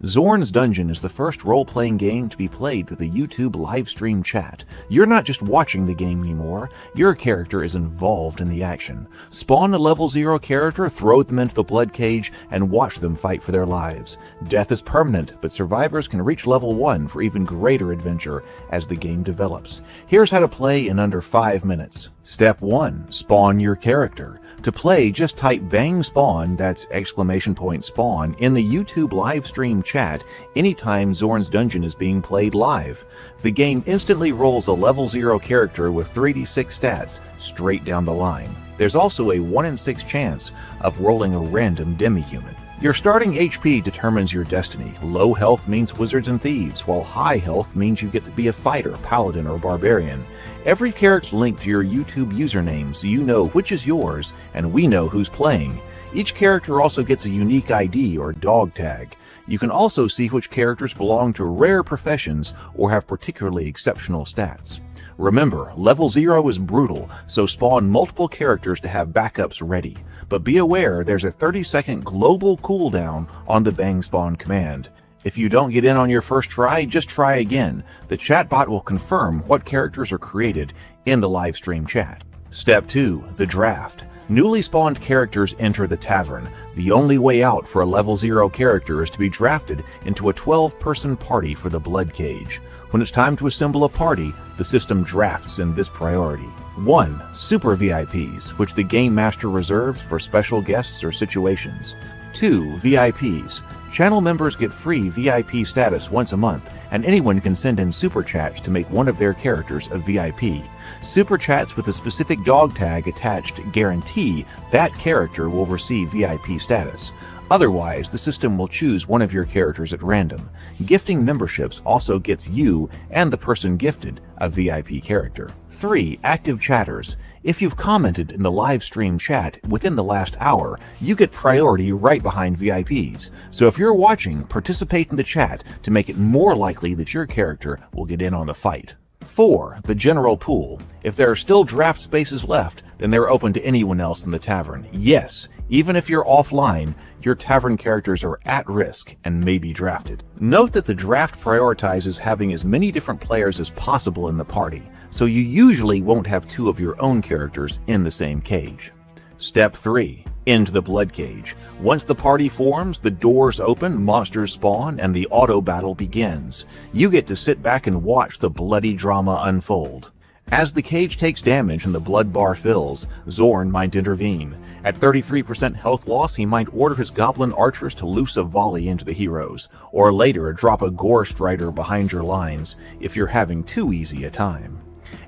Zorn's Dungeon is the first role-playing game to be played through the YouTube livestream chat. You're not just watching the game anymore, your character is involved in the action. Spawn a level 0 character, throw them into the Bloodcage, and watch them fight for their lives. Death is permanent, but survivors can reach level 1 for even greater adventure as the game develops. Here's how to play in under 5 minutes. Step 1. Spawn your character. To play, just type bang spawn, that's !spawn, in the YouTube livestream chat anytime Zorn's Dungeon is being played live. The game instantly rolls a level 0 character with 3d6 stats straight down the line. There's also a 1 in 6 chance of rolling a random demi-human. Your starting HP determines your destiny. Low health means wizards and thieves, while high health means you get to be a fighter, paladin, or barbarian. Every character's linked to your YouTube username, so you know which is yours, and we know who's playing. Each character also gets a unique ID or dog tag. You can also see which characters belong to rare professions or have particularly exceptional stats. Remember, level 0 is brutal, so spawn multiple characters to have backups ready. But be aware there's a 30-second global cooldown on the bang spawn command. If you don't get in on your first try, just try again. The chatbot will confirm what characters are created in the live stream chat. Step 2. The draft. Newly spawned characters enter the tavern. The only way out for a level 0 character is to be drafted into a 12-person party for the Bloodcage. When it's time to assemble a party, the system drafts in this priority. 1. Super VIPs, which the Game Master reserves for special guests or situations. 2. VIPs. Channel members get free VIP status once a month, and anyone can send in super chats to make one of their characters a VIP. Super chats with a specific dog tag attached guarantee that character will receive VIP status. Otherwise, the system will choose one of your characters at random. Gifting memberships also gets you and the person gifted a VIP character. 3. Active chatters. If you've commented in the live stream chat within the last hour, you get priority right behind VIPs. So if you're watching, participate in the chat to make it more likely that your character will get in on the fight. 4. The general pool. If there are still draft spaces left, then they're open to anyone else in the tavern. Yes, even if you're offline, your tavern characters are at risk and may be drafted. Note that the draft prioritizes having as many different players as possible in the party, so you usually won't have 2 of your own characters in the same cage. Step 3. Into the Bloodcage. Once the party forms, the doors open, monsters spawn, and the auto battle begins. You get to sit back and watch the bloody drama unfold. As the cage takes damage and the blood bar fills, Zorn might intervene. At 33% health loss, he might order his goblin archers to loose a volley into the heroes, or later drop a gore strider behind your lines if you're having too easy a time.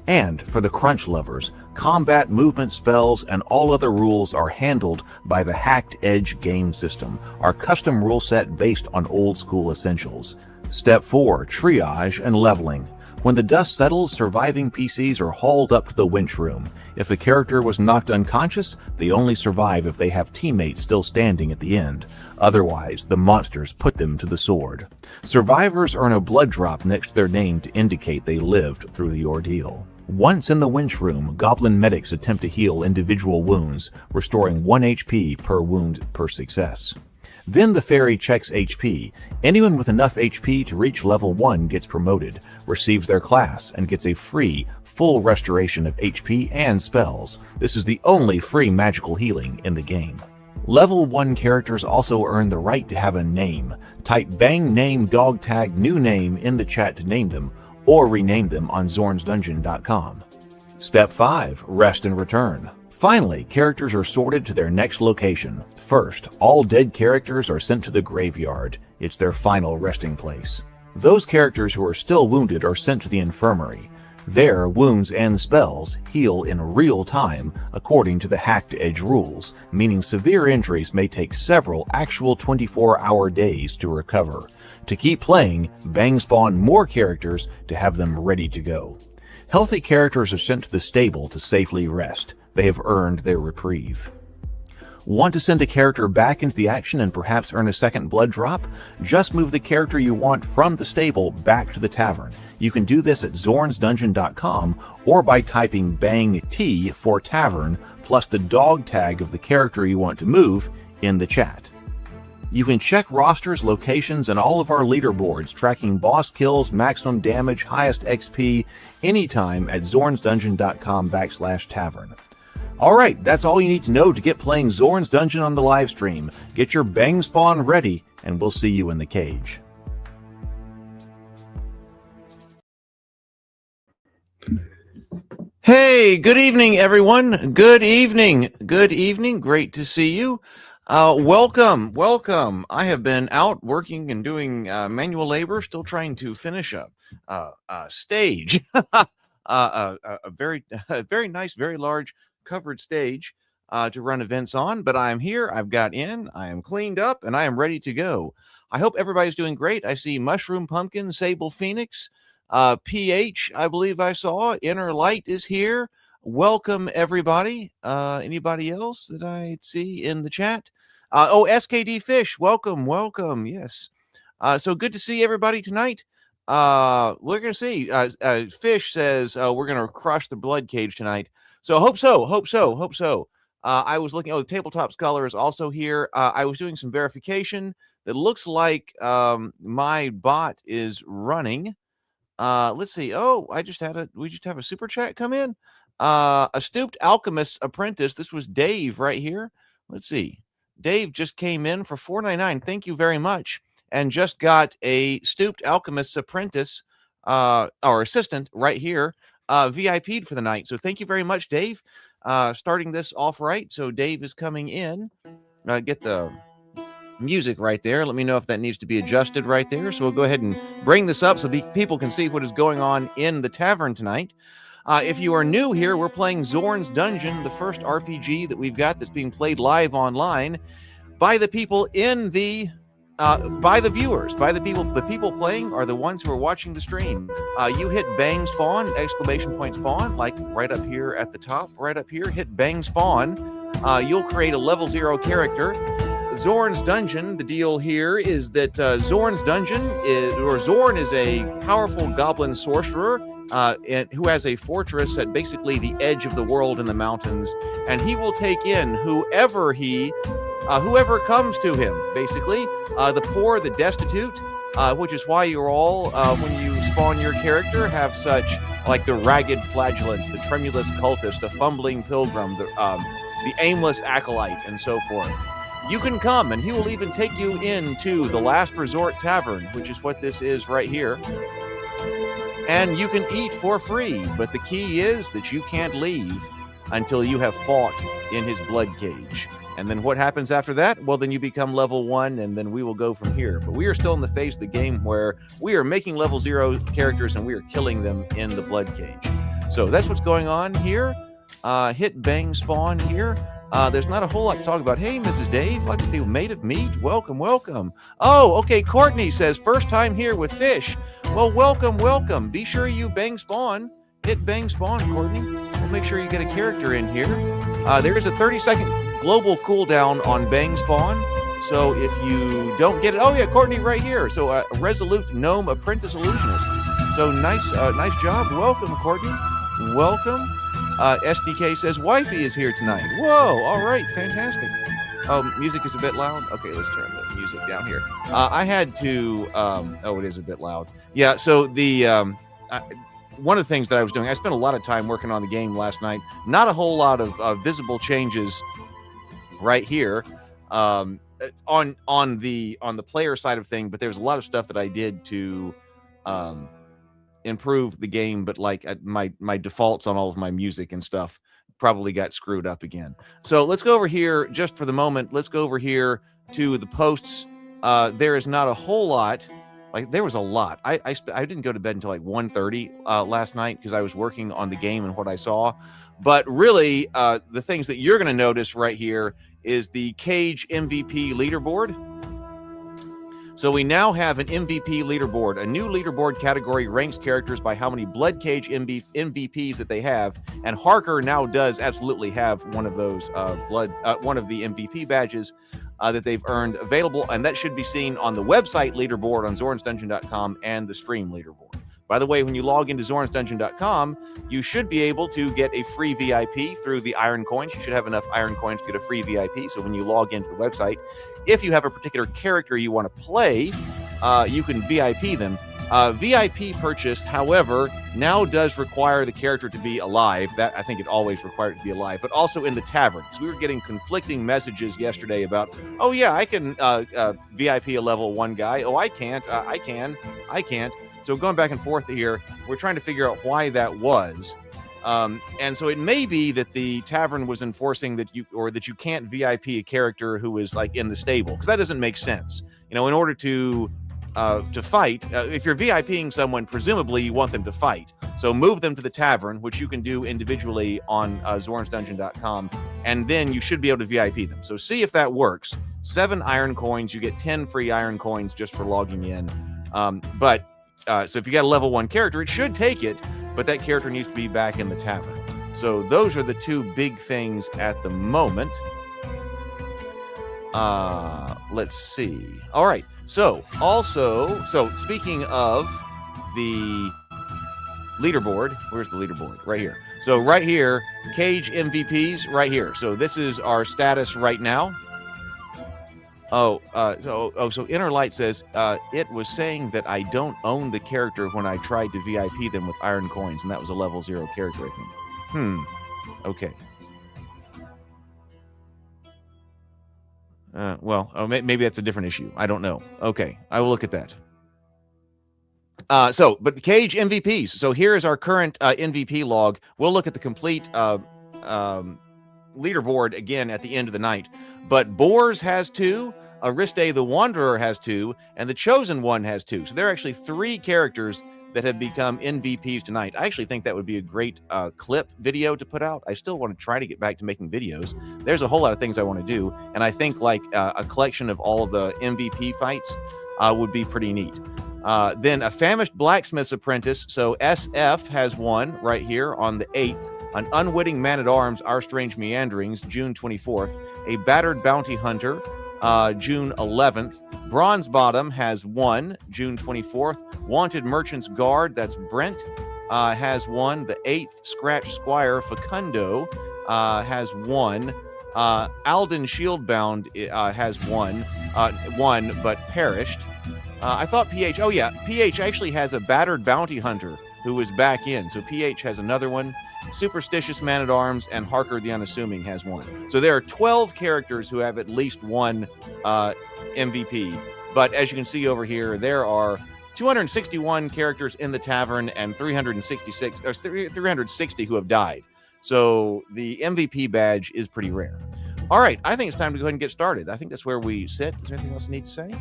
And for the crunch lovers, combat, movement, spells, and all other rules are handled by the Hacked Edge game system, our custom rule set based on old school essentials. Step 4. Triage and leveling. When the dust settles, surviving PCs are hauled up to the winch room. If a character was knocked unconscious, they only survive if they have teammates still standing at the end. Otherwise, the monsters put them to the sword. Survivors earn a blood drop next to their name to indicate they lived through the ordeal. Once in the winch room, goblin medics attempt to heal individual wounds, restoring 1 HP per wound per success. Then the fairy checks HP. Anyone with enough HP to reach level 1 gets promoted, receives their class, and gets a free, full restoration of HP and spells. This is the only free magical healing in the game. Level 1 characters also earn the right to have a name. Type bang name dog tag new name in the chat to name them, or rename them on zornsdungeon.com. Step 5. Rest and return. Finally, characters are sorted to their next location. First, all dead characters are sent to the graveyard. It's their final resting place. Those characters who are still wounded are sent to the infirmary. There, wounds and spells heal in real time according to the Hacked Edge rules, meaning severe injuries may take several actual 24-hour days to recover. To keep playing, bang spawn more characters to have them ready to go. Healthy characters are sent to the stable to safely rest. They have earned their reprieve. Want to send a character back into the action and perhaps earn a second blood drop? Just move the character you want from the stable back to the tavern. You can do this at zornsdungeon.com or by typing bang T for tavern plus the dog tag of the character you want to move in the chat. You can check rosters, locations, and all of our leaderboards, tracking boss kills, maximum damage, highest XP, anytime at zornsdungeon.com/tavern. Alright, that's all you need to know to get playing Zorn's Dungeon on the live stream. Get your bang spawn ready, and we'll see you in the cage. Hey, good evening, everyone. Good evening. Good evening. Great to see you. Welcome. I have been out working and doing manual labor, still trying to finish up stage. A very nice, very large covered stage to run events on. But I'm here. I've got in. I am cleaned up, and I am ready to go. I hope everybody's doing great. I see Mushroom Pumpkin, Sable Phoenix. PH, I believe I saw. Inner Light is here. Welcome, everybody. Anybody else that I see in the chat? SKD Fish, welcome. Yes. So good to see everybody tonight. We're going to see. Fish says we're going to crush the Bloodcage tonight. So hope so. I was looking. The Tabletop Scholar is also here. I was doing some verification. That looks like my bot is running. Let's see. We just have a super chat come in. A Stooped Alchemist's Apprentice. This was Dave right here. Let's see. Dave just came in for $4.99. Thank you very much. And just got a Stooped Alchemist's Apprentice, or assistant right here, VIP'd for the night. So thank you very much, Dave. Starting this off right. So Dave is coming in. Get the music right there. Let me know if that needs to be adjusted right there. So we'll go ahead and bring this up so people can see what is going on in the tavern tonight. If you are new here, we're playing Zorn's Dungeon, the first RPG that we've got that's being played live online by the people in the by the viewers, by the people. The people playing are the ones who are watching the stream. You hit bang spawn, exclamation point spawn, like right up here at the top, right up here, hit bang spawn. You'll create a level 0 character. Zorn's Dungeon, the deal here is that Zorn's Dungeon Zorn is a powerful goblin sorcerer who has a fortress at basically the edge of the world in the mountains, and he will take in whoever comes to him, basically, the poor, the destitute, which is why you're all, when you spawn your character, have such, like the ragged flagellant, the tremulous cultist, the fumbling pilgrim, the aimless acolyte, and so forth. You can come, and he will even take you into the Last Resort Tavern, which is what this is right here. And you can eat for free, but the key is that you can't leave until you have fought in his Bloodcage. And then what happens after that? Well, then you become level 1, and then we will go from here. But we are still in the phase of the game where we are making level 0 characters, and we are killing them in the Bloodcage. So that's what's going on here. Hit bang spawn here. There's not a whole lot to talk about. Hey, Mrs. Dave, lots of people. Made of meat, welcome. Oh, okay, Courtney says, first time here with Fish. Well, welcome. Be sure you bang spawn. Hit bang spawn, Courtney. We'll make sure you get a character in here. There is a 30-second global cooldown on bang spawn. So if you don't get it, oh yeah, Courtney right here. So a Resolute Gnome Apprentice Illusionist. So nice job. Welcome, Courtney. Welcome. SDK says wifey is here tonight. Whoa, all right, fantastic. Oh, music is a bit loud. Okay, let's turn the music down here. I had to, it is a bit loud. Yeah, so the, one of the things that I was doing, I spent a lot of time working on the game last night. Not a whole lot of visible changes right here on the player side of thing, but there's a lot of stuff that I did to improve the game, but like my defaults on all of my music and stuff probably got screwed up again. So let's go over here just for the moment. Let's go over here to the posts. There is not a whole lot. Like there was a lot. I didn't go to bed until like 1:30 last night because I was working on the game and what I saw. But really, the things that you're going to notice right here is the Cage MVP leaderboard. So we now have an MVP leaderboard. A new leaderboard category ranks characters by how many Bloodcage MVPs that they have. And Harker now does absolutely have one of those one of the MVP badges that they've earned available. And that should be seen on the website leaderboard on zornsdungeon.com and the stream leaderboard. By the way, when you log into zornsdungeon.com, you should be able to get a free VIP through the iron coins. You should have enough iron coins to get a free VIP. So when you log into the website, if you have a particular character you want to play, you can VIP them. VIP purchase, however, now does require the character to be alive. That I think it always required it to be alive, but also in the tavern. Because we were getting conflicting messages yesterday about, oh yeah, I can VIP a level 1 guy. Oh, I can't. I can't. So going back and forth here, we're trying to figure out why that was. And so it may be that the tavern was enforcing that you can't VIP a character who is like in the stable, because that doesn't make sense. In order to fight, if you're VIPing someone, presumably you want them to fight. So move them to the tavern, which you can do individually on zornsdungeon.com, and then you should be able to VIP them. So see if that works. 7 iron coins, you get 10 free iron coins just for logging in. So if you got a level 1 character, it should take it, but that character needs to be back in the tavern. So those are the 2 big things at the moment. Let's see. All right. So speaking of the leaderboard, where's the leaderboard? Right here. So right here, Cage MVPs right here. So this is our status right now. So Inner Light says, it was saying that I don't own the character when I tried to VIP them with iron coins, and that was a level 0 character, I think. Okay. Maybe that's a different issue. I don't know. Okay, I will look at that. But Cage MVPs. So here is our current MVP log. We'll look at the complete leaderboard again at the end of the night. But Boars has 2, Ariste the Wanderer has 2, and the Chosen One has 2. So there are actually 3 characters that have become MVPs tonight. I actually think that would be a great clip video to put out. I still want to try to get back to making videos. There's a whole lot of things I want to do, and I think like a collection of all of the MVP fights would be pretty neat. Then a Famished Blacksmith's Apprentice. So SF has 1 right here on the 8th. An Unwitting Man-at-Arms, Our Strange Meanderings, June 24th. A Battered Bounty Hunter, June 11th. Bronze Bottom has 1, June 24th. Wanted Merchant's Guard, that's Brent, has 1. The 8th Scratch Squire, Facundo, has 1. Alden Shieldbound has 1 but perished. I thought PH, PH actually has a Battered Bounty Hunter who is back in. So PH has another one. Superstitious Man-at-Arms and Harker the Unassuming has 1. So there are 12 characters who have at least 1 MVP. But as you can see over here, there are 261 characters in the tavern and 360 who have died. So the MVP badge is pretty rare. All right, I think it's time to go ahead and get started. I think that's where we sit. Is there anything else I need to say?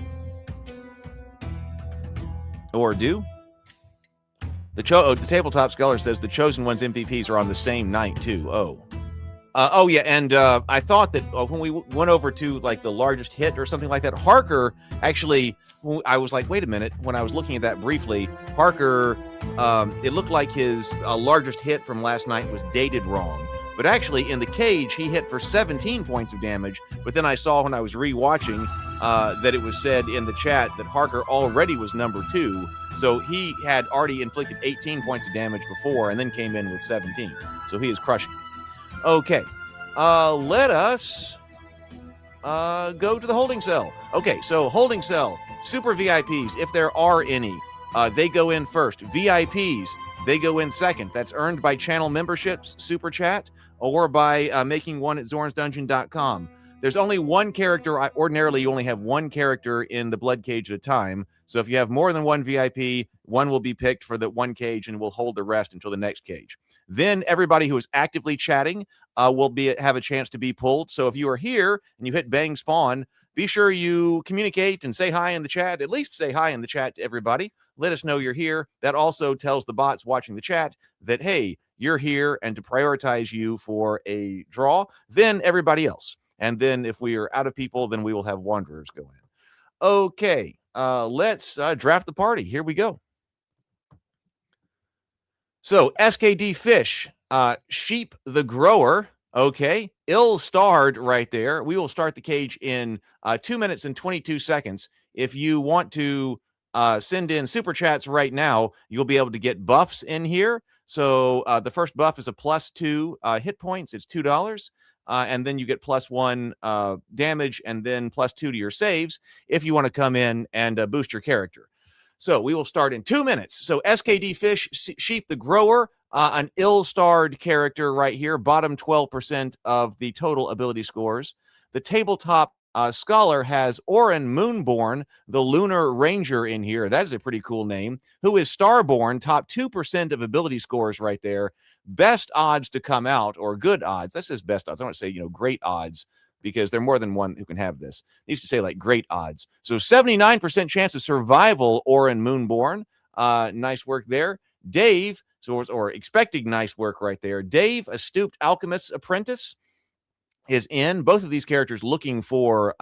Or do? The Tabletop Scholar says the Chosen One's MVPs are on the same night, too. And I thought that when we went over to like the largest hit or something like that, Harker actually, I was like, wait a minute. When I was looking at that briefly, Harker, it looked like his largest hit from last night was dated wrong. But actually, in the cage, he hit for 17 points of damage. But then I saw when I was rewatching that it was said in the chat that Harker already was number 2. So he had already inflicted 18 points of damage before and then came in with 17. So he is crushing. Okay, let us go to the holding cell. Okay, so holding cell, super VIPs, if there are any, they go in first. VIPs, they go in second. That's earned by channel memberships, super chat, or by making one at zornsdungeon.com. There's only 1 character. Ordinarily, you only have 1 character in the blood cage at a time. So if you have more than 1 VIP, 1 will be picked for the 1 cage and we'll hold the rest until the next cage. Then everybody who is actively chatting will have a chance to be pulled. So if you are here and you hit bang spawn, be sure you communicate and say hi in the chat. At least say hi in the chat to everybody. Let us know you're here. That also tells the bots watching the chat that, hey, you're here, and to prioritize you for a draw, then everybody else. And then if we are out of people, then we will have wanderers go in. Okay, let's draft the party. Here we go. So SKD Fish, Sheep the Grower. Okay, ill-starred right there. We will start the cage in 2 minutes and 22 seconds. If you want to send in super chats right now, you'll be able to get buffs in here. So the first buff is a +2 hit points. It's $2. And then you get +1 damage and then +2 to your saves if you want to come in and boost your character. So we will start in 2 minutes. So SKD Fish, Sheep the Grower, an ill-starred character right here, bottom 12% of the total ability scores. The tabletop Scholar has Orin Moonborn, the Lunar Ranger, in here. That is a pretty cool name. Who is Starborn, top 2% of ability scores right there. Best odds to come out, or good odds. That says best odds. I want to say, great odds, because there are more than one who can have this. It used to say, like, great odds. So 79% chance of survival, Orin Moonborn. Nice work there. Dave, or expecting nice work right there. Dave, a stooped alchemist's apprentice, is in. Both of these characters looking for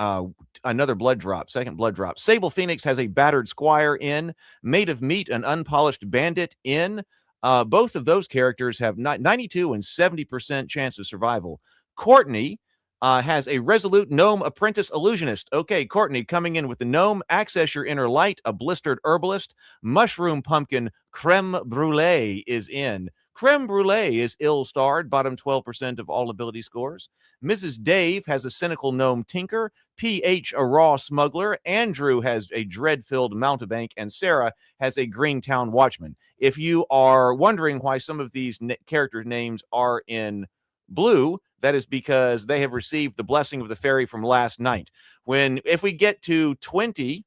another blood drop, second blood drop. Sable Phoenix has a battered squire in. Made of Meat, an unpolished bandit in. Both of those characters have 92 and 70% chance of survival. Courtney has a resolute gnome apprentice illusionist. Okay, Courtney coming in with the gnome. Access your inner light, a blistered herbalist. Mushroom pumpkin creme brulee is in. Creme brulee is ill-starred, bottom 12% of all ability scores. Mrs. Dave has a cynical gnome tinker. PH, a raw smuggler. Andrew has a dread-filled mountebank. And Sarah has a Greentown watchman. If you are wondering why some of these character names are in blue, that is because they have received the blessing of the fairy from last night. If we get to 20,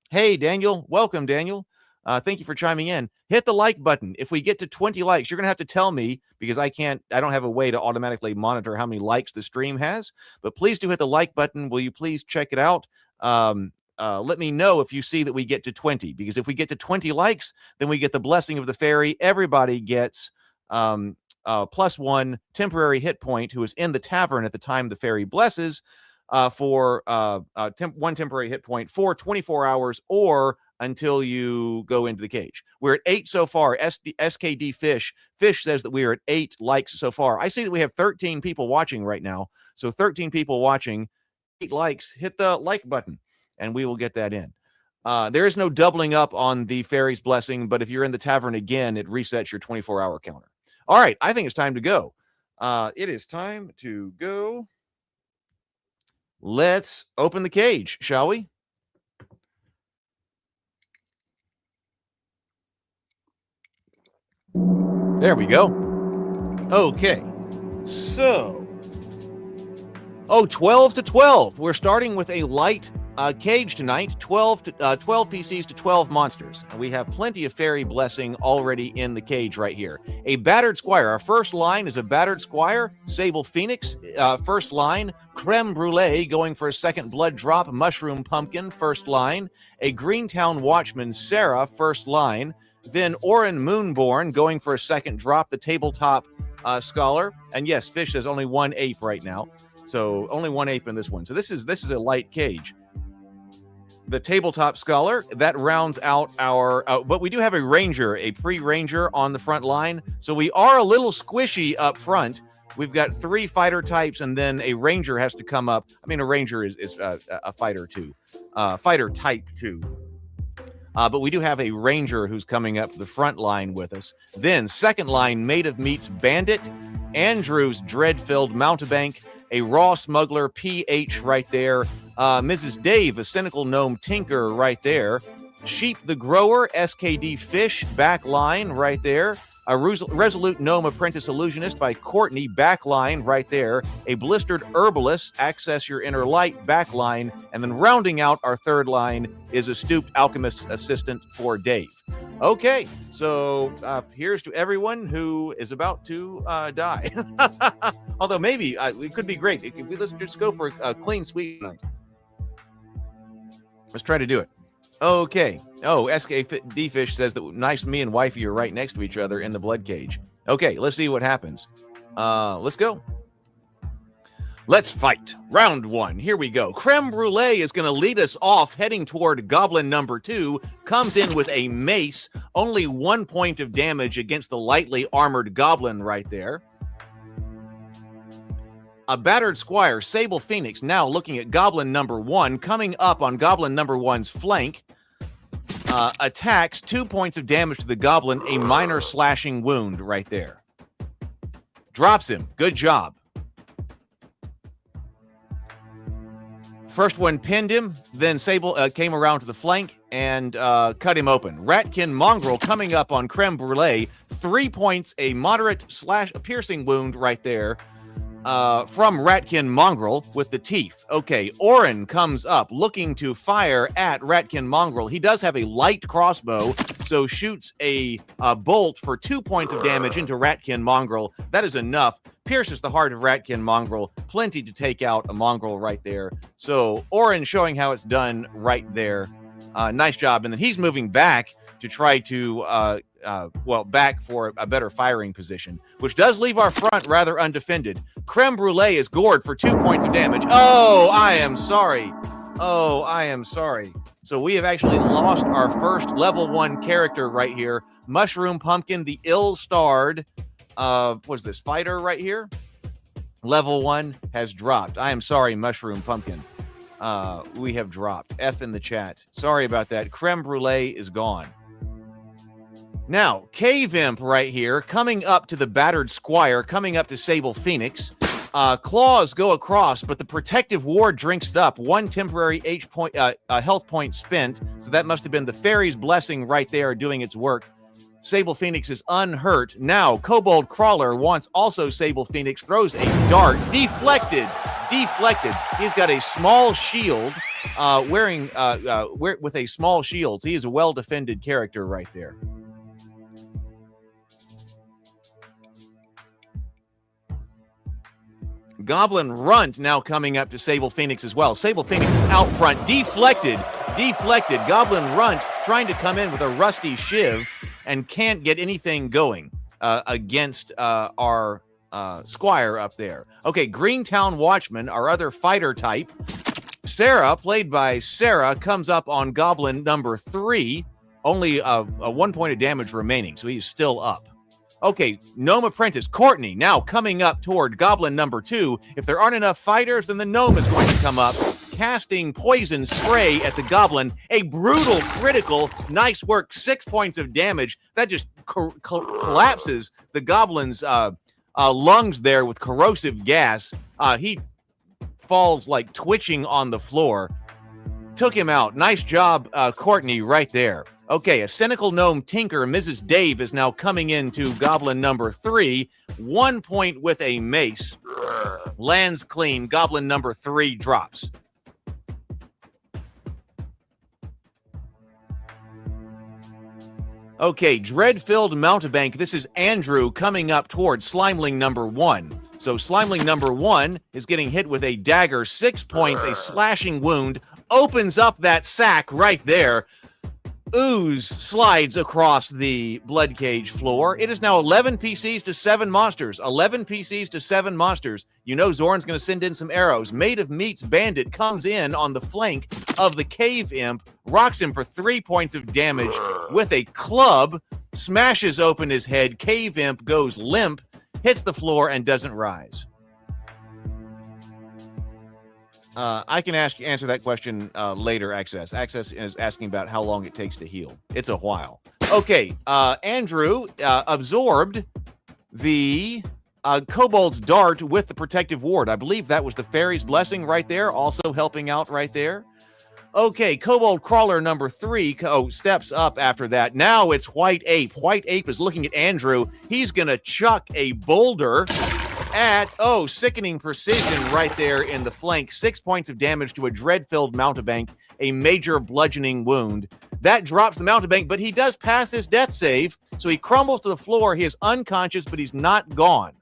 hey, Daniel, welcome, Daniel. Thank you for chiming in. Hit the like button. If we get to 20 likes, you're going to have to tell me, because I don't have a way to automatically monitor how many likes the stream has, but please do hit the like button. Will you please check it out? Let me know if you see that we get to 20, because if we get to 20 likes, then we get the blessing of the fairy. Everybody gets +1 temporary hit point who is in the tavern at the time the fairy blesses for one temporary hit point for 24 hours or until you go into the cage. We're at 8 so far. SKD Fish says that we are at 8 likes so far. I see that we have 13 people watching right now. So 13 people watching, 8 likes. Hit the like button, and we will get that in. There is no doubling up on the fairy's blessing, but if you're in the tavern again, it resets your 24-hour counter. All right, I think it's time to go. It is time to go. Let's open the cage, shall we? There we go. Okay. So, 12 to 12. We're starting with a light cage tonight. 12 PCs to 12 monsters. And we have plenty of fairy blessing already in the cage right here. A battered squire. Our first line is a battered squire. Sable Phoenix, first line. Creme brulee going for a second blood drop. Mushroom pumpkin, first line. A Greentown watchman, Sarah, first line. Then Orin Moonborn going for a second drop. The tabletop scholar. And yes, Fish says only one ape right now. So only one ape in this one. So this is a light cage. The tabletop scholar, that rounds out our, but we do have a ranger, a pre-ranger on the front line. So we are a little squishy up front. We've got 3 fighter types, and then a ranger has to come up. I mean, a ranger is a fighter too, fighter type too. But we do have a ranger who's coming up to the front line with us. Then second line, Made of Meat's bandit, Andrew's dread-filled mountebank, a raw smuggler, PH right there. Mrs. Dave, a cynical gnome tinker right there. Sheep the Grower, SKD Fish, back line right there. A resolute gnome apprentice illusionist by Courtney, back line right there. A blistered herbalist, access your inner light, back line. And then rounding out our third line is a stooped alchemist's assistant for Dave. Okay, so here's to everyone who is about to die. Although maybe it could be great. Let's just go for a clean sweep night. Let's try to do it. Okay. Oh, SKD Fish says that nice me and wifey are right next to each other in the blood cage. Okay, let's see what happens. Let's go. Let's fight. Round 1. Here we go. Creme Brulee is going to lead us off, heading toward Goblin number 2. Comes in with a mace. Only 1 point of damage against the lightly armored goblin right there. A battered squire, Sable Phoenix, now looking at Goblin number 1, coming up on Goblin number 1's flank. attacks, 2 points of damage to the goblin, a minor slashing wound right there. Drops him. Good job. First one pinned him, then Sable came around to the flank and cut him open. Ratkin Mongrel coming up on Creme Brulee. 3 points, a moderate slash, a piercing wound right there from Ratkin Mongrel with the teeth. Okay, Orin comes up looking to fire at Ratkin Mongrel. He does have a light crossbow, so shoots a bolt for 2 points of damage into Ratkin Mongrel. That is enough. Pierces the heart of Ratkin Mongrel. Plenty to take out a mongrel right there. So Orin showing how it's done right there. Nice job. And then he's moving back to try to, back for a better firing position, which does leave our front rather undefended. Creme Brulee is gored for 2 points of damage. Oh, I am sorry. Oh, I am sorry. So we have actually lost our first level 1 character right here. Mushroom Pumpkin, the ill-starred, what's this, fighter right here? Level 1 has dropped. I am sorry, Mushroom Pumpkin. We have dropped. F in the chat. Sorry about that. Creme Brulee is gone. Now, Cave Imp right here, coming up to the battered Squire, coming up to Sable Phoenix. Claws go across, but the protective ward drinks it up. 1 temporary health point spent, so that must have been the fairy's blessing right there doing its work. Sable Phoenix is unhurt. Now, Kobold Crawler wants also Sable Phoenix, throws a dart. Deflected. He's got a small shield, with a small shield. So he is a well-defended character right there. Goblin Runt now coming up to Sable Phoenix as well. Sable Phoenix is out front. Deflected. Goblin Runt trying to come in with a rusty shiv and can't get anything going against our Squire up there. Okay, Greentown Watchman, our other fighter type. Sarah, played by Sarah, comes up on Goblin number 3. Only a 1 point of damage remaining, so he's still up. Okay, Gnome Apprentice, Courtney, now coming up toward Goblin number 2. If there aren't enough fighters, then the Gnome is going to come up, casting Poison Spray at the Goblin. A brutal critical. Nice work. 6 points of damage. That just collapses the Goblin's lungs there with corrosive gas. He falls like twitching on the floor. Took him out. Nice job, Courtney, right there. Okay, a cynical gnome Tinker, Mrs. Dave, is now coming into Goblin number 3. 1 point with a mace. Lands clean. Goblin number 3 drops. Okay, Dread-filled Mountebank. This is Andrew coming up towards Slimeling number 1. So Slimeling number 1 is getting hit with a dagger. 6 points, a slashing wound. Opens up that sack right there. Ooze slides across the Bloodcage floor. It is now 11 PCs to 7 monsters. 11 PCs to 7 monsters. You know Zorn's going to send in some arrows. Made of Meat's Bandit comes in on the flank of the Cave Imp, rocks him for 3 points of damage with a club, smashes open his head. Cave Imp goes limp, hits the floor, and doesn't rise. I can answer that question later, Access. Access is asking about how long it takes to heal. It's a while. Okay, Andrew absorbed the Kobold's Dart with the Protective Ward. I believe that was the Fairy's Blessing right there, also helping out right there. Okay, Kobold Crawler number 3 steps up after that. Now it's White Ape. White Ape is looking at Andrew. He's going to chuck a boulder at, sickening precision right there in the flank. 6 points of damage to a dread-filled Mountebank, a major bludgeoning wound. That drops the Mountebank, but he does pass his death save, so he crumbles to the floor. He is unconscious, but he's not gone.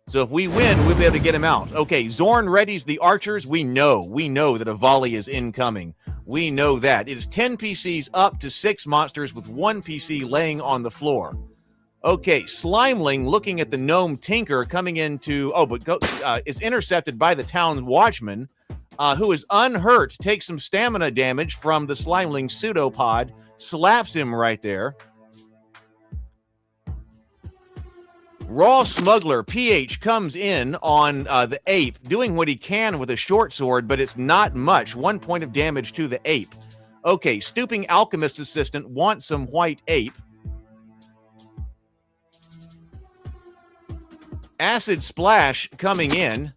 So if we win, we'll be able to get him out. Okay, Zorn readies the archers. We know that a volley is incoming. We know that. It is 10 PCs up to 6 monsters with 1 PC laying on the floor. Okay, Slimeling looking at the gnome Tinker coming into, is intercepted by the town watchman, who is unhurt, takes some stamina damage from the Slimeling pseudopod, slaps him right there. Raw Smuggler, PH, comes in on the ape, doing what he can with a short sword, but it's not much. 1 point of damage to the ape. Okay, stooping alchemist assistant wants some white ape. Acid splash coming in.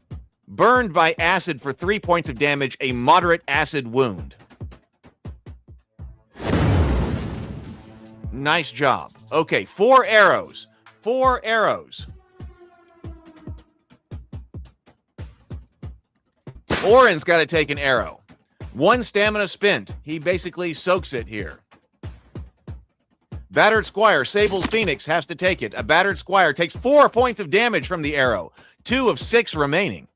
Burned by acid for 3 points of damage, a moderate acid wound. Nice job. Okay, 4 arrows. 4 arrows. Oren's got to take an arrow. 1 stamina spent. He basically soaks it here. Battered Squire, Sable's Phoenix, has to take it. A Battered Squire takes 4 points of damage from the arrow. 2 of 6 remaining.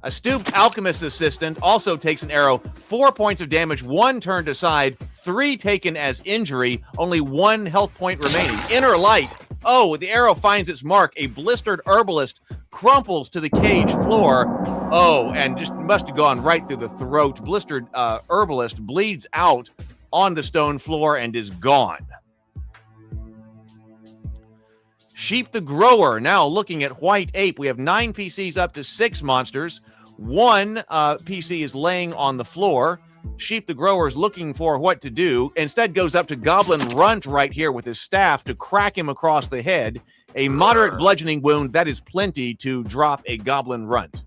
A Stooped Alchemist Assistant also takes an arrow. 4 points of damage, 1 turned aside, 3 taken as injury, only 1 health point remaining. Inner Light. Oh, the arrow finds its mark. A blistered herbalist crumples to the cage floor. Oh, and just must have gone right through the throat. Blistered herbalist bleeds out on the stone floor and is gone. Sheep the Grower now looking at White Ape. We have 9 PCs up to 6 monsters. 1 PC is laying on the floor. Sheep the Grower is looking for what to do. Instead goes up to Goblin Runt right here with his staff to crack him across the head. A moderate bludgeoning wound. That is plenty to drop a Goblin Runt.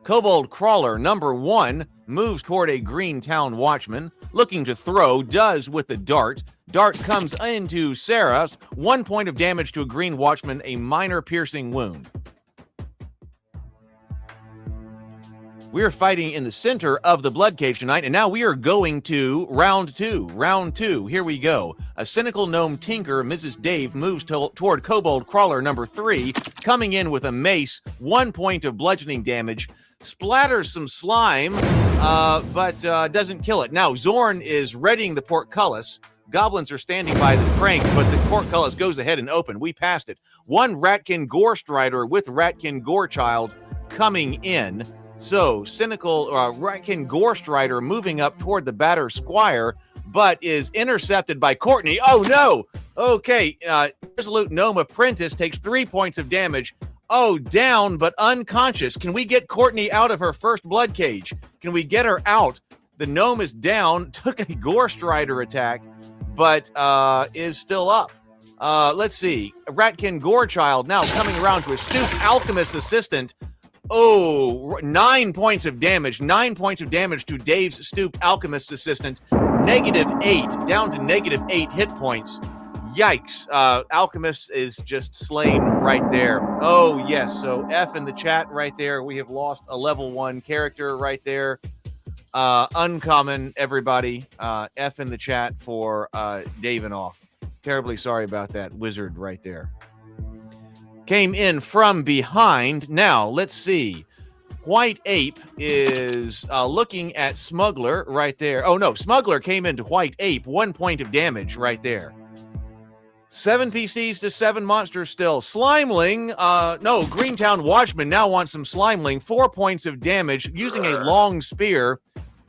Kobold Crawler number 1 moves toward a Green Town Watchman, looking to throw, does with the dart. Dart comes into Sarah, 1 point of damage to a Green Watchman, a minor piercing wound. We are fighting in the center of the Bloodcage tonight, and now we are going to round 2. Round 2, here we go. A Cynical Gnome Tinker, Mrs. Dave, moves toward Kobold Crawler number 3, coming in with a mace, 1 point of bludgeoning damage. Splatters some slime, but doesn't kill it. Now, Zorn is readying the portcullis. Goblins are standing by the crank, but the portcullis goes ahead and open. We passed it. 1 Ratkin Gorestrider with Ratkin Gorechild coming in. So, Cynical Ratkin Gorestrider moving up toward the Batter Squire, but is intercepted by Courtney. Oh, no! Okay, Resolute Gnome Apprentice takes 3 points of damage. Oh, down, but unconscious. Can we get Courtney out of her first blood cage? Can we get her out? The gnome is down, took a Gorestrider attack, but is still up. Let's see. Ratkin Gorechild now coming around to a Stooped Alchemist Assistant. Oh, 9 points of damage. 9 points of damage to Dave's Stooped Alchemist Assistant. -8, down to -8 hit points. Yikes. Alchemist is just slain right there. Oh, yes. So F in the chat right there. We have lost a level 1 character right there. Uncommon, everybody. F in the chat for Davinoff. Terribly sorry about that. Wizard right there. Came in from behind. Now, let's see. White Ape is looking at Smuggler right there. Oh, no. Smuggler came into White Ape. 1 point of damage right there. 7 PCs to 7 monsters still. Slimeling, no, Greentown Watchman now wants some Slimeling. 4 points of damage using a long spear.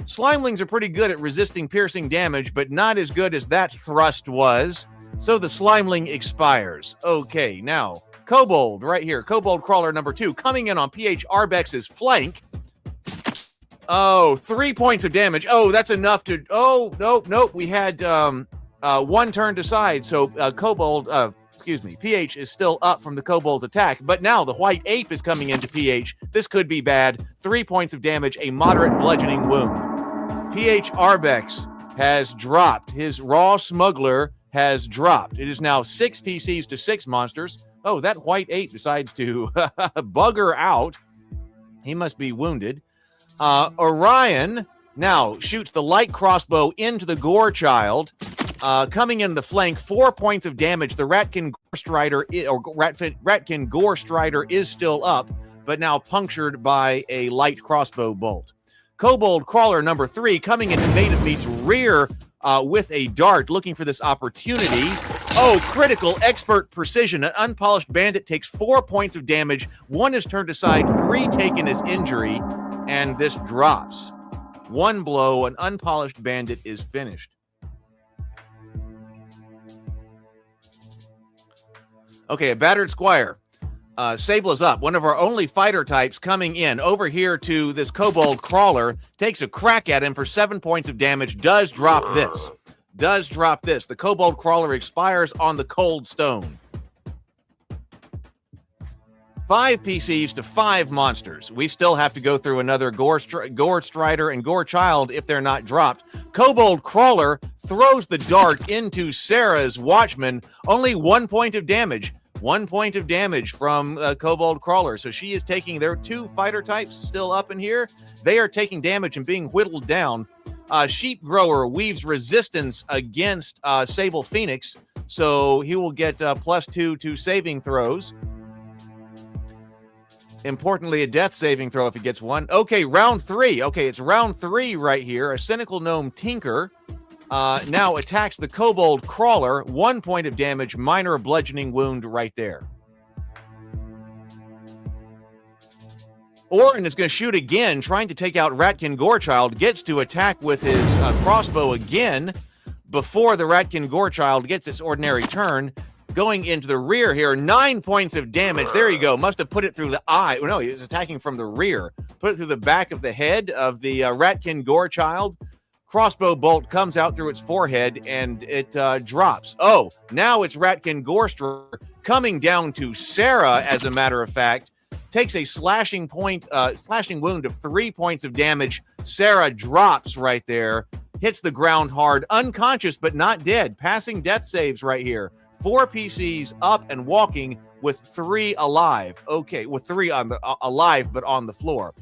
Slimelings are pretty good at resisting piercing damage, but not as good as that thrust was. So the Slimeling expires. Okay, now, Kobold right here. Kobold Crawler number 2 coming in on PH Arbex's flank. Oh, 3 points of damage. Oh, that's enough to... Oh, nope. We had... 1 turned aside, so PH is still up from the Kobold's attack, but now the White Ape is coming into PH. This could be bad. 3 points of damage, a moderate bludgeoning wound. PH Arbex has dropped. His Raw Smuggler has dropped. It is now 6 PCs to 6 monsters. Oh, that White Ape decides to bugger out. He must be wounded. Orion now shoots the light crossbow into the Gorechild. Coming in the flank, 4 points of damage. The Ratkin Gorestrider is still up, but now punctured by a light crossbow bolt. Kobold Crawler number 3 coming into Native Meat's rear with a dart, looking for this opportunity. Oh, critical expert precision. An unpolished bandit takes 4 points of damage. 1 is turned aside, 3 taken as injury, and this drops. 1 blow, an unpolished bandit is finished. Okay, a Battered Squire. Sable is up. One of our only fighter types coming in over here to this kobold crawler. Takes a crack at him for 7 points of damage. Does drop this. The kobold crawler expires on the cold stone. 5 PCs to 5 monsters. We still have to go through another Gore Strider and Gore Child if they're not dropped. Kobold Crawler throws the dart into Sarah's Watchman. Only 1 point of damage. 1 point of damage from Kobold Crawler. So she is taking their 2 fighter types still up in here. They are taking damage and being whittled down. Sheep Grower weaves resistance against Sable Phoenix. So he will get +2 to saving throws. Importantly, a death saving throw if he gets one. Okay, round 3. Okay, it's round 3 right here. A Cynical Gnome Tinker now attacks the Kobold Crawler. 1 point of damage, minor bludgeoning wound right there. Orin is going to shoot again, trying to take out Ratkin Gorechild. Gets to attack with his crossbow again before the Ratkin Gorechild gets its ordinary turn. Going into the rear here, 9 points of damage. There you go. Must have put it through the eye. Oh, no, he was attacking from the rear. Put it through the back of the head of the Ratkin Gorechild. Crossbow bolt comes out through its forehead, and it drops. Oh, now it's Ratkin Gorster coming down to Sarah, as a matter of fact. Takes a slashing wound of 3 points of damage. Sarah drops right there. Hits the ground hard. Unconscious, but not dead. Passing death saves right here. 4 PCs up and walking with 3 alive. Okay, with 3 on the alive, but on the floor.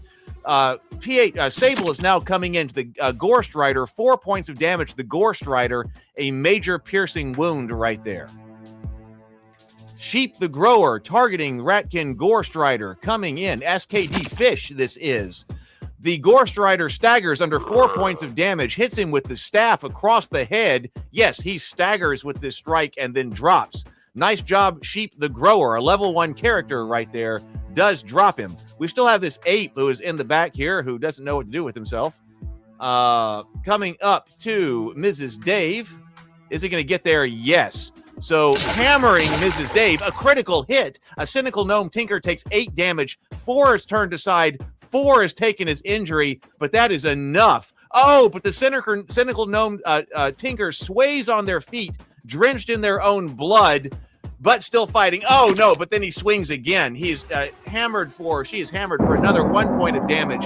Sable is now coming into the Gore Strider. 4 points of damage to the Gore Strider. A major piercing wound right there. Sheep the Grower targeting Ratkin Gore Strider coming in. SKD Fish, this is. The Gore Strider staggers under 4 points of damage, hits him with the staff across the head. Yes, he staggers with this strike and then drops. Nice job, Sheep the Grower, a level 1 character right there, does drop him. We still have this ape who is in the back here who doesn't know what to do with himself. Coming up to Mrs. Dave. Is he going to get there? Yes. So hammering Mrs. Dave, a critical hit. A Cynical Gnome Tinker takes 8 damage. 4 is turned aside. 4 has taken his injury, but that is enough. Oh, but the Cynical Gnome Tinker sways on their feet, drenched in their own blood, but still fighting. Oh, no, but then he swings again. She is hammered for another 1 point of damage.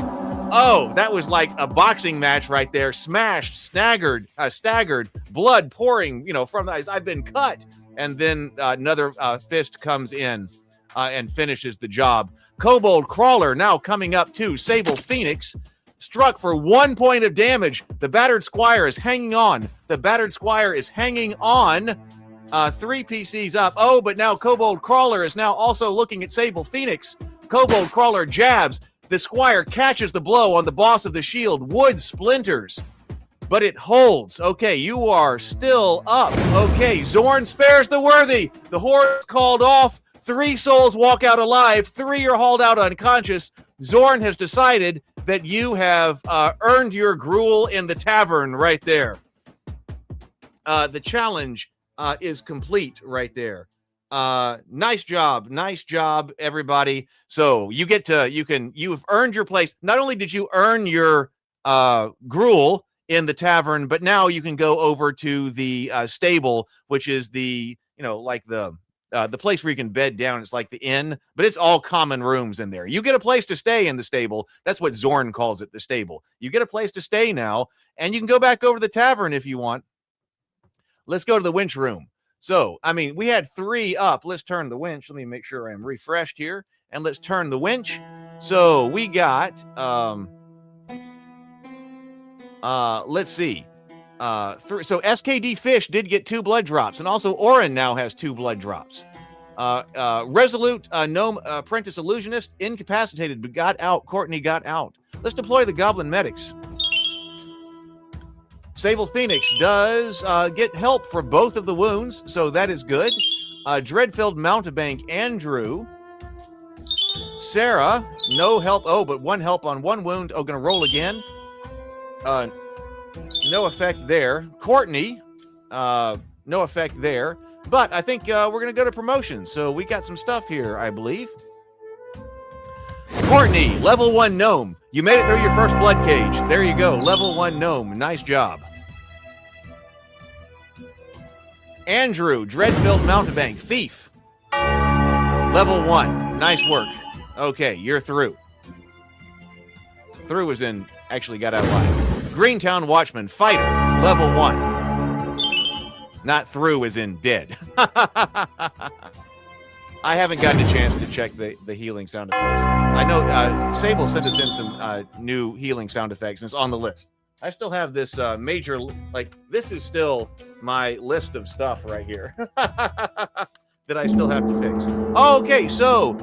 Oh, that was like a boxing match right there. Smashed, staggered, blood pouring, from the eyes. I've been cut. And then another fist comes in. And finishes the job. Kobold Crawler now coming up to Sable Phoenix. Struck for 1 point of damage. The Battered Squire is hanging on. 3 PCs up. Oh, but now Kobold Crawler is now also looking at Sable Phoenix. Kobold Crawler jabs. The Squire catches the blow on the boss of the shield. Wood splinters. But it holds. Okay, you are still up. Okay, Zorn spares the worthy. The horde is called off. 3 souls walk out alive. 3 are hauled out unconscious. Zorn has decided that you have earned your gruel in the tavern right there. The challenge is complete right there. Nice job, everybody. So you've earned your place. Not only did you earn your gruel in the tavern, but now you can go over to the stable, which is the place where you can bed down. It's like the inn, but it's all common rooms in there. You get a place to stay in the stable. That's what Zorn calls it, the stable. You get a place to stay now, and you can go back over to the tavern if you want. Let's go to the winch room. So, we had 3 up. Let's turn the winch. Let me make sure I'm refreshed here, and let's turn the winch. So we got, let's see. So SKD Fish did get 2 blood drops, and also Orin now has 2 blood drops. Resolute Gnome Apprentice Illusionist incapacitated, but got out. Courtney got out. Let's deploy the Goblin Medics. Sable Phoenix does get help for both of the wounds, so that is good. Dreadfilled Mountebank Andrew. Sarah, no help. Oh, but 1 help on 1 wound. Oh, gonna roll again. No effect there. Courtney, no effect there. But I think we're going to go to promotions. So we got some stuff here, I believe. Courtney, level 1 gnome. You made it through your first Bloodcage. There you go. Level 1 gnome. Nice job. Andrew, Dreadfilled Mountebank. Thief. Level 1. Nice work. Okay, you're through. Through is in, actually got out of line. Greentown Watchman. Fighter. Level 1. Not through as in dead. I haven't gotten a chance to check the healing sound effects. I know Sable sent us in some new healing sound effects, and it's on the list. I still have this major, like, this is still my list of stuff right here that I still have to fix. Okay, so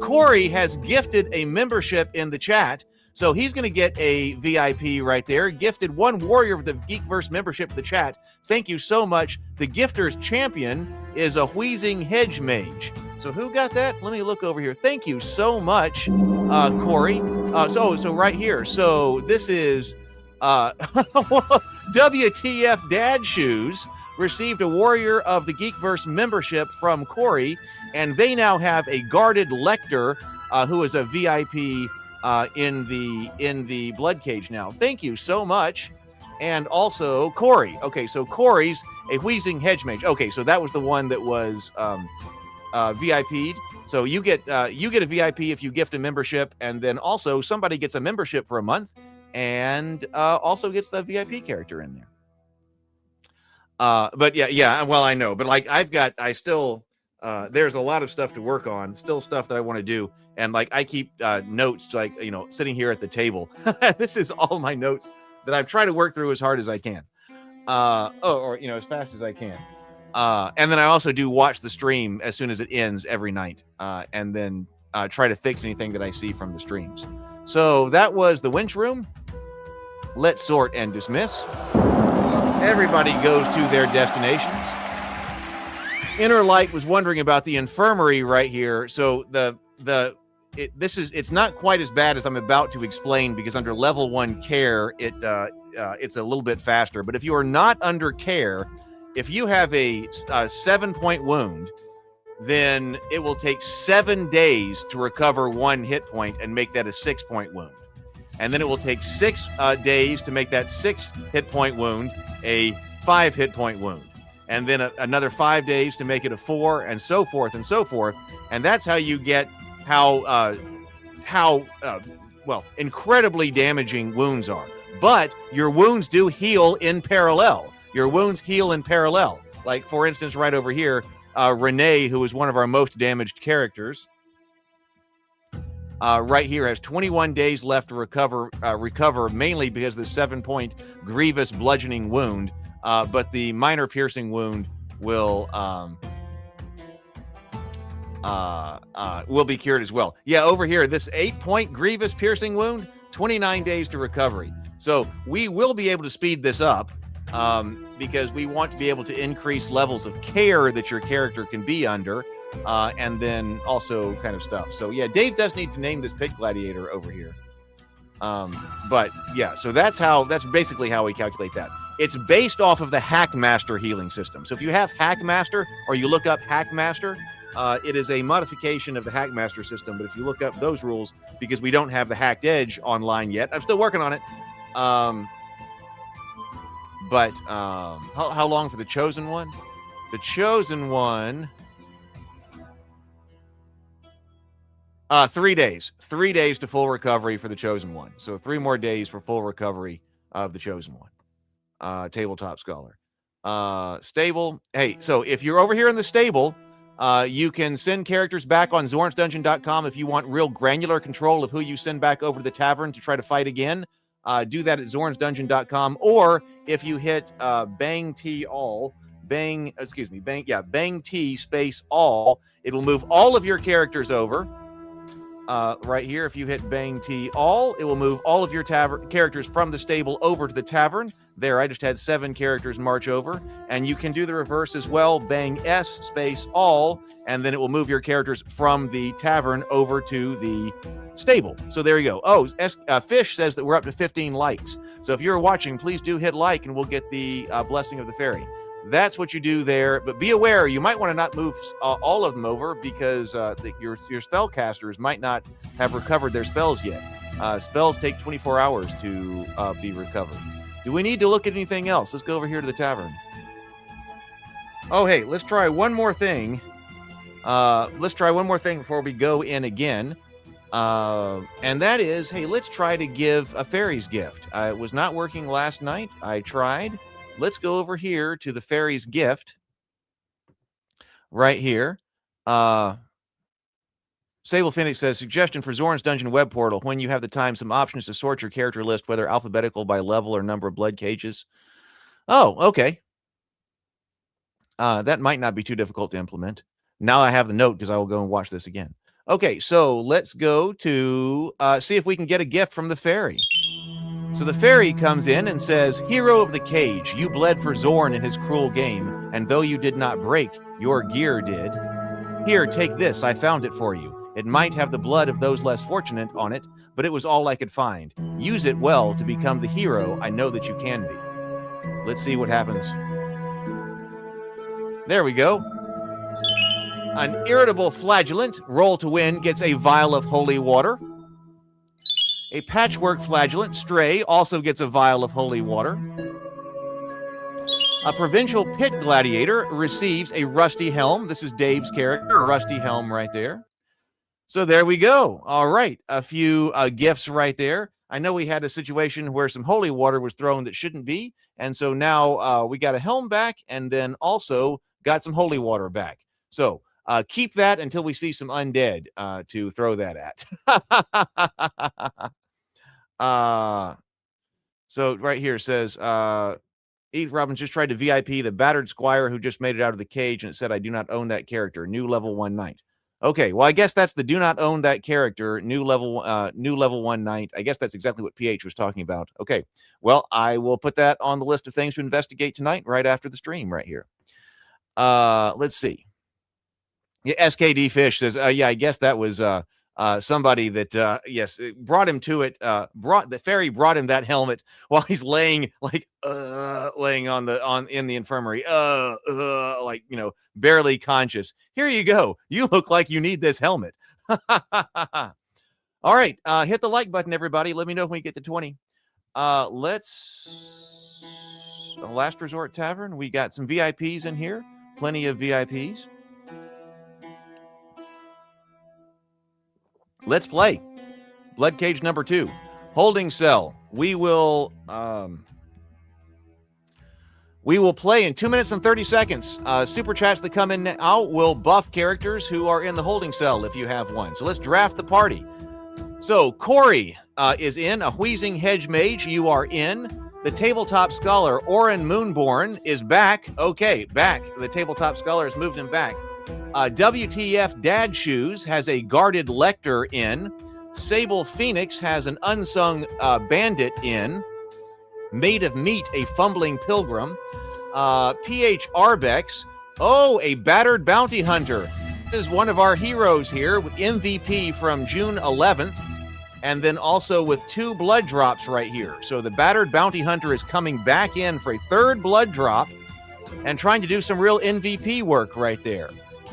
Corey has gifted a membership in the chat. So he's going to get a VIP right there. Gifted one warrior of the Geekverse membership in the chat. Thank you so much. The gifter's champion is a wheezing hedge mage. So who got that? Let me look over here. Thank you so much, Corey. So right here. So this is WTF Dad Shoes received a warrior of the Geekverse membership from Corey, and they now have a guarded lector who is a VIP in the Bloodcage now. Thank you so much. And also Corey. Okay, so Corey's a wheezing hedge mage. Okay, so that was the one that was VIP'd. So you get a VIP if you gift a membership, and then also somebody gets a membership for a month and also gets the VIP character in there. But yeah, well, I know, but like I still there's a lot of stuff to work on, still stuff that I want to do. And like, I keep notes, like, you know, sitting here at the table. This is all my notes that I've tried to work through as hard as I can. Or, you know, as fast as I can. And then I also do watch the stream as soon as it ends every night. And then try to fix anything that I see from the streams. So that was the winch room. Let's sort and dismiss. Everybody goes to their destinations. Inner Light was wondering about the infirmary right here. So it's not quite as bad as I'm about to explain, because under level 1 care, it's a little bit faster. But if you are not under care, if you have a 7-point wound, then it will take 7 days to recover 1 hit point and make that a 6-point wound. And then it will take 6 days to make that 6 hit point wound a 5 hit point wound. And then another 5 days to make it a 4, and so forth and so forth. And that's how you get how incredibly damaging wounds are. But your wounds do heal in parallel. Your wounds heal in parallel. Like, for instance, right over here, Renee, who is one of our most damaged characters, right here has 21 days left to recover, mainly because of the 7-point grievous bludgeoning wound. But the minor piercing wound will be cured as well. Yeah, over here, this 8-point grievous piercing wound, 29 days to recovery. So we will be able to speed this up because we want to be able to increase levels of care that your character can be under, and then also kind of stuff. So yeah, Dave does need to name this pit gladiator over here. But yeah, so that's basically how we calculate that. It's based off of the Hackmaster healing system. So if you have Hackmaster, or you look up Hackmaster, it is a modification of the Hackmaster system. But if you look up those rules, because we don't have the Hacked Edge online yet, I'm still working on it. But how long for the Chosen One? The Chosen One, 3 days. 3 days to full recovery for the Chosen One. So 3 more days for full recovery of the Chosen One. Tabletop Scholar. Stable. Hey, so if you're over here in the stable, you can send characters back on zornsdungeon.com if you want real granular control of who you send back over to the tavern to try to fight again. Do that at zornsdungeon.com, or if you hit bang T space all, it will move all of your characters over. Right here, if you hit bang T all, it will move all of your characters from the stable over to the tavern. There, I just had 7 characters march over, and you can do the reverse as well. Bang S space all, and then it will move your characters from the tavern over to the stable. So there you go. Oh, Fish says that we're up to 15 likes. So if you're watching, please do hit like, and we'll get the blessing of the fairy. That's what you do there. But be aware, you might want to not move all of them over because your spellcasters might not have recovered their spells yet. Spells take 24 hours to be recovered. Do we need to look at anything else? Let's go over here to the tavern. Oh, hey, let's try one more thing. Let's try one more thing before we go in again. And that is, hey, let's try to give a fairy's gift. It was not working last night. I tried. Let's go over here to the fairy's gift. Right here. Sable Phoenix says, suggestion for Zorn's Dungeon web portal. When you have the time, some options to sort your character list, whether alphabetical by level or number of blood cages. Oh, okay. That might not be too difficult to implement. Now I have the note because I will go and watch this again. Okay, so let's go to see if we can get a gift from the fairy. So the fairy comes in and says, Hero of the Cage, you bled for Zorn in his cruel game, and though you did not break, your gear did. Here, take this, I found it for you. It might have the blood of those less fortunate on it, but it was all I could find. Use it well to become the hero I know that you can be. Let's see what happens. There we go. An irritable flagellant, roll to win, gets a vial of holy water. A patchwork flagellant, stray, also gets a vial of holy water. A provincial pit gladiator receives a rusty helm. This is Dave's character, a rusty helm right there. So there we go. All right, a few gifts right there. I know we had a situation where some holy water was thrown that shouldn't be, and so now we got a helm back and then also got some holy water back. So keep that until we see some undead to throw that at. So right here says, Heath Robbins just tried to VIP the battered squire who just made it out of the cage, and it said, I do not own that character. New level 1 knight. Okay, well, I guess that's the do not own that character, new level 1 knight. I guess that's exactly what PH was talking about. Okay, well, I will put that on the list of things to investigate tonight right after the stream right here. Let's see. Yeah, SKD Fish says, yeah, I guess that was somebody that, yes, brought him to it. The fairy brought him that helmet while he's laying like laying in the infirmary, like, you know, barely conscious. Here you go. You look like you need this helmet. All right, hit the like button, everybody. Let me know when we get to 20. Let's Last Resort Tavern. We got some VIPs in here. Plenty of VIPs. Let's play. Bloodcage number 2. Holding cell. We will play in 2 minutes and 30 seconds. Super chats that come in now will buff characters who are in the holding cell if you have one. So let's draft the party. So Corey is in. A Wheezing Hedge Mage, you are in. The Tabletop Scholar, Orin Moonborn, is back. Okay, back. The Tabletop Scholar has moved him back. WTF Dad Shoes has a Guarded Lector in. Sable Phoenix has an Unsung Bandit in. Made of Meat, a Fumbling Pilgrim. PH Arbex, a Battered Bounty Hunter. This is one of our heroes here with MVP from June 11th. And then also with 2 blood drops right here. So the Battered Bounty Hunter is coming back in for a 3rd blood drop and trying to do some real MVP work right there.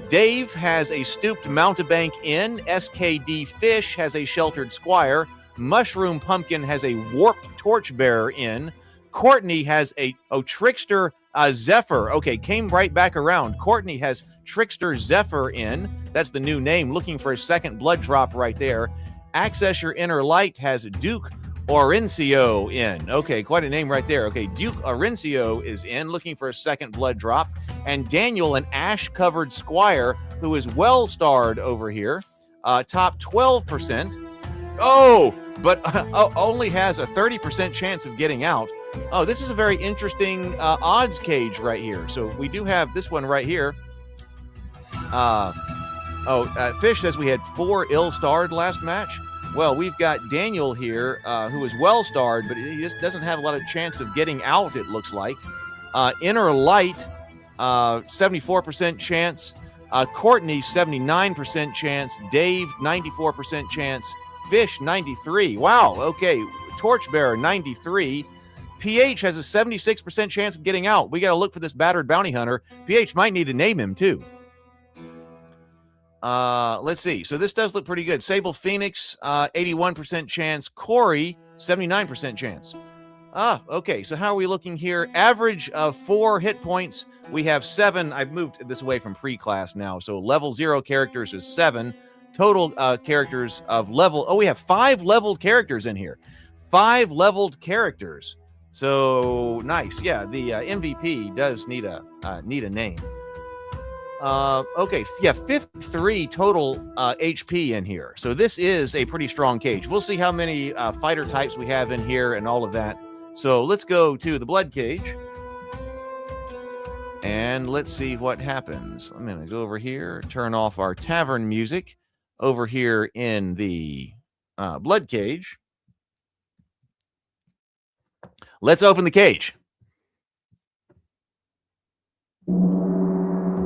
Dave has a Stooped Mountebank in. SKD Fish has a Sheltered Squire. Mushroom Pumpkin has a Warped Torchbearer in. Courtney has a Trickster Zephyr. Okay, came right back around. Courtney has Trickster Zephyr in. That's the new name. Looking for a 2nd blood drop right there. Access Your Inner Light has Duke Orencio in. Okay, quite a name right there. Okay, Duke Orencio is in, looking for a 2nd blood drop. And Daniel, an ash-covered squire, who is well-starred over here. Top 12%. But only has a 30% chance of getting out. Oh, this is a very interesting odds cage right here. So we do have this one right here. Fish says we had 4 ill-starred last match. Well, we've got Daniel here, who is well-starred, but he just doesn't have a lot of chance of getting out, it looks like. Inner Light, 74% chance. Courtney, 79% chance. Dave, 94% chance. Fish, 93. Wow, okay. Torchbearer, 93. PH has a 76% chance of getting out. We got to look for this battered bounty hunter. PH might need to name him too. Let's see. So this does look pretty good. Sable Phoenix, 81% chance. Corey, 79% chance. Okay. So how are we looking here? Average of 4 hit points. We have 7. I've moved this away from pre-class now. So level 0 characters is 7. Total characters of level. Oh, we have 5 leveled characters in here. 5 leveled characters. So nice. Yeah, the MVP does need a name. Okay, yeah, 53 total HP in here. So this is a pretty strong cage. We'll see how many fighter types we have in here and all of that. So let's go to the Bloodcage. And let's see what happens. I'm going to go over here, turn off our tavern music over here in the Bloodcage. Let's open the cage.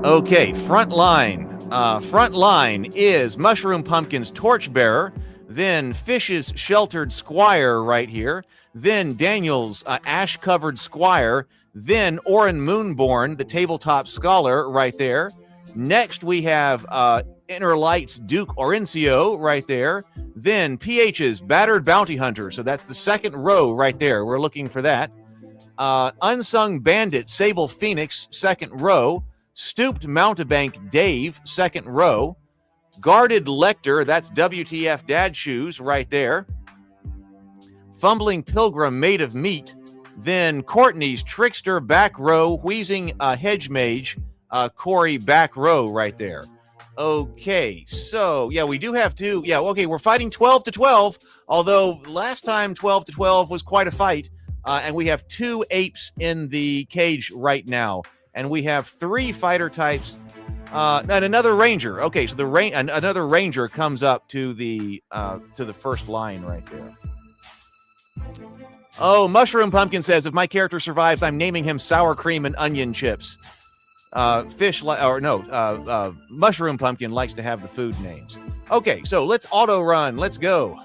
Okay, front line. Front line is Mushroom Pumpkin's Torchbearer, then Fish's Sheltered Squire right here, then Daniel's Ash-Covered Squire, then Orin Moonborn, the Tabletop Scholar right there. Next, we have Inner Light's Duke Orencio right there. Then PH's Battered Bounty Hunter. So that's the second row right there. We're looking for that. Unsung Bandit Sable Phoenix, second row. Stooped Mountebank Dave, second row. Guarded Lector, that's WTF Dad Shoes right there. Fumbling Pilgrim Made of Meat. Then Courtney's Trickster back row. Wheezing Hedge Mage, Corey back row right there. Okay, so yeah, we do have 2. Yeah, okay, we're fighting 12 to 12, although last time 12 to 12 was quite a fight. And we have 2 apes in the cage right now. And we have 3 fighter types and another ranger. Okay, so another ranger comes up to the first line right there. Oh, Mushroom Pumpkin says, if my character survives, I'm naming him Sour Cream and Onion Chips. Mushroom Pumpkin likes to have the food names. Okay, so let's auto run. Let's go.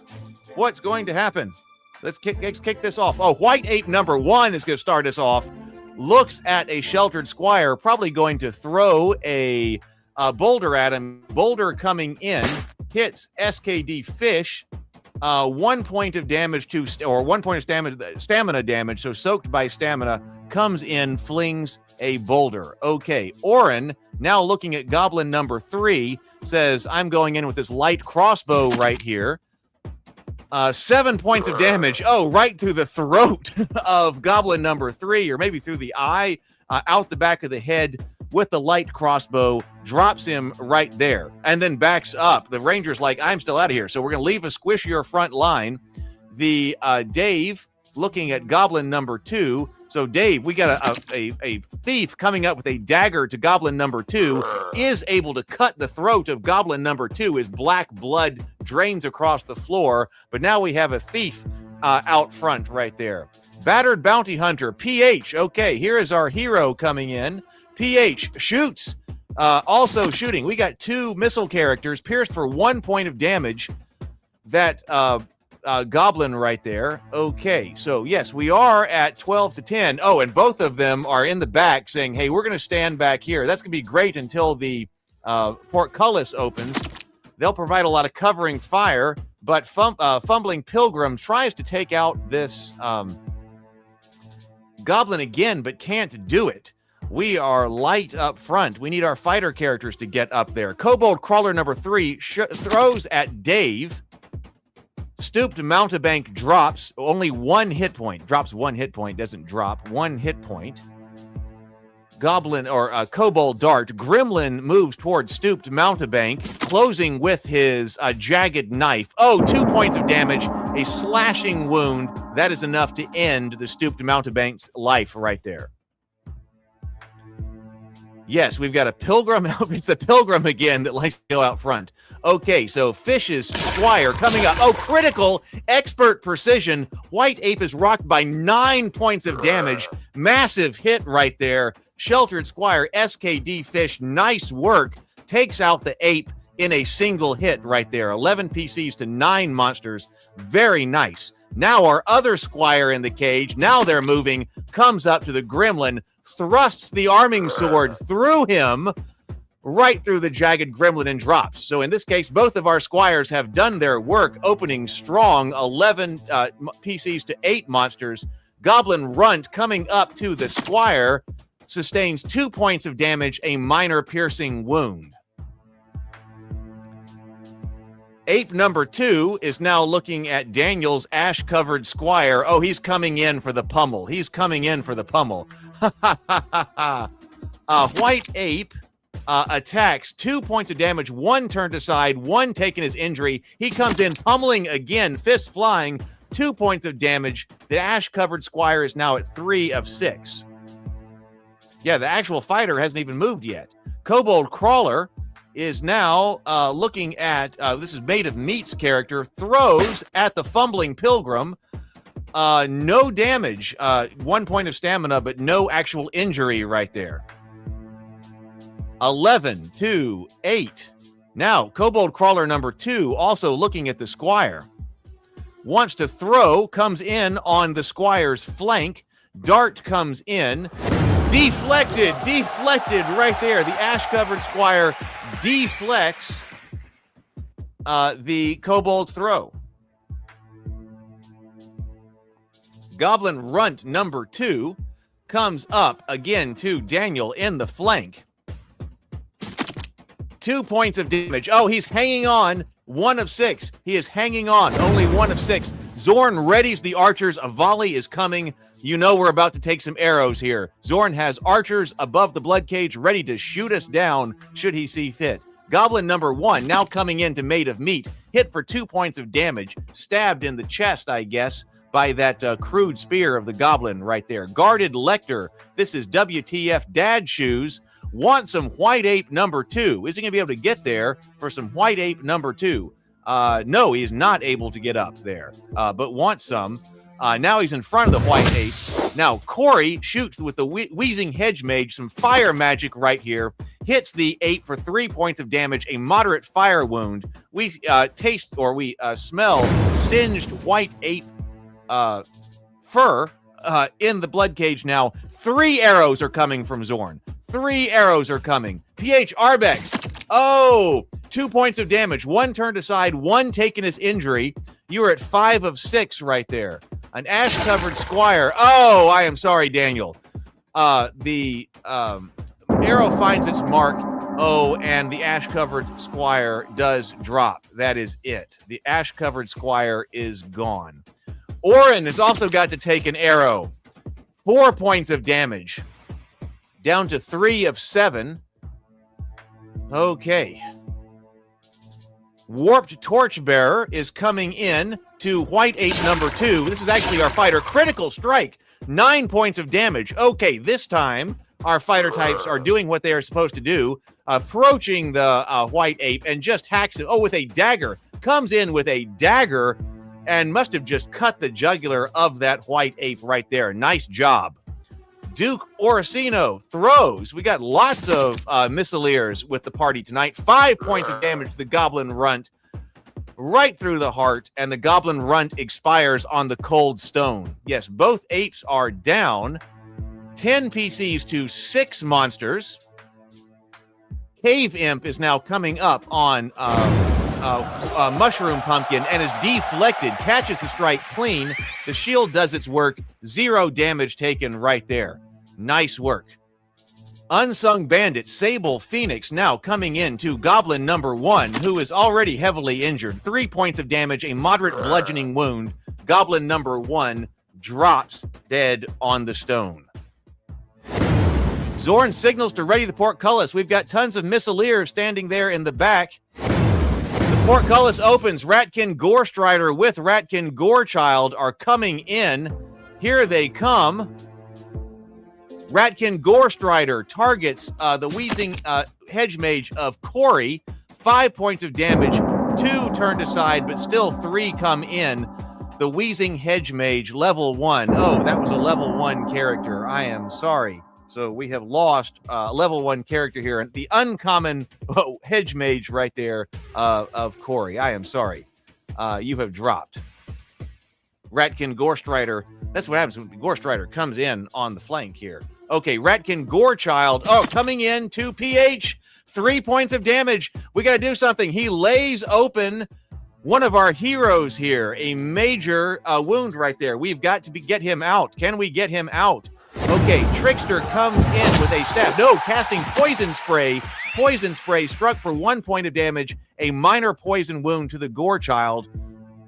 What's going to happen? Let's kick this off. Oh, White Ape number 1 is going to start us off. Looks at a Sheltered Squire, probably going to throw a boulder at him. Boulder coming in, hits SKD Fish. 1 point of damage or 1 point of stamina damage. So soaked by stamina, comes in, flings a boulder. Okay, Orin, now looking at Goblin number 3, says, I'm going in with this light crossbow right here. 7 points of damage. Oh, right through the throat of Goblin number 3, or maybe through the eye, out the back of the head with the light crossbow, drops him right there, and then backs up. The Ranger's like, I'm still out of here. So we're going to leave a squishier front line. The Dave looking at Goblin number 2. So Dave, we got a thief coming up with a dagger to Goblin number 2, is able to cut the throat of Goblin number 2. His black blood drains across the floor, but now we have a thief out front right there. Battered Bounty Hunter, PH. Okay, here is our hero coming in. PH shoots, also shooting. We got 2 missile characters, pierced for 1 point of damage. That Goblin right there. Okay, so yes, we are at 12 to 10. Oh, and both of them are in the back saying, hey, we're going to stand back here. That's going to be great until the portcullis opens. They'll provide a lot of covering fire, but Fumbling Pilgrim tries to take out this Goblin again, but can't do it. We are light up front. We need our fighter characters to get up there. Kobold Crawler number 3 throws at Dave. Stooped Mountebank drops only 1 hit point. Drops 1 hit point, doesn't drop. 1 hit point. Goblin or Kobold Dart. Gremlin moves towards Stooped Mountebank, closing with his jagged knife. Oh, 2 points of damage. A slashing wound. That is enough to end the Stooped Mountebank's life right there. Yes, we've got a Pilgrim. It's the Pilgrim again that likes to go out front. Okay, so Fish's Squire coming up. Oh, critical, expert precision. White Ape is rocked by 9 points of damage. Massive hit right there. Sheltered Squire, SKD Fish, nice work. Takes out the ape in a single hit right there. 11 PCs to 9 monsters. Very nice. Now our other squire in the cage, now they're moving, comes up to the gremlin, thrusts the arming sword through him, right through the jagged gremlin, and drops. So in this case, both of our squires have done their work, opening strong, 11 PCs to 8 monsters. Goblin Runt coming up to the squire, sustains 2 points of damage, a minor piercing wound. Ape number 2 is now looking at Daniel's ash-covered squire. Oh, he's coming in for the pummel. He's coming in for the pummel. White ape attacks, 2 points of damage, 1 turned aside, 1 taken his injury. He comes in pummeling again, fist flying, 2 points of damage. The ash-covered squire is now at 3 of 6. Yeah, the actual fighter hasn't even moved yet. Kobold Crawler is now looking at, this is Made of Meat's character, throws at the fumbling pilgrim. No damage, 1 point of stamina, but no actual injury right there. 11 to 8. Now, Kobold Crawler number 2 also looking at the squire. Wants to throw, comes in on the squire's flank. Dart comes in. Deflected right there. The ash-covered squire deflects the kobold's throw. Goblin Runt number 2 comes up again to Daniel in the flank. 2 points of damage. Oh, he's hanging on. 1 of 6. He is hanging on. Only 1 of 6. Zorn readies the archers. A volley is coming. You know we're about to take some arrows here. Zorn has archers above the Bloodcage ready to shoot us down should he see fit. Goblin number 1 now coming in to Made of Meat. Hit for 2 points of damage. Stabbed in the chest, I guess, by that crude spear of the goblin right there. Guarded Lector. This is WTF Dad Shoes. Want some White Ape number 2. Is he going to be able to get there for some White Ape number 2? No, he is not able to get up there, but wants some. Now he's in front of the White Ape. Now Corey shoots with the Wheezing Hedge Mage, some fire magic right here. Hits the ape for 3 points of damage, a moderate fire wound. We smell singed White Ape fur in the Bloodcage now. 3 arrows are coming from Zorn. 3 arrows are coming. PH Arbex. Oh, 2 points of damage. 1 turned aside, 1 taken his injury. You are at 5 of 6 right there. An ash-covered squire. Oh, I am sorry, Daniel. The arrow finds its mark. Oh, and the ash-covered squire does drop. That is it. The ash-covered squire is gone. Orin has also got to take an arrow. 4 points of damage. Down to 3 of 7. Okay. Warped Torchbearer is coming in to White Ape number 2. This is actually our fighter. Critical strike. 9 points of damage. Okay, this time our fighter types are doing what they are supposed to do. Approaching the White Ape and just hacks it. Oh, with a dagger. Comes in with a dagger and must have just cut the jugular of that White Ape right there. Nice job. Duke Orsino throws. We got lots of missileers with the party tonight. 5 points of damage to the Goblin Runt right through the heart, and the Goblin Runt expires on the cold stone. Yes, both apes are down. 10 PCs to 6 monsters. Cave Imp is now coming up on Mushroom Pumpkin and is deflected. Catches the strike clean. The shield does its work. 0 damage taken right there. Nice work. Unsung Bandit, Sable Phoenix now coming in to Goblin number 1, who is already heavily injured. 3 points of damage, a moderate bludgeoning wound. Goblin number 1 drops dead on the stone. Zorn signals to ready the portcullis. We've got tons of missileers standing there in the back. The portcullis opens. Ratkin Gorestrider with Ratkin Gorechild are coming in. Here they come. Ratkin Gorestrider targets the Wheezing Hedge Mage of Corey. 5 points of damage, 2 turned aside, but still 3 come in. The Wheezing Hedge Mage, level 1. Oh, that was a level 1 character. I am sorry. So we have lost level 1 character here. And the uncommon Hedge Mage right there of Corey. I am sorry. You have dropped. Ratkin Gorstrider. That's what happens when the Gorstrider comes in on the flank here. Okay, Ratkin Gorechild. Oh, coming in to PH. 3 points of damage. We got to do something. He lays open one of our heroes here. A major wound right there. We've got to get him out. Can we get him out? Okay, Trickster comes in with a stab. No, casting Poison Spray. Poison Spray struck for 1 point of damage. A minor poison wound to the Gorechild.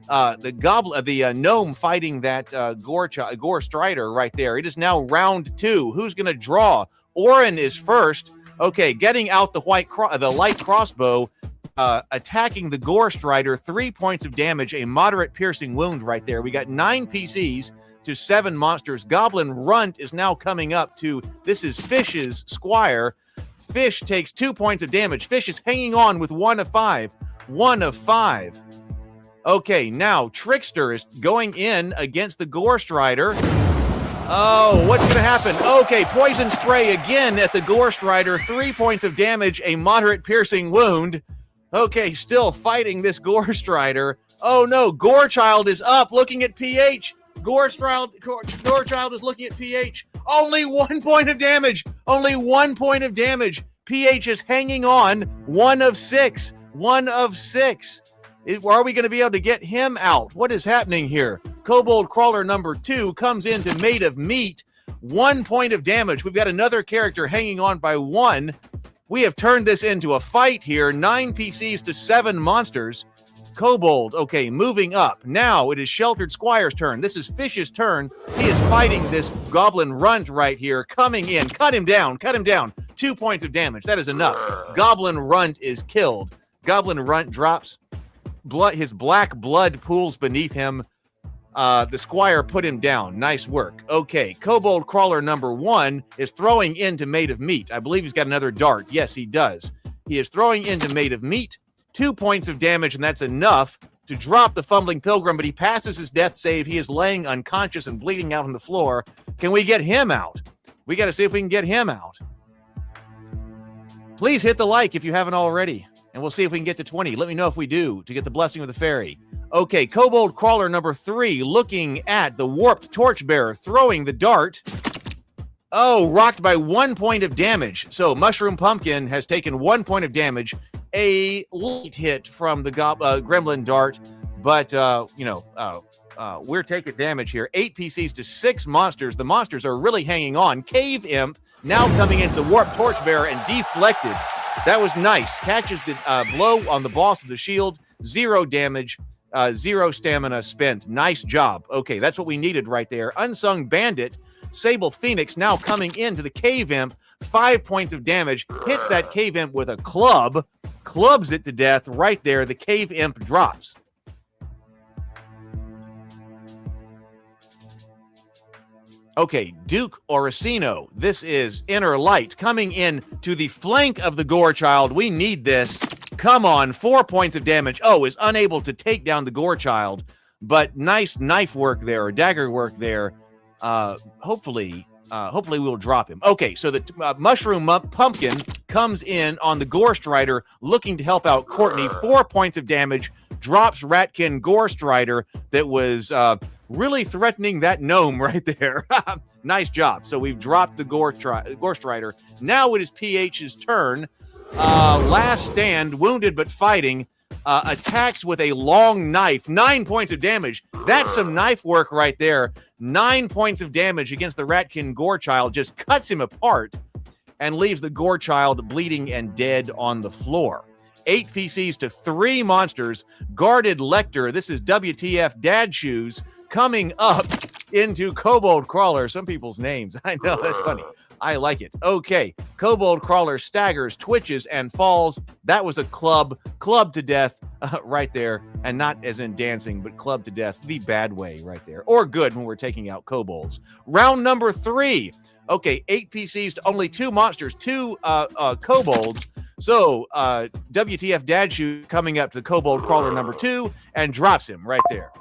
The gnome fighting that Gore Strider right there. It is now round 2. Who's going to draw? Orin is first. Okay, getting out the light crossbow, attacking the Gore Strider. 3 points of damage, a moderate piercing wound right there. We got 9 PCs to 7 monsters. Goblin Runt is now coming up to, this is Fish's Squire. Fish takes 2 points of damage. Fish is hanging on with 1 of 5. 1 of 5. Okay, now Trickster is going in against the Gore Strider. Oh, what's going to happen? Okay, Poison Spray again at the Gore Strider. 3 points of damage, a moderate piercing wound. Okay, still fighting this Gore Strider. Oh no, Gorechild is up looking at PH. Gorechild is looking at PH. Only 1 point of damage. Only 1 point of damage. PH is hanging on. 1 of 6. 1 of 6. Are we going to be able to get him out? What is happening here? Kobold Crawler number 2 comes into Made of Meat. 1 point of damage. We've got another character hanging on by 1. We have turned this into a fight here. 9 PCs to 7 monsters. Kobold, okay, moving up. Now it is Sheltered Squire's turn. This is Fish's turn. He is fighting this Goblin Runt right here. Coming in. Cut him down. Cut him down. 2 points of damage. That is enough. Goblin Runt is killed. Goblin Runt drops. His black blood pools beneath him. The Squire put him down. Nice work. Okay, Kobold Crawler number 1 is throwing into Made of Meat. I believe he's got another dart. Yes, he does. He is throwing into Made of Meat. 2 points of damage, and that's enough to drop the Fumbling Pilgrim, but he passes his death save. He is laying unconscious and bleeding out on the floor. Can we get him out? We got to see if we can get him out. Please hit the like if you haven't already. And we'll see if we can get to 20. Let me know if we do to get the blessing of the fairy. Okay, Kobold Crawler number 3 looking at the Warped Torchbearer, throwing the dart. Oh, rocked by 1 point of damage. So Mushroom Pumpkin has taken 1 point of damage. A light hit from the Gremlin dart. But, we're taking damage here. 8 PCs to 6 monsters. The monsters are really hanging on. Cave Imp now coming into the Warped Torchbearer and deflected. That was nice. Catches the blow on the boss of the shield. 0 damage. 0 stamina spent. Nice job. Okay, that's what we needed right there. Unsung Bandit. Sable Phoenix now coming into the Cave Imp. 5 points of damage. Hits that Cave Imp with a club. Clubs it to death right there. The Cave Imp drops. Okay, Duke Orsino. This is Inner Light coming in to the flank of the Gorechild. We need this. Come on, 4 points of damage. Oh, is unable to take down the Gorechild, but nice knife work there, or dagger work there. Hopefully we'll drop him. Okay, so the Mushroom Pumpkin comes in on the Gore Strider, looking to help out Courtney. 4 points of damage, drops Ratkin Gore Strider that was really threatening that gnome right there. Nice job. So we've dropped the Gore Strider. Now it is PH's turn. Last stand, wounded but fighting. Attacks with a long knife. 9 points of damage. That's some knife work right there. 9 points of damage against the Ratkin Gorechild. Just cuts him apart and leaves the Gorechild bleeding and dead on the floor. 8 PCs to 3 monsters. Guarded Lecter. This is WTF Dad Shoes coming up into Kobold Crawler. Some people's names. I know, that's funny. I like it. Okay, Kobold Crawler staggers, twitches, and falls. That was a club to death right there. And not as in dancing, but club to death the bad way right there. Or good when we're taking out kobolds. Round number 3. Okay, 8 PCs to only 2 monsters, 2 kobolds. So WTF Dad Shoe coming up to the Kobold Crawler number 2 and drops him right there.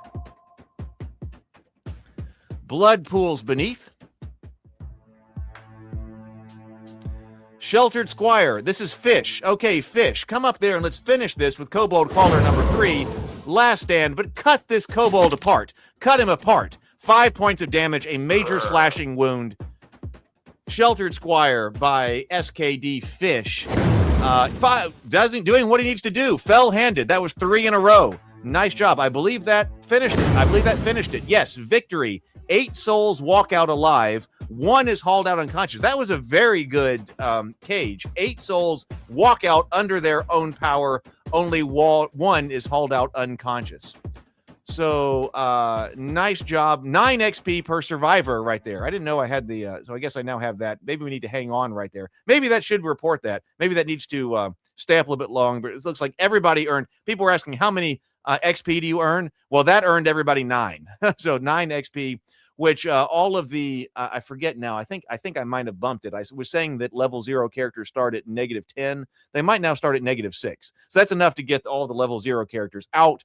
Blood pools beneath. Sheltered Squire. This is Fish. Okay, Fish, come up there and let's finish this with Kobold Crawler number 3. Last stand, but cut this kobold apart. Cut him apart. 5 points of damage, a major slashing wound. Sheltered Squire by SKD Fish. Doing what he needs to do. Fell-handed. That was 3 in a row. Nice job. I believe that finished it. Yes, victory. 8 souls walk out alive. 1 is hauled out unconscious. That was a very good cage. 8 souls walk out under their own power. Only 1 is hauled out unconscious. So nice job. 9 XP per survivor right there. I didn't know I had the, so I guess I now have that. Maybe we need to hang on right there. Maybe that should report that. Maybe that needs to stay up a little bit long, but it looks like everybody earned. People were asking how many XP do you earn? Well, that earned everybody 9. So 9 XP, which all of the, I forget now. I think I might have bumped it. I was saying that level 0 characters start at -10. They might now start at -6. So that's enough to get all the level 0 characters out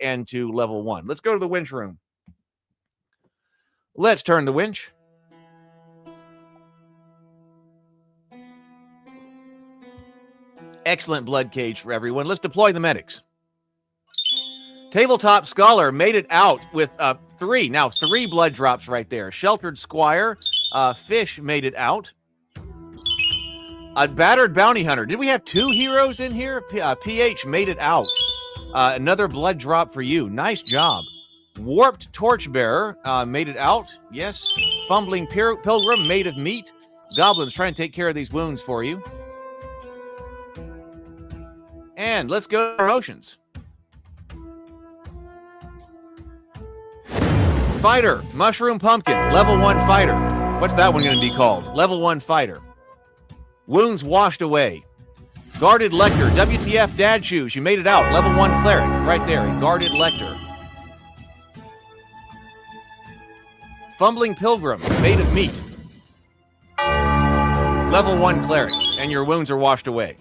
and to level 1. Let's go to the winch room. Let's turn the winch. Excellent blood cage for everyone. Let's deploy the medics. Tabletop Scholar made it out with 3. Now 3 blood drops right there. Sheltered Squire, Fish made it out. A battered bounty hunter. Did we have 2 heroes in here? PH made it out. Another blood drop for you. Nice job. Warped Torchbearer made it out. Yes. Fumbling Pilgrim made of meat. Goblins trying to take care of these wounds for you. And let's go to promotions. Fighter, Mushroom Pumpkin, level 1 fighter. What's that one going to be called? Level 1 fighter. Wounds washed away. Guarded Lector, WTF Dad Shoes, you made it out. Level 1 cleric, right there, a Guarded Lector. Fumbling Pilgrim, made of meat. Level 1 cleric, and your wounds are washed away.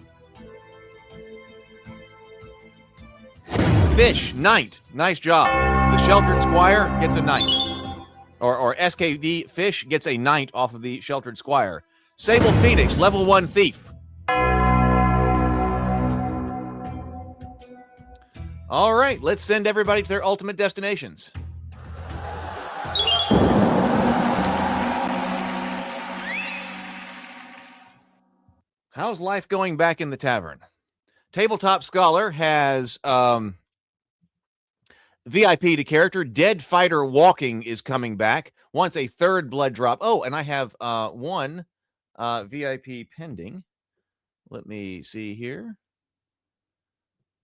Fish, Knight, nice job. The Sheltered Squire gets a Knight. Or SKD Fish gets a Knight off of the Sheltered Squire. Sable Phoenix, level 1 Thief. All right, let's send everybody to their ultimate destinations. How's life going back in the tavern? Tabletop Scholar has VIP to character. Dead Fighter Walking is coming back. Wants a 3rd blood drop. Oh, and I have 1 VIP pending. Let me see here.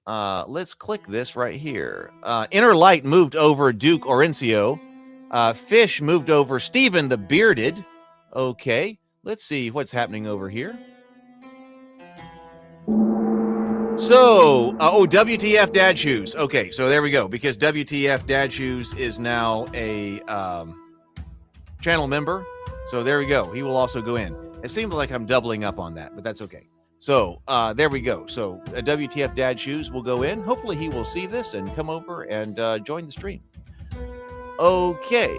Let's click this right here. Inner Light moved over Duke Orencio. Fish moved over Stephen the Bearded. Okay, let's see what's happening over here. So, WTF Dad Shoes. Okay, so there we go. Because WTF Dad Shoes is now a channel member. So there we go. He will also go in. It seems like I'm doubling up on that, but that's okay. So there we go. So WTF Dad Shoes will go in. Hopefully he will see this and come over and join the stream. Okay.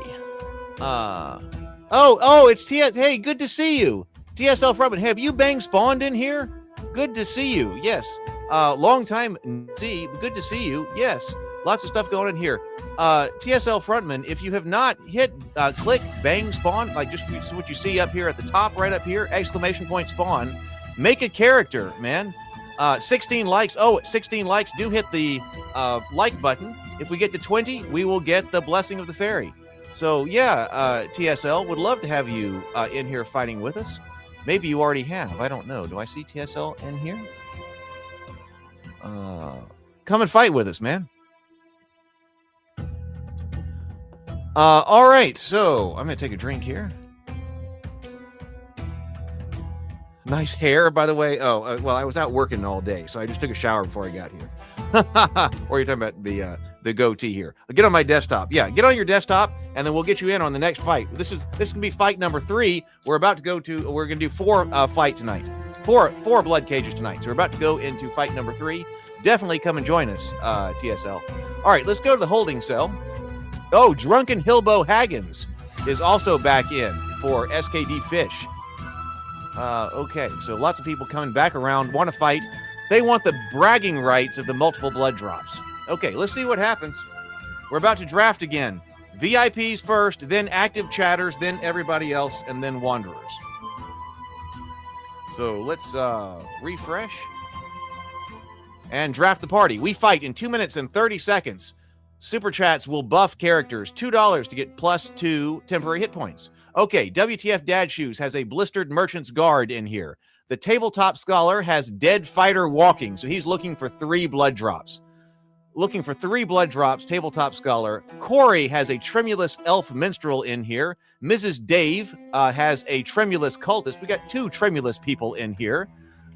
It's TS. Hey, good to see you. TSL Frontman. Have you bang spawned in here? Good to see you. Yes. Long time see. Good to see you. Yes. Lots of stuff going on here. TSL Frontman, if you have not hit click bang spawn, like just what you see up here at the top, right up here, exclamation point spawn, make a character, man. 16 likes. Oh, 16 likes. Do hit the like button. If we get to 20, we will get the blessing of the fairy. So yeah, TSL, would love to have you in here fighting with us. Maybe you already have. I don't know. Do I see TSL in here? Come and fight with us, man. All right, so I'm going to take a drink here. Nice hair, by the way. Oh, well, I was out working all day, so I just took a shower before I got here. Or you're talking about the goatee here. Get on my desktop. Yeah, get on your desktop, and then we'll get you in on the next fight. This can be fight number 3. We're about to go to. We're going to do 4 fight tonight. Four blood cages tonight. So we're about to go into fight number 3. Definitely come and join us, TSL. All right, let's go to the holding cell. Oh, Drunken Hilbo Haggins is also back in for SKD Fish. Okay, so lots of people coming back around, want to fight. They want the bragging rights of the multiple blood drops. Okay, let's see what happens. We're about to draft again. VIPs first, then active chatters, then everybody else, and then wanderers. So let's refresh and draft the party. We fight in 2 minutes and 30 seconds. Super chats will buff characters. $2 to get +2 temporary hit points. Okay, WTF Dad Shoes has a blistered merchant's guard in here. The tabletop scholar has dead fighter walking, so he's looking for 3 blood drops. Looking for 3 blood drops, tabletop scholar. Corey has a tremulous elf minstrel in here. Mrs. Dave has a tremulous cultist. We got 2 tremulous people in here.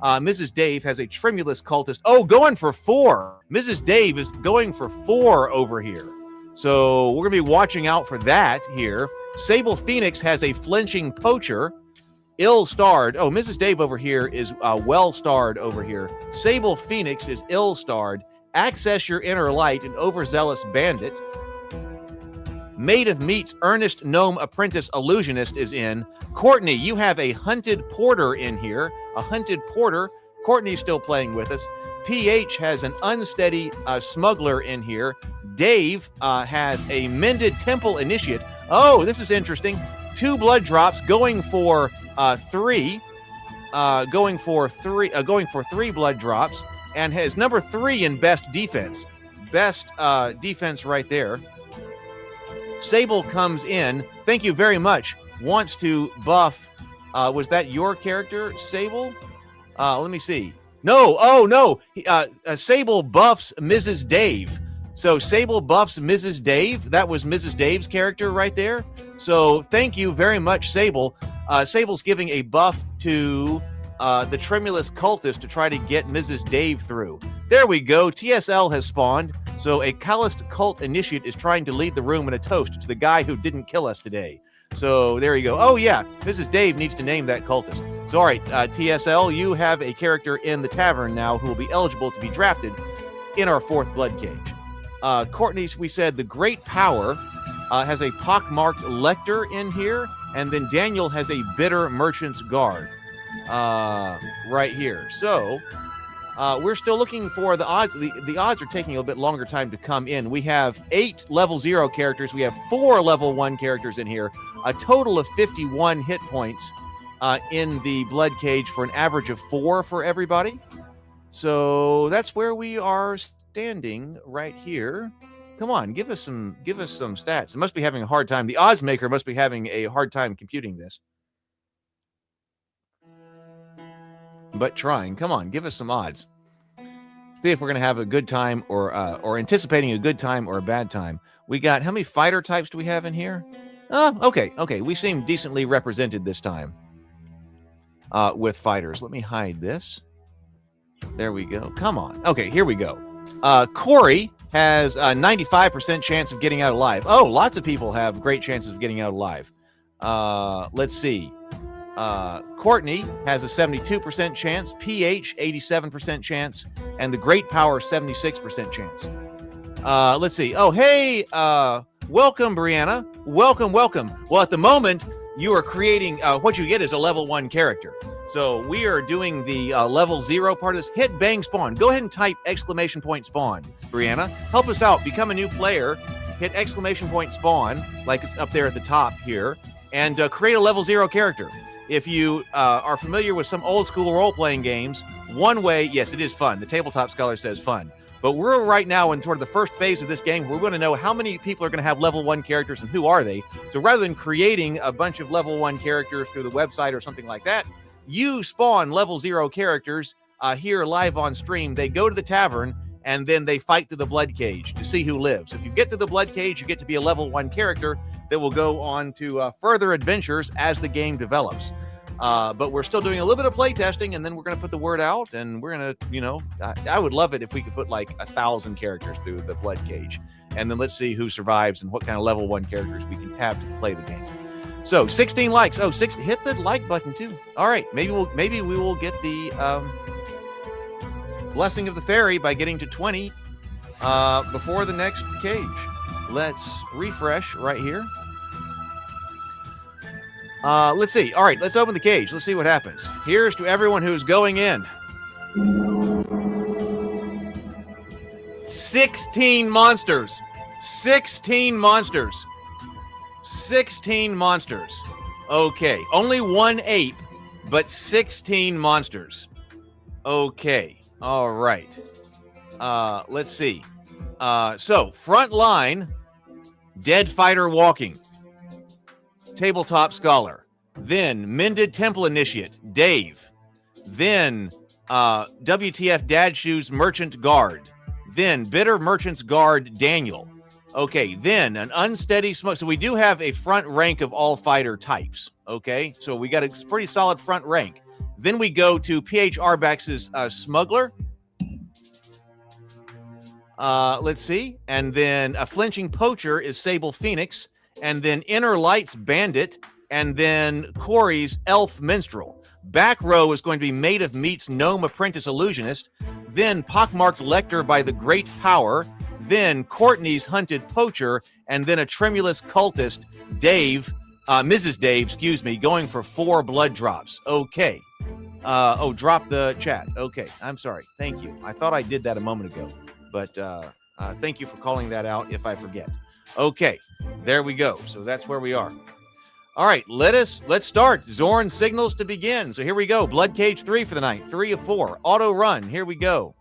Mrs. Dave has a tremulous cultist. Oh, going for 4. Mrs. Dave is going for 4 over here. So we're going to be watching out for that here. Sable Phoenix has a flinching poacher. Ill-starred. Oh, Mrs. Dave over here is well-starred over here. Sable Phoenix is ill-starred. Access your inner light, an overzealous bandit. Maid of Meat's earnest gnome apprentice illusionist is in. Courtney, you have a hunted porter in here. A hunted porter. Courtney's still playing with us. PH has an unsteady smuggler in here. Dave has a mended temple initiate. Oh, this is interesting. 2 blood drops, going for 3. Going for 3 blood drops. And has number 3 in best defense. Best defense right there. Sable comes in. Thank you very much. Wants to buff. Was that your character, Sable? Let me see. No. Oh, no. Sable buffs Mrs. Dave. So Sable buffs Mrs. Dave. That was Mrs. Dave's character right there. So thank you very much, Sable. Sable's giving a buff to the tremulous cultist to try to get Mrs. Dave through. There we go. TSL has spawned. So a calloused cult initiate is trying to lead the room in a toast to the guy who didn't kill us today. So there you go. Oh, yeah. Mrs. Dave needs to name that cultist. So, all right, TSL, you have a character in the tavern now who will be eligible to be drafted in our 4th Bloodcage. Courtney's, we said, the Great Power has a pockmarked lector in here. And then Daniel has a bitter merchant's guard. Right here. So we're still looking for the odds. The odds are taking a little bit longer time to come in. We have 8 level 0 characters. We have 4 level 1 characters in here. A total of 51 hit points in the Bloodcage for an average of 4 for everybody. So that's where we are standing right here. Come on, give us some stats. It must be having a hard time. The odds maker must be having a hard time computing this. But trying. Come on, give us some odds. See if we're going to have a good time or anticipating a good time or a bad time. We got, how many fighter types do we have in here? Okay. We seem decently represented this time with fighters. Let me hide this. There we go. Come on. Okay, here we go. Corey has a 95% chance of getting out alive. Oh, lots of people have great chances of getting out alive. Let's see. Courtney has a 72% chance, PH 87% chance, and the Great Power 76% chance. Let's see. Oh, hey, welcome, Brianna. Welcome. Well, at the moment, you are creating, what you get is a level 1 character. So we are doing the level 0 part of this. Hit bang spawn. Go ahead and type ! spawn, Brianna. Help us out. Become a new player. Hit ! spawn, like it's up there at the top here, and create a level 0 character. If you are familiar with some old school role-playing games, one way, yes, it is fun. The Tabletop Scholar says fun. But we're right now in sort of the first phase of this game. We're going to know how many people are going to have level 1 characters and who are they. So rather than creating a bunch of level 1 characters through the website or something like that, you spawn level 0 characters here live on stream. They go to the tavern, and then they fight through the Bloodcage to see who lives. If you get to the Bloodcage, you get to be a level 1 character that will go on to further adventures as the game develops. But we're still doing a little bit of play testing, and then we're going to put the word out, and we're going to, I would love it if we could put like 1,000 characters through the Bloodcage, and then let's see who survives and what kind of level 1 characters we can have to play the game. So 16 likes. Oh, hit the like button too. All right, maybe we will get the blessing of the fairy by getting to 20 before the next cage. Let's refresh right here. Let's see. All right, let's open the cage. Let's see what happens. Here's to everyone who's going in. 16 monsters. 16 monsters. 16 monsters. Okay, only one ape, but 16 monsters. Okay, all right. Let's see. So, front line, dead fighter walking. Tabletop scholar. Then, mended temple initiate, Dave. Then, WTF Dad Shoes merchant guard. Then, bitter merchant's guard, Daniel. Okay, then an unsteady smoke. So we do have a front rank of all fighter types. Okay, so we got a pretty solid front rank. Then we go to PH ArbeX's smuggler. Let's see. And then a flinching poacher is Sable Phoenix. And then Inner Lights Bandit. And then Corey's Elf Minstrel. Back row is going to be Maid of Meat's Gnome Apprentice Illusionist. Then Pockmarked Lector by the Great Power. Then Courtney's Hunted Poacher, and then a Tremulous Cultist, Dave, Mrs. Dave, excuse me, going for 4 blood drops. Okay. Drop the chat. Okay, I'm sorry. Thank you. I thought I did that a moment ago, but thank you for calling that out if I forget. Okay, there we go. So that's where we are. All right, let's start. Zorn signals to begin. So here we go. Bloodcage 3 for the night. 3 of 4. Auto run. Here we go.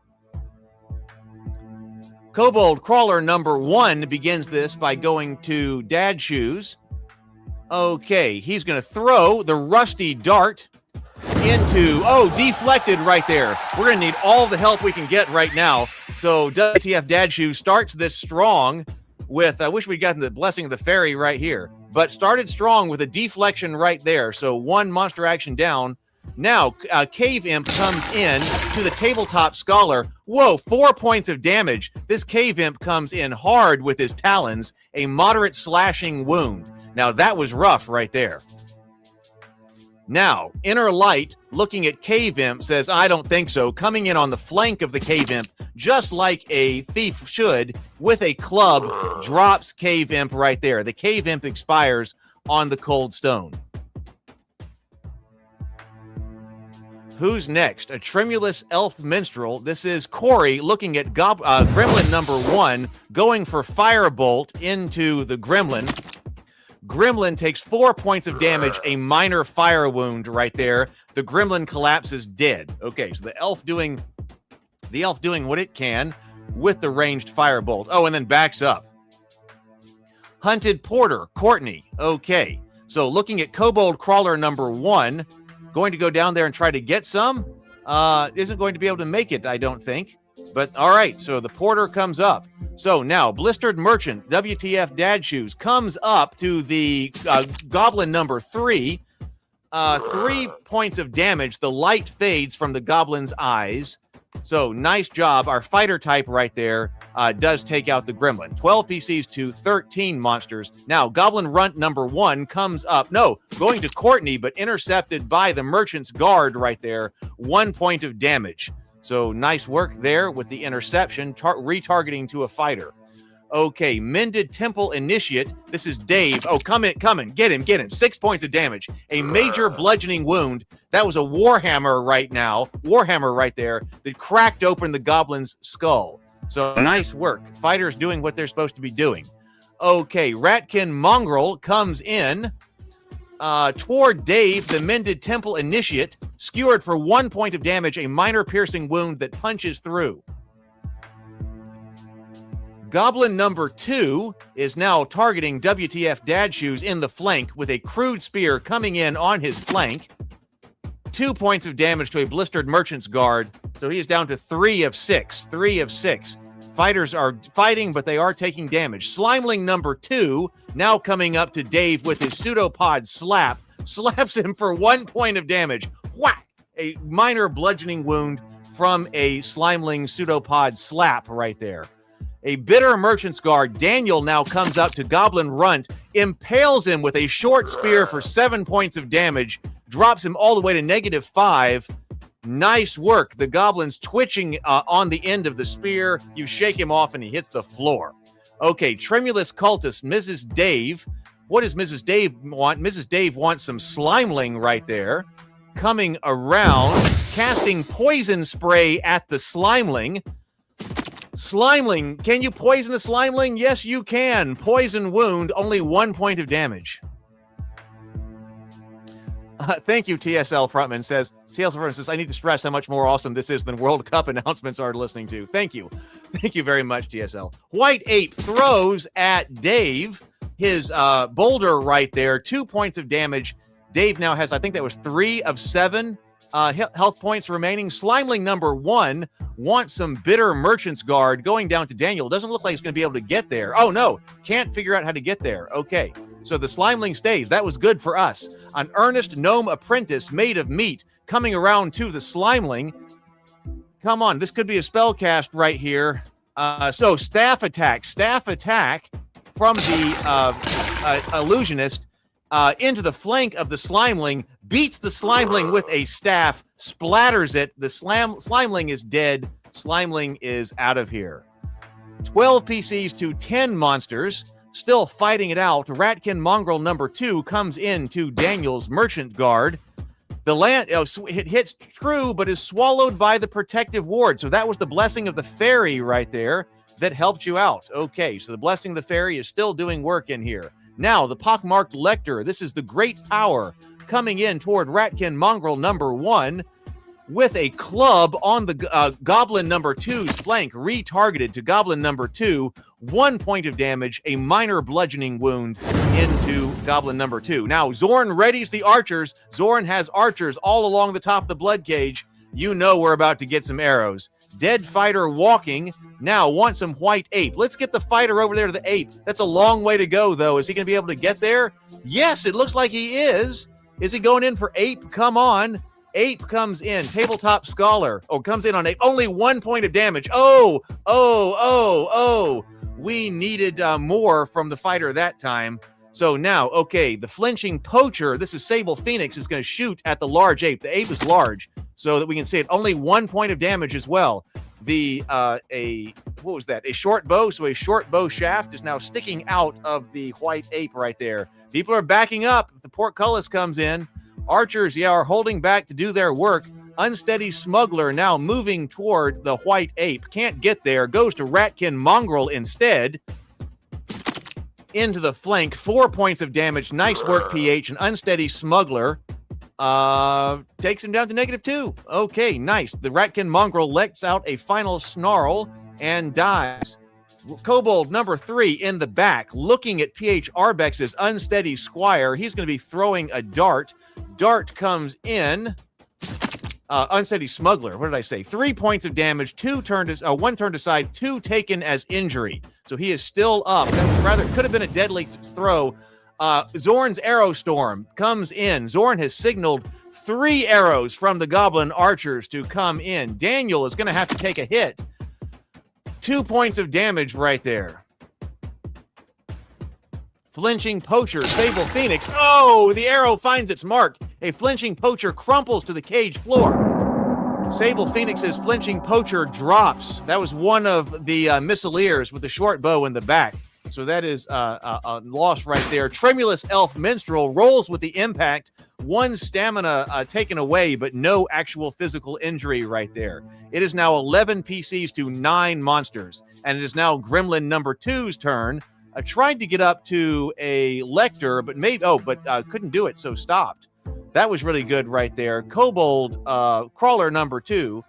Kobold Crawler number 1 begins this by going to Dad Shoes. Okay, he's going to throw the rusty dart into, deflected right there. We're going to need all the help we can get right now. So WTF Dad Shoes starts this strong with, I wish we'd gotten the blessing of the fairy right here, but started strong with a deflection right there. So 1 monster action down. Now, Cave Imp comes in to the Tabletop Scholar. Whoa, 4 points of damage. This Cave Imp comes in hard with his talons, a moderate slashing wound. Now, that was rough right there. Now, Inner Light, looking at Cave Imp, says, I don't think so. Coming in on the flank of the Cave Imp, just like a thief should, with a club, drops Cave Imp right there. The Cave Imp expires on the Cold Stone. Who's next? A Tremulous Elf Minstrel. This is Corey looking at Gremlin number 1, going for Firebolt into the Gremlin. Gremlin takes 4 points of damage, a minor fire wound right there. The Gremlin collapses dead. Okay, so the elf doing what it can with the ranged Firebolt. Oh, and then backs up. Hunted Porter, Courtney. Okay, so looking at Kobold Crawler number 1, going to go down there and try to get some. Isn't going to be able to make it, I don't think. But all right, so the Porter comes up. So now Blistered Merchant, WTF Dad Shoes, comes up to the Goblin number 3. 3 points of damage. The light fades from the Goblin's eyes. So nice job. Our fighter type right there does take out the Gremlin. 12 PCs to 13 monsters. Now, Goblin Runt number 1 comes up. No, going to Courtney, but intercepted by the Merchant's Guard right there. 1 point of damage. So nice work there with the interception, retargeting to a fighter. Okay, Mended Temple Initiate. This is Dave. Oh, come in. Get him. 6 points of damage. A major bludgeoning wound. That was a Warhammer right there that cracked open the Goblin's skull. So nice work. Fighters doing what they're supposed to be doing. Okay, Ratkin Mongrel comes in toward Dave, the Mended Temple Initiate, skewered for 1 point of damage, a minor piercing wound that punches through. Goblin number 2 is now targeting WTF Dad Shoes in the flank with a crude spear coming in on his flank. 2 points of damage to a Blistered Merchant's Guard. So he is down to 3 of 6. 3 of 6. Fighters are fighting, but they are taking damage. Slimeling number 2 now coming up to Dave with his pseudopod slap. Slaps him for 1 point of damage. Whack! A minor bludgeoning wound from a Slimeling pseudopod slap right there. A Bitter Merchant's Guard, Daniel, now comes up to Goblin Runt, impales him with a short spear for 7 points of damage, drops him all the way to -5. Nice work. The Goblin's twitching on the end of the spear. You shake him off and he hits the floor. Okay, Tremulous Cultist, Mrs. Dave. What does Mrs. Dave want? Mrs. Dave wants some Slimeling right there. Coming around, casting Poison Spray at the Slimeling. Slimeling, can you poison a Slimeling? Yes, you can. Poison wound, only 1 point of damage. Thank you, TSL Frontman says. TSL Frontman says, I need to stress how much more awesome this is than World Cup announcements are listening to. Thank you. Thank you very much, TSL. White Ape throws at Dave. His boulder right there, 2 points of damage. Dave now has, I think that was 3 of 7 health points remaining. Slimeling number 1 wants some bitter merchant's guard going down to Daniel. Doesn't look like he's going to be able to get there. Oh, no. Can't figure out how to get there. Okay. So the Slimeling stays. That was good for us. An earnest gnome apprentice made of meat coming around to the Slimeling. Come on. This could be a spell cast right here. So staff attack. Staff attack from the illusionist into the flank of the Slimeling. Beats the Slimeling with a staff. Splatters it. The Slimeling is dead. Slimeling is out of here. 12 PCs to 10 monsters. Still fighting it out. Ratkin Mongrel number 2 comes into Daniel's Merchant Guard. The land it hits true, but is swallowed by the protective ward. So that was the blessing of the fairy right there that helped you out. Okay, so the blessing of the fairy is still doing work in here. Now, the pockmarked Lector. This is the great power coming in toward Ratkin Mongrel number 1 with a club on the Goblin number 2's flank, retargeted to Goblin number 2. 1 point of damage, a minor bludgeoning wound into Goblin number 2. Now, Zorn readies the archers. Zorn has archers all along the top of the Bloodcage. You know we're about to get some arrows. Dead fighter walking. Now want some White Ape. Let's get the fighter over there to the ape. That's a long way to go, though. Is he going to be able to get there? Yes, it looks like he is. Is he going in for ape? Come on. Ape comes in. Tabletop Scholar. Oh, comes in on ape. Only 1 point of damage. Oh. We needed more from the fighter that time. So now, okay, the flinching poacher, this is Sable Phoenix, is going to shoot at the large ape. The ape is large, so that we can see it. Only 1 point of damage as well. What was that? A short bow. So a short bow shaft is now sticking out of the white ape right there. People are backing up. The portcullis comes in. Archers, are holding back to do their work. Unsteady Smuggler now moving toward the white ape. Can't get there. Goes to Ratkin Mongrel instead. Into the flank. 4 points of damage. Nice work, PH. An Unsteady Smuggler takes him down to -2. Okay, nice. The Ratkin Mongrel lets out a final snarl and dies. Kobold number 3 in the back, looking at PH Arbex's Unsteady Squire. He's going to be throwing a dart. Dart comes in. Unsteady Smuggler. What did I say? 3 points of damage. 1 turned aside. 2 taken as injury. So he is still up. That was could have been a deadly throw. Zorn's Arrow Storm comes in. Zorn has signaled 3 arrows from the Goblin archers to come in. Daniel is going to have to take a hit. 2 points of damage right there. Flinching Poacher, Sable Phoenix. Oh, the arrow finds its mark. A Flinching Poacher crumples to the cage floor. Sable Phoenix's Flinching Poacher drops. That was one of the Missileers with the short bow in the back. So that is a loss right there. Tremulous Elf Minstrel rolls with the impact. 1 stamina taken away, but no actual physical injury right there. It is now 11 PCs to 9 monsters. And it is now Gremlin number 2's turn. Tried to get up to a Lector, but couldn't do it, so stopped. That was really good right there. Kobold Crawler number 2.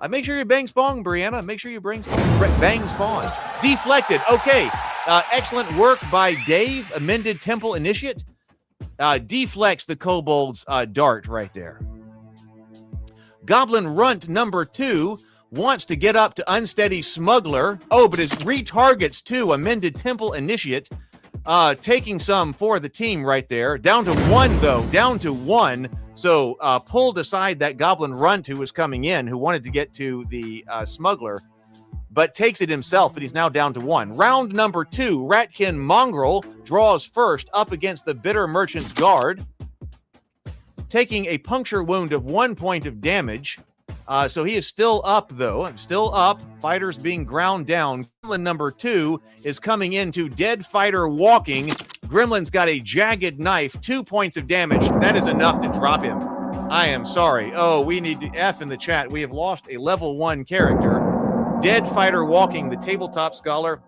Make sure you bang spawn, Brianna. Make sure you bang spawn. Deflected. Okay. Excellent work by Dave, Amended Temple Initiate. Deflects the Kobold's dart right there. Goblin Runt number 2 wants to get up to Unsteady Smuggler. Oh, but it retargets to Amended Temple Initiate. Taking some for the team right there. Down to 1, though. Down to 1. So pulled aside that Goblin Runt who was coming in, who wanted to get to the Smuggler, but takes it himself, but he's now down to 1. Round number 2, Ratkin Mongrel draws first up against the Bitter Merchant's Guard, taking a puncture wound of 1 point of damage. So he is still up, though. Still up. Fighters being ground down. Gremlin number 2 is coming into Dead Fighter walking. Gremlin's got a jagged knife. 2 points of damage. That is enough to drop him. I am sorry. Oh, we need to F in the chat. We have lost a level 1 character. dead fighter walking, the tabletop scholar,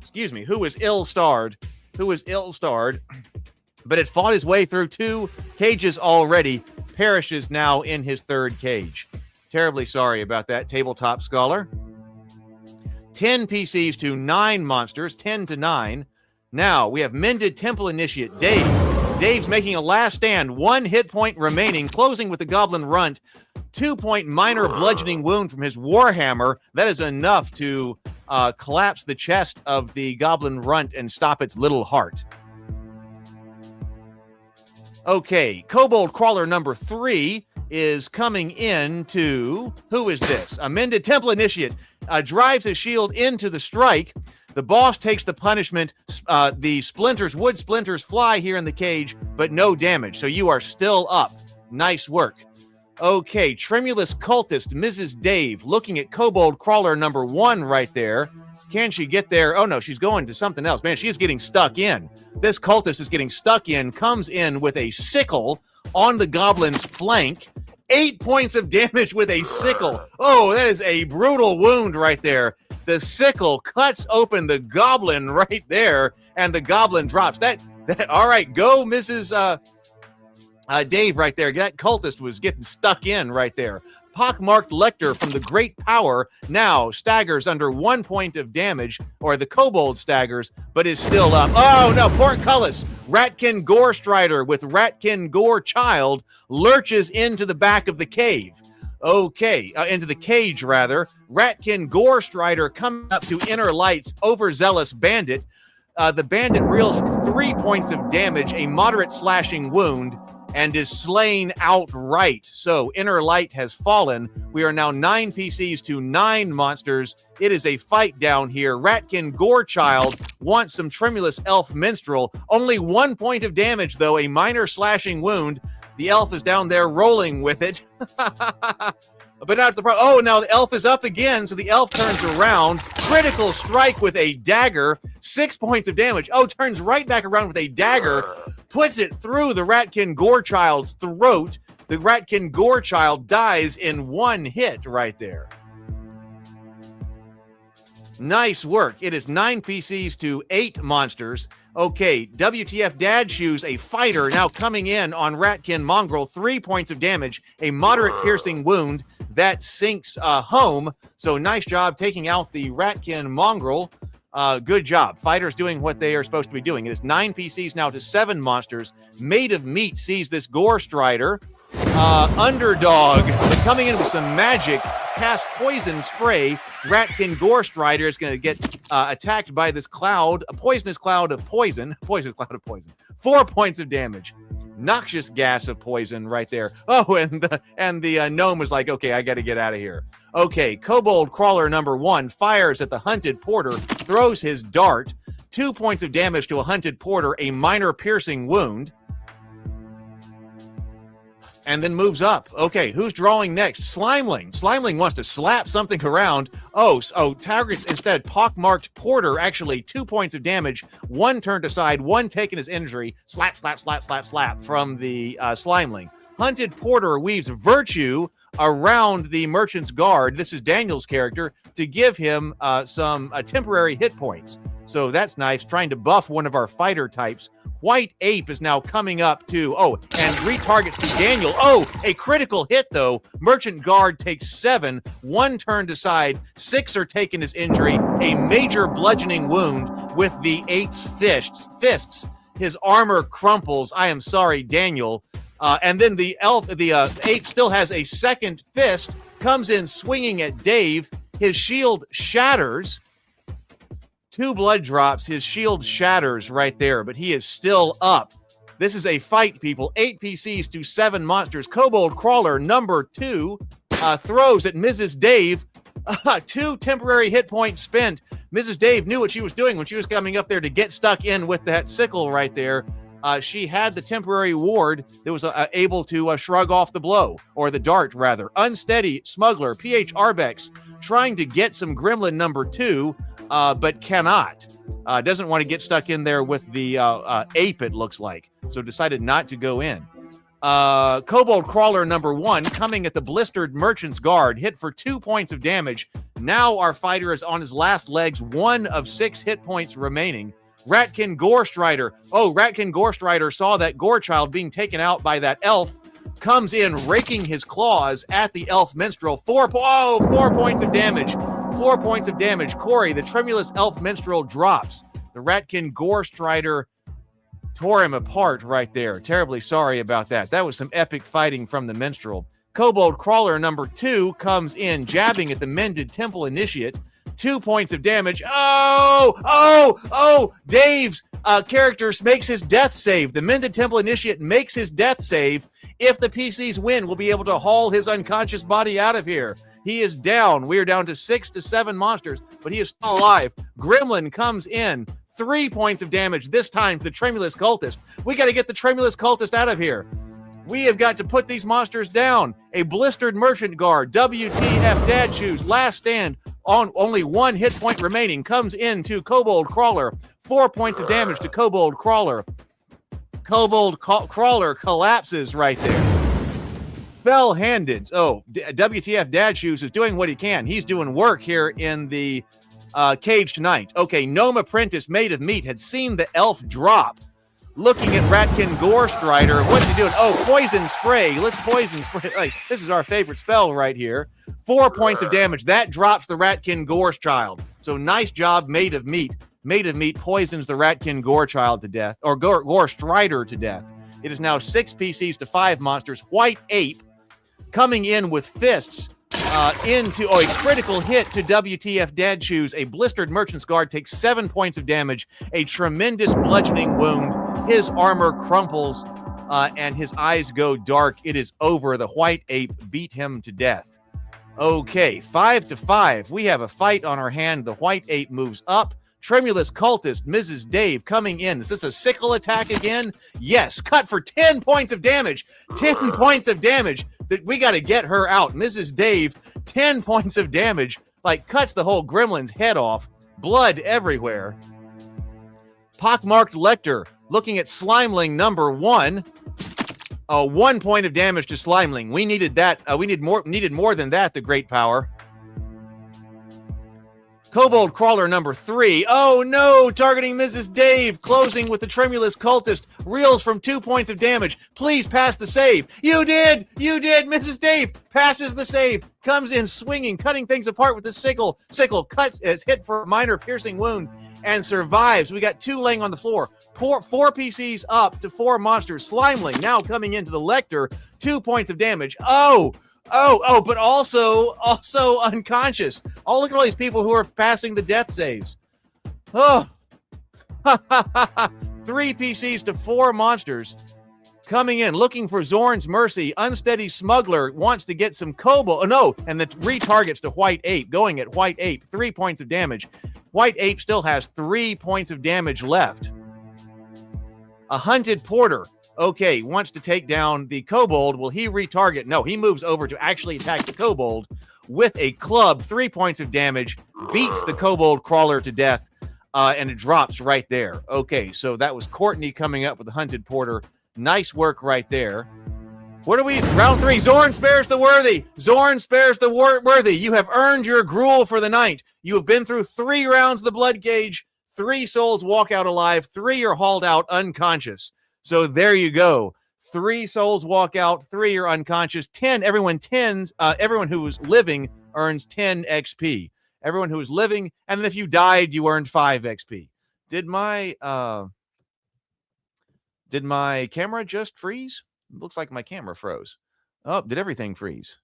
excuse me, who was ill-starred, but had fought his way through 2 cages already, perishes now in his 3rd cage. Terribly sorry about that, tabletop scholar. 10 PCs to 9 monsters, 10 to 9. Now we have Mended Temple Initiate Dave. Dave's making a last stand, 1 hit point remaining, closing with the Goblin Runt. 2-point minor bludgeoning wound from his Warhammer. That is enough to collapse the chest of the Goblin Runt and stop its little heart. Okay, Kobold Crawler number 3 is coming in to, who is this? Amended Temple Initiate drives his shield into the strike. The boss takes the punishment. The splinters, wood splinters, fly here in the cage, but no damage. So you are still up. Nice work. Okay, Tremulous Cultist, Mrs. Dave, looking at Kobold Crawler number 1 right there. Can she get there? Oh, no, she's going to something else. Man, she is getting stuck in. This cultist is getting stuck in, comes in with a sickle on the goblin's flank. 8 points of damage with a sickle. Oh, that is a brutal wound right there. The sickle cuts open the goblin right there, and the goblin drops. All right, go, Mrs. Dave right there. That cultist was getting stuck in right there. Pockmarked Lector from the Great Power now staggers under 1 point of damage, or the kobold staggers, but is still up. Oh no, Portcullis, Ratkin Gore Strider with Ratkin Gore Child lurches into the back of the cave. Okay, into the cage rather. Ratkin Gore Strider coming up to Inner Light's Overzealous Bandit. The bandit reels 3 points of damage, a moderate slashing wound, and is slain outright. So Inner Light has fallen. We are now 9 PCs to 9 monsters. It is a fight down here. Ratkin Gorechild wants some Tremulous Elf Minstrel. Only 1 point of damage, though, a minor slashing wound. The elf is down there rolling with it. But not the problem. Oh, now the elf is up again, so the elf turns around. Critical strike with a dagger. 6 points of damage. Oh, turns right back around with a dagger. Puts it through the Ratkin Gorechild's throat. The Ratkin Gorechild dies in 1 hit right there. Nice work. It is 9 PCs to 8 monsters. Okay, WTF Dad Shoes, a fighter, now coming in on Ratkin Mongrel. 3 points of damage, a moderate piercing wound that sinks home. So nice job taking out the Ratkin Mongrel. Good job. Fighters doing what they are supposed to be doing. It is 9 PCs now to 7 monsters. Made of Meat sees this Gore Strider. Underdog coming in with some magic. Cast Poison Spray. Ratkin Gore Strider is going to get attacked by this cloud, a poisonous cloud of poison. 4 points of damage. Noxious gas of poison right there. Oh, and the gnome was like, okay, I got to get out of here. Okay, Kobold Crawler number 1 fires at the Hunted Porter, throws his dart. 2 points of damage to a Hunted Porter, a minor piercing wound. And then moves up. Okay, who's drawing next? Slimeling. Slimeling wants to slap something around. Oh, targets instead Pockmarked Porter. Actually, 2 points of damage. 1 turned aside, 1 taken as injury. Slap, slap, slap, slap, slap from the Slimeling. Hunted Porter weaves Virtue around the Merchant's Guard. This is Daniel's character to give him some temporary hit points. So that's nice. Trying to buff one of our fighter types. White Ape is now coming up to, and retargets to Daniel. Oh, a critical hit, though. Merchant Guard takes 7, 1 turned aside, 6 are taken as injury, a major bludgeoning wound with the Ape's fists. His armor crumples. I am sorry, Daniel. And then the ape still has a second fist, comes in swinging at Dave. His shield shatters. 2 blood drops. His shield shatters right there, but he is still up. This is a fight, people. 8 PCs to 7 monsters. Kobold Crawler number 2 throws at Mrs. Dave. 2 temporary hit points spent. Mrs. Dave knew what she was doing when she was coming up there to get stuck in with that sickle right there. She had the temporary ward that was able to shrug off the blow, or the dart, rather. Unsteady Smuggler, PH Arbex, trying to get some Gremlin number 2, but cannot. Doesn't want to get stuck in there with the ape, it looks like. So decided not to go in. Kobold Crawler number 1 coming at the Blistered Merchant's Guard, hit for 2 points of damage. Now our fighter is on his last legs, 1 of 6 hit points remaining. Ratkin Gorestrider. Oh, Ratkin Gorestrider saw that Gore Child being taken out by that elf, comes in raking his claws at the elf minstrel. 4 points of damage. 4 points of damage. Corey, the tremulous elf minstrel, drops. The Ratkin Gorestrider tore him apart right there. Terribly sorry about that. That was some epic fighting from the minstrel. Kobold Crawler number 2 comes in, jabbing at the Mended Temple Initiate. 2 points of damage. Dave's character makes his death save. The Mended Temple Initiate makes his death save. If the PCs win, we'll be able to haul his unconscious body out of here. He is down. We are down to 6 to 7 monsters, but he is still alive. Gremlin comes in. 3 points of damage, this time to the Tremulous Cultist. We got to get the Tremulous Cultist out of here. We have got to put these monsters down. A Blistered Merchant Guard, WTF Dad Shoes, last stand, on only 1 hit point remaining, comes into Kobold Crawler. 4 points of damage to Kobold Crawler. Kobold Crawler collapses right there. Fell-handed. WTF Dad Shoes is doing what he can. He's doing work here in the cage tonight. Okay, Gnome Apprentice, made of meat, had seen the elf drop. Looking at Ratkin Gorestrider. What's he doing? Oh, poison spray. Let's poison spray. Like, this is our favorite spell right here. 4 points of damage. That drops the Ratkin Gorechild. So nice job, made of meat. Made of meat poisons the Ratkin Gorechild to death, or Gorestrider to death. It is now 6 PCs to 5 monsters. White Ape coming in with fists. Into a critical hit to WTF Dad Shoes. A Blistered Merchant's Guard takes 7 points of damage, a tremendous bludgeoning wound. His armor crumples, and his eyes go dark. It is over. The White Ape beat him to death. Okay, 5 to 5. We have a fight on our hand. The White Ape moves up. Tremulous Cultist, Mrs. Dave, coming in. Is this a sickle attack again? Yes, cut for 10 points of damage. 10 points of damage. That we got to get her out. Mrs. Dave, 10 points of damage. Like, cuts the whole gremlin's head off. Blood everywhere. Pockmarked Lecter, looking at Slimeling number 1. 1 point of damage to Slimeling. We needed that. We needed more than that, the great power. Kobold Crawler number 3. Oh no, targeting Mrs. Dave, closing with the Tremulous Cultist, reels from 2 points of damage. Please pass the save. You did. Mrs. Dave passes the save, comes in swinging, cutting things apart with the sickle. Sickle cuts, is hit for a minor piercing wound, and survives. We got 2 laying on the floor. 4 PCs up to 4 monsters. Slimeling now coming into the Lecter, 2 points of damage. But also unconscious. Oh, look at all these people who are passing the death saves. Oh, 3 PCs to 4 monsters coming in, looking for Zorn's mercy. Unsteady Smuggler wants to get some kobold. Oh, no, and the retargets to White Ape, going at White Ape. 3 points of damage. White Ape still has 3 points of damage left. A Hunted Porter. Okay, wants to take down the kobold. Will he retarget? No, he moves over to actually attack the kobold with a club. 3 points of damage, beats the Kobold Crawler to death, and it drops right there. Okay, so that was Courtney coming up with the Hunted Porter. Nice work right there. What are we? Round 3. Zorn spares the worthy. Zorn spares the worthy. You have earned your gruel for the night. You have been through 3 rounds of the Bloodcage. 3 souls walk out alive. 3 are hauled out unconscious. So there you go. 3 souls walk out, 3 are unconscious. 10, everyone who is living earns 10 XP. Everyone who is living, and then if you died, you earned 5 XP. Did my camera just freeze? Looks like my camera froze. Oh, did everything freeze?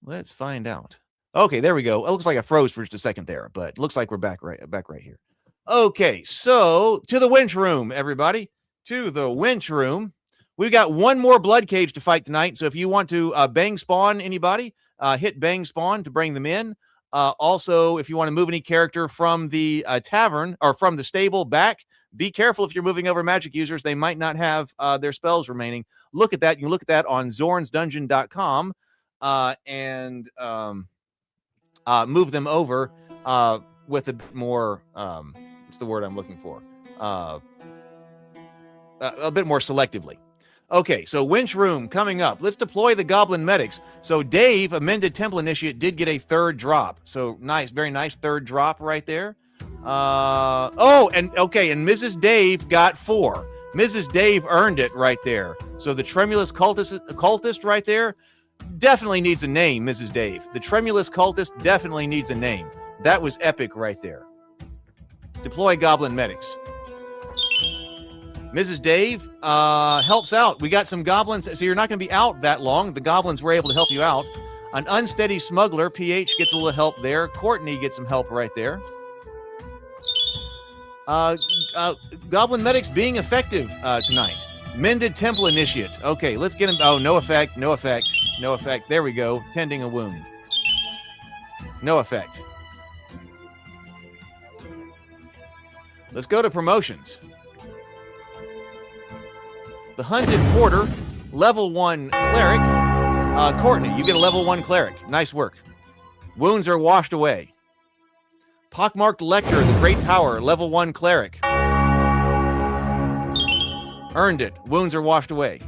Let's find out. Okay, there we go. It looks like I froze for just a second there, but looks like we're back right here. Okay, so to the winch room, everybody. To the winch room. We've got 1 more Bloodcage to fight tonight. So if you want to bang spawn anybody, hit bang spawn to bring them in. Also, if you want to move any character from the tavern or from the stable back, be careful if you're moving over magic users. They might not have their spells remaining. Look at that. You can look at that on zornsdungeon.com and move them over with a bit more, what's the word I'm looking for? A bit more selectively. Okay, so winch room coming up. Let's deploy the goblin medics. So Dave, amended temple initiate, did get a 3rd drop. So nice, very nice 3rd drop right there. And Mrs. Dave got 4. Mrs. Dave earned it right there. So the tremulous cultist right there definitely needs a name, Mrs. Dave. The tremulous cultist definitely needs a name. That was epic right there. Deploy goblin medics. Mrs. Dave helps out. We got some goblins, so you're not going to be out that long. The goblins were able to help you out. An unsteady smuggler, PH, gets a little help there. Courtney gets some help right there. Goblin medics being effective tonight. Mended temple initiate. Okay, let's get him. Oh, no effect, no effect, no effect. There we go. Tending a wound. No effect. Let's go to promotions. The Hunted Porter, level 1 cleric. Courtney, you get a level 1 cleric. Nice work. Wounds are washed away. Pockmarked Lector, the Great Power, level 1 cleric. Earned it. Wounds are washed away.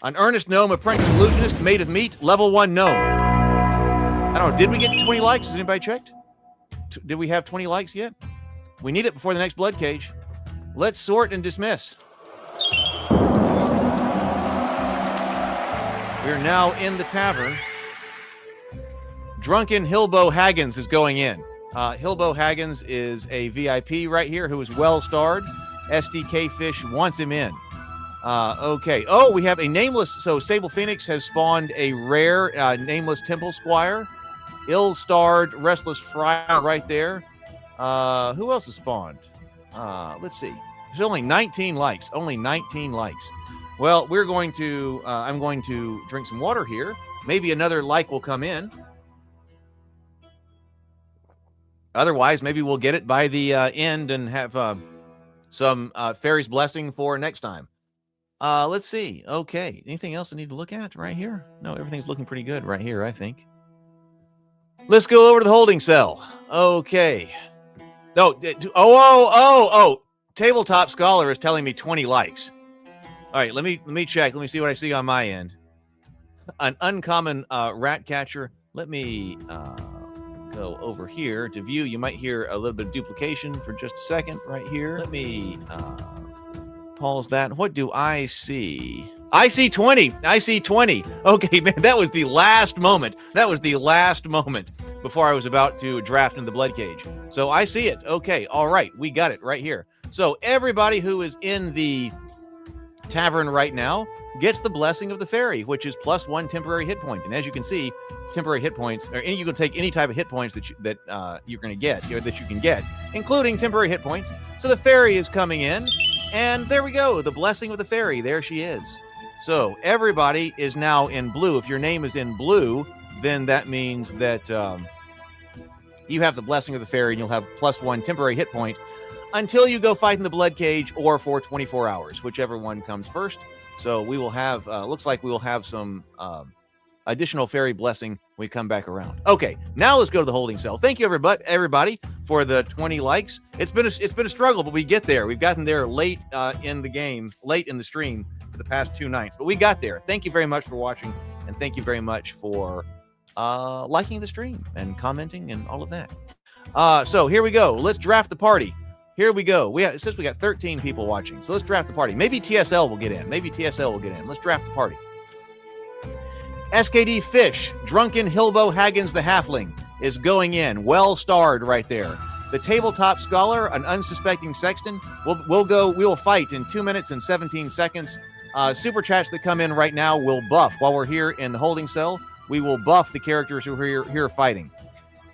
An Earnest Gnome, Apprentice Illusionist, made of meat, level 1 gnome. I don't know, did we get to 20 likes? Has anybody checked? Did we have 20 likes yet? We need it before the next Bloodcage. Let's sort and dismiss. We're now in the tavern. Drunken Hilbo Haggins is going in. Hilbo Haggins is a VIP right here who is well-starred. SDK Fish wants him in. Okay. Oh, we have a nameless. So Sable Phoenix has spawned a rare nameless Temple Squire. Ill-starred Restless Friar right there. Who else has spawned? Let's see. There's only 19 likes. Only 19 likes. Well, we're going to, I'm going to drink some water here. Maybe another like will come in. Otherwise, maybe we'll get it by the end and have some fairy's blessing for next time. Let's see. Okay. Anything else I need to look at right here? No, everything's looking pretty good right here, I think. Let's go over to the holding cell. Okay. No. Oh. Tabletop Scholar is telling me 20 likes. All right. Let me check. Let me see what I see on my end. An uncommon rat catcher. Let me go over here to view. You might hear a little bit of duplication for just a second right here. Let me pause that. What do I see? I see 20. I see 20. Okay, man, that was the last moment. That was the last moment before I was about to draft in the Bloodcage. So I see it. Okay, all right. We got it right here. So everybody who is in the tavern right now gets the blessing of the fairy, which is +1 temporary hit point. And as you can see, temporary hit points, or you can take any type of hit points that you're going to get, or that you can get, including temporary hit points. So the fairy is coming in, and there we go. The blessing of the fairy. There she is. So everybody is now in blue. If your name is in blue, then that means that you have the blessing of the fairy, and you'll have +1 temporary hit point until you go fight in the Bloodcage or for 24 hours, whichever one comes first. So we will have, looks like we will have some additional fairy blessing when we come back around. Okay, now let's go to the holding cell. Thank you, everybody, for the 20 likes. It's been a struggle, but we get there. We've gotten there late in the game, late in the stream for the past 2 nights, but we got there. Thank you very much for watching, and thank you very much for liking the stream and commenting and all of that. So here we go. Let's draft the party. Here we go. It says we got 13 people watching, so let's draft the party. Maybe TSL will get in. Let's draft the party. SKD Fish, Drunken Hilbo Haggins the Halfling, is going in. Well-starred right there. The Tabletop Scholar, an unsuspecting sexton. We will fight in 2 minutes and 17 seconds. Super chats that come in right now will buff. While we're here in the holding cell, we will buff the characters who are here fighting.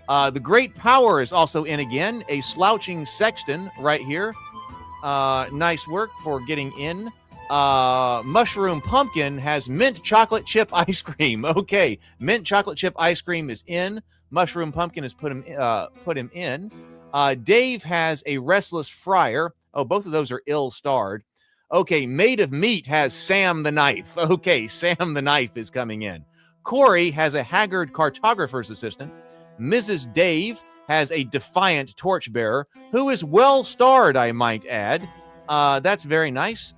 The Great Power is also in again. A slouching sexton right here. Nice work for getting in. Mushroom Pumpkin has mint chocolate chip ice cream. Okay, mint chocolate chip ice cream is in. Mushroom Pumpkin has put him in. Dave has a Restless Friar. Oh, both of those are ill-starred. Okay, Made of Meat has Sam the Knife. Okay, Sam the Knife is coming in. Corey has a Haggard Cartographer's Assistant. Mrs. Dave has a Defiant Torchbearer, who is well-starred, I might add. That's very nice.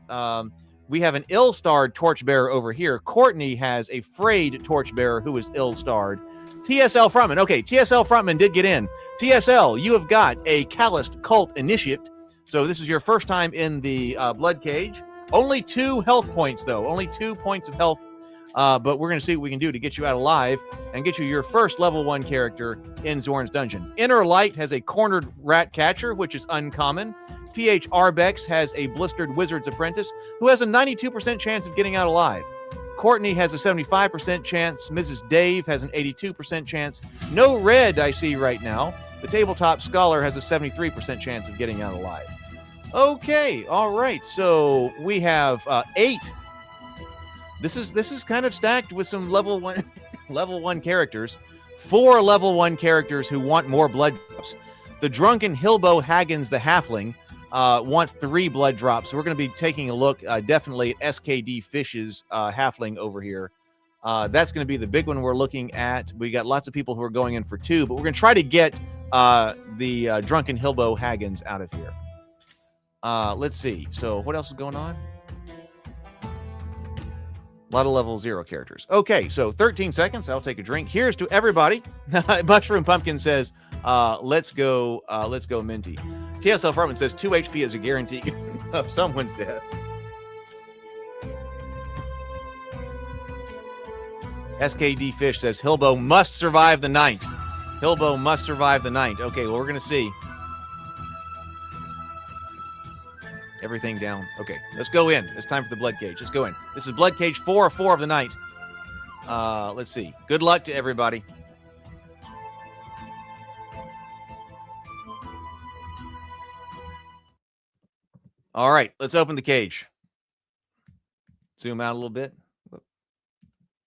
We have an ill-starred torchbearer over here. Courtney has a frayed torchbearer who is ill-starred. TSL Frontman. Okay, TSL Frontman did get in. TSL, you have got a calloused cult initiate. So this is your first time in the Bloodcage. Only 2 health points, though. Only 2 points of health. But we're going to see what we can do to get you out alive and get you your first level 1 character in Zorn's dungeon. Inner Light has a cornered rat catcher, which is uncommon. PH Arbex has a blistered wizard's apprentice, who has a 92% chance of getting out alive. Courtney has a 75% chance. Mrs. Dave has an 82% chance. No red I see right now. The tabletop scholar has a 73% chance of getting out alive. Okay, all right. So we have 8. This is kind of stacked with some level 1 characters. 4 level 1 characters who want more blood drops. The drunken Hilbo Haggins the Halfling wants 3 blood drops. So we're going to be taking a look definitely at SKD Fish's Halfling over here. That's going to be the big one we're looking at. We got lots of people who are going in for 2, but we're going to try to get the drunken Hilbo Haggins out of here. Let's see. So what else is going on? A lot of level 0 characters. Okay, so 13 seconds. I'll take a drink. Here's to everybody. Mushroom Pumpkin says, let's go Minty. TSL Farman says 2 HP is a guarantee of someone's death. SKD Fish says Hilbo must survive the night. Hilbo must survive the night. Okay, well, we're going to see. Everything down. Okay, let's go in. It's time for the Bloodcage. Let's go in. This is Bloodcage 4 of the night. Let's see. Good luck to everybody. All right, let's open the cage. Zoom out a little bit.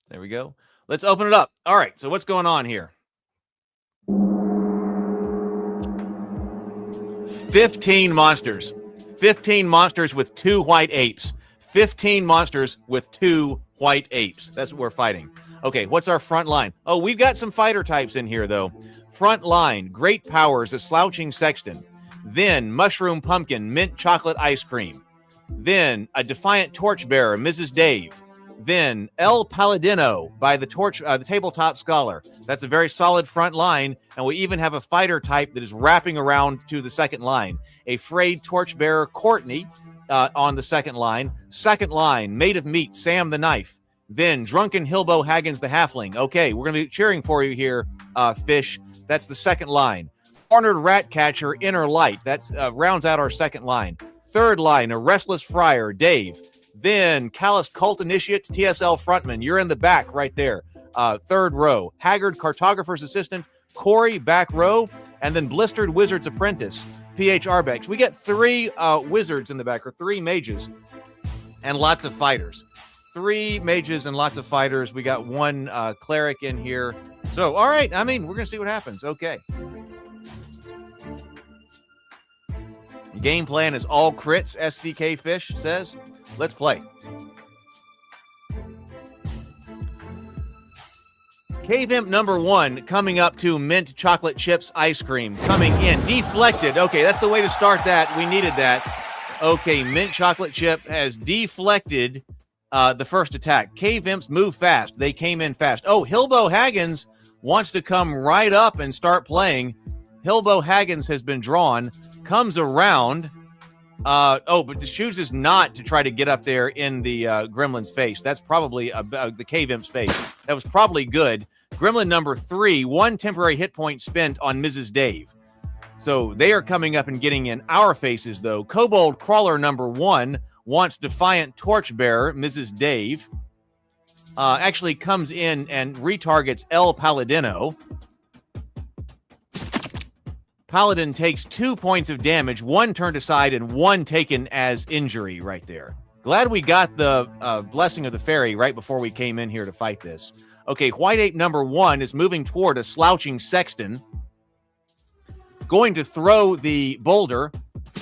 There we go. Let's open it up. All right, so what's going on here? 15 monsters. 15 monsters with 2 white apes. 15 monsters with 2 white apes. That's what we're fighting. Okay, what's our front line? Oh, we've got some fighter types in here, though. Front line, Great Powers, a Slouching Sexton. Then Mushroom Pumpkin, Mint Chocolate Ice Cream. Then a Defiant Torchbearer, Mrs. Dave. Then El Paladino by the Tabletop Scholar. That's a very solid front line, and we even have a fighter type that is wrapping around to the second line. A frayed Torchbearer Courtney on the second line. Second line, Made of Meat, Sam the Knife. Then Drunken Hilbo Haggins the Halfling. Okay, we're going to be cheering for you here, Fish. That's the second line. Cornered Rat Catcher, Inner Light. That's rounds out our second line. Third line, a Restless Friar, Dave. Then Callous Cult Initiate, TSL Frontman. You're in the back right there. Third row. Haggard Cartographer's Assistant, Corey, back row. And then Blistered Wizard's Apprentice, PH Arbex. We get 3 wizards in the back, or 3 mages, and lots of fighters. 3 mages and lots of fighters. We got 1 cleric in here. So, all right. I mean, we're going to see what happens. Okay. Game plan is all crits, SVK Fish says. Let's play. Cave Imp number 1 coming up to Mint Chocolate Chips Ice Cream. Coming in. Deflected. Okay, that's the way to start that. We needed that. Okay, Mint Chocolate Chip has deflected the first attack. Cave Imps move fast. They came in fast. Oh, Hilbo Haggins wants to come right up and start playing. Hilbo Haggins has been drawn. Comes around. But chooses not to try to get up there in the gremlin's face. That's probably the Cave Imp's face. That was probably good. Gremlin number 3, 1 temporary hit point spent on Mrs. Dave. So they are coming up and getting in our faces, though. Kobold Crawler number 1 wants Defiant Torchbearer, Mrs. Dave. Actually comes in and retargets El Paladino. Paladin takes 2 points of damage, 1 turned aside and 1 taken as injury right there. Glad we got the Blessing of the Fairy right before we came in here to fight this. Okay, White Ape number 1 is moving toward a Slouching Sexton. Going to throw the boulder.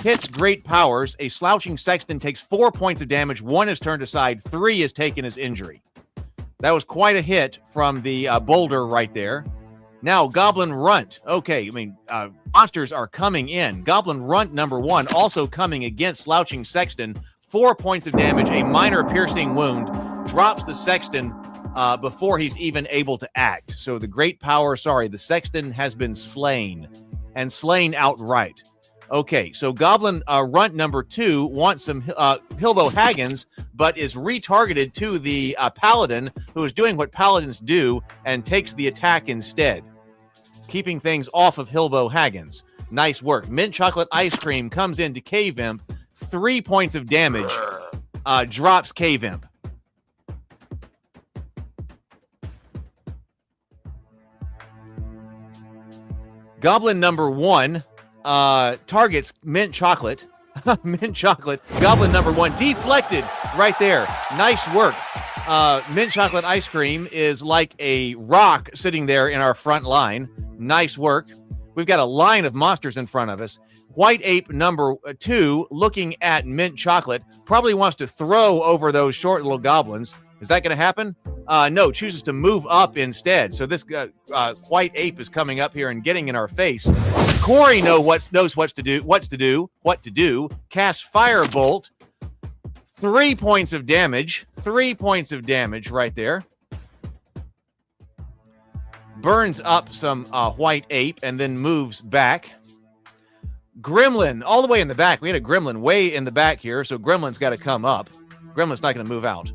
Hits Great Powers. A Slouching Sexton takes 4 points of damage, 1 is turned aside, 3 is taken as injury. That was quite a hit from the boulder right there. Now, Goblin Runt. Okay, I mean, Monsters are coming in. Goblin Runt number 1 also coming against Slouching Sexton. 4 points of damage, a minor piercing wound, drops the Sexton before he's even able to act. So the Sexton has been slain, and slain outright. Okay, so Goblin Runt number 2 wants some Hilbo Haggins, but is retargeted to the Paladin, who is doing what Paladins do and takes the attack instead, keeping things off of Hilbo Haggins. Nice work. Mint Chocolate Ice Cream comes into Cave Imp. 3 points of damage, drops Cave Imp. Goblin number 1 targets Mint Chocolate. Mint Chocolate. Goblin number 1 deflected right there. Nice work. Mint Chocolate Ice Cream is like a rock sitting there in our front line. Nice work. We've got a line of monsters in front of us. White Ape number 2, looking at Mint Chocolate, probably wants to throw over those short little goblins. Is that going to happen? No, chooses to move up instead. So this White Ape is coming up here and getting in our face. Corey knows what to do. Cast Firebolt. 3 points of damage. 3 points of damage right there. Burns up some White Ape and then moves back. Gremlin, all the way in the back. We had a Gremlin way in the back here, so Gremlin's got to come up. Gremlin's not going to move out.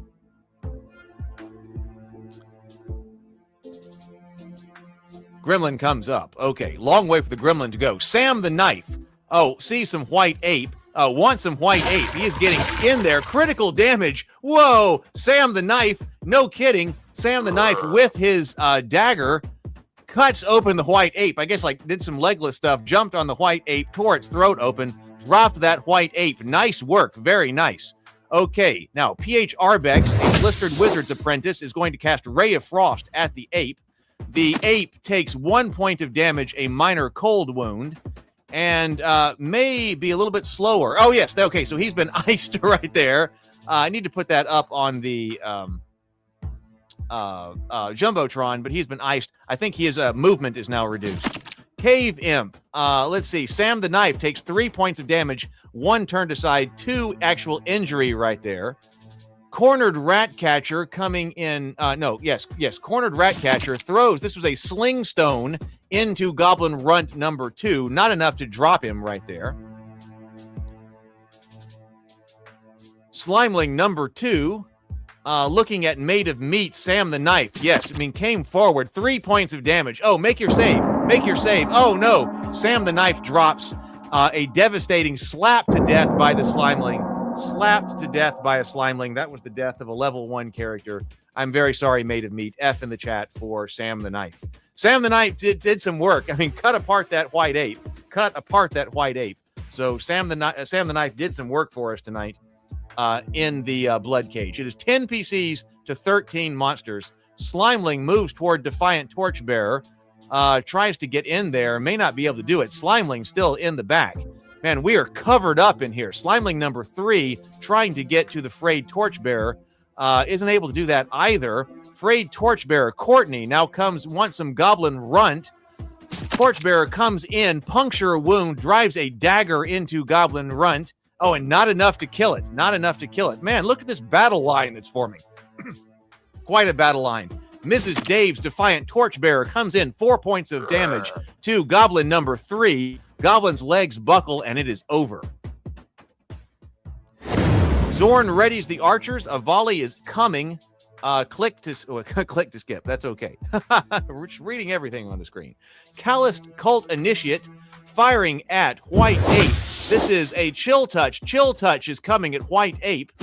Gremlin comes up. Okay, long way for the Gremlin to go. Sam the Knife. Oh, sees some White Ape. Wants some White Ape. He is getting in there. Critical damage. Whoa! Sam the Knife. No kidding. Sam the Knife with his dagger cuts open the White Ape. I guess did some legless stuff. Jumped on the White Ape. Tore its throat open. Dropped that White Ape. Nice work. Very nice. Okay, now PH Arbex, a blistered wizard's apprentice, is going to cast Ray of Frost at the ape. The ape takes 1 point of damage, a minor cold wound, and may be a little bit slower. Oh, yes. Okay, so he's been iced right there. I need to put that up on the Jumbotron, but he's been iced. I think his movement is now reduced. Cave Imp. Let's see. Sam the Knife takes 3 points of damage, 1 turned aside, 2 actual injury right there. Cornered Ratcatcher coming in. Cornered Ratcatcher throws. This was a sling stone into Goblin Runt number 2. Not enough to drop him right there. Slimeling number 2. Looking at Made of Meat, Sam the Knife. Yes, came forward. 3 points of damage. Oh, make your save. Make your save. Oh, no. Sam the Knife drops a devastating slap to death by the Slimeling. Slapped to death by a Slimeling. That was the death of a level 1 character. I'm very sorry, Made of Meat. F in the chat for Sam the Knife. Sam the Knife did some work. Cut apart that White Ape. Cut apart that White Ape. So Sam the Knife did some work for us tonight in the Bloodcage. It is 10 PCs to 13 monsters. Slimeling moves toward Defiant Torchbearer. Tries to get in there. May not be able to do it. Slimeling still in the back. Man, we are covered up in here. Slimeling number 3 trying to get to the Frayed Torchbearer. Isn't able to do that either. Frayed Torchbearer Courtney now wants some Goblin Runt. Torchbearer comes in, puncture wound, drives a dagger into Goblin Runt. Oh, and not enough to kill it. Not enough to kill it. Man, look at this battle line that's forming. Quite a battle line. Mrs. Dave's Defiant Torchbearer comes in, 4 points of damage to Goblin number 3. Goblin's legs buckle, and it is over. Zorn readies the archers. A volley is coming. Click to skip. That's okay. We're just reading everything on the screen. Calloused Cult Initiate firing at White Ape. This is a Chill Touch. Chill Touch is coming at White Ape.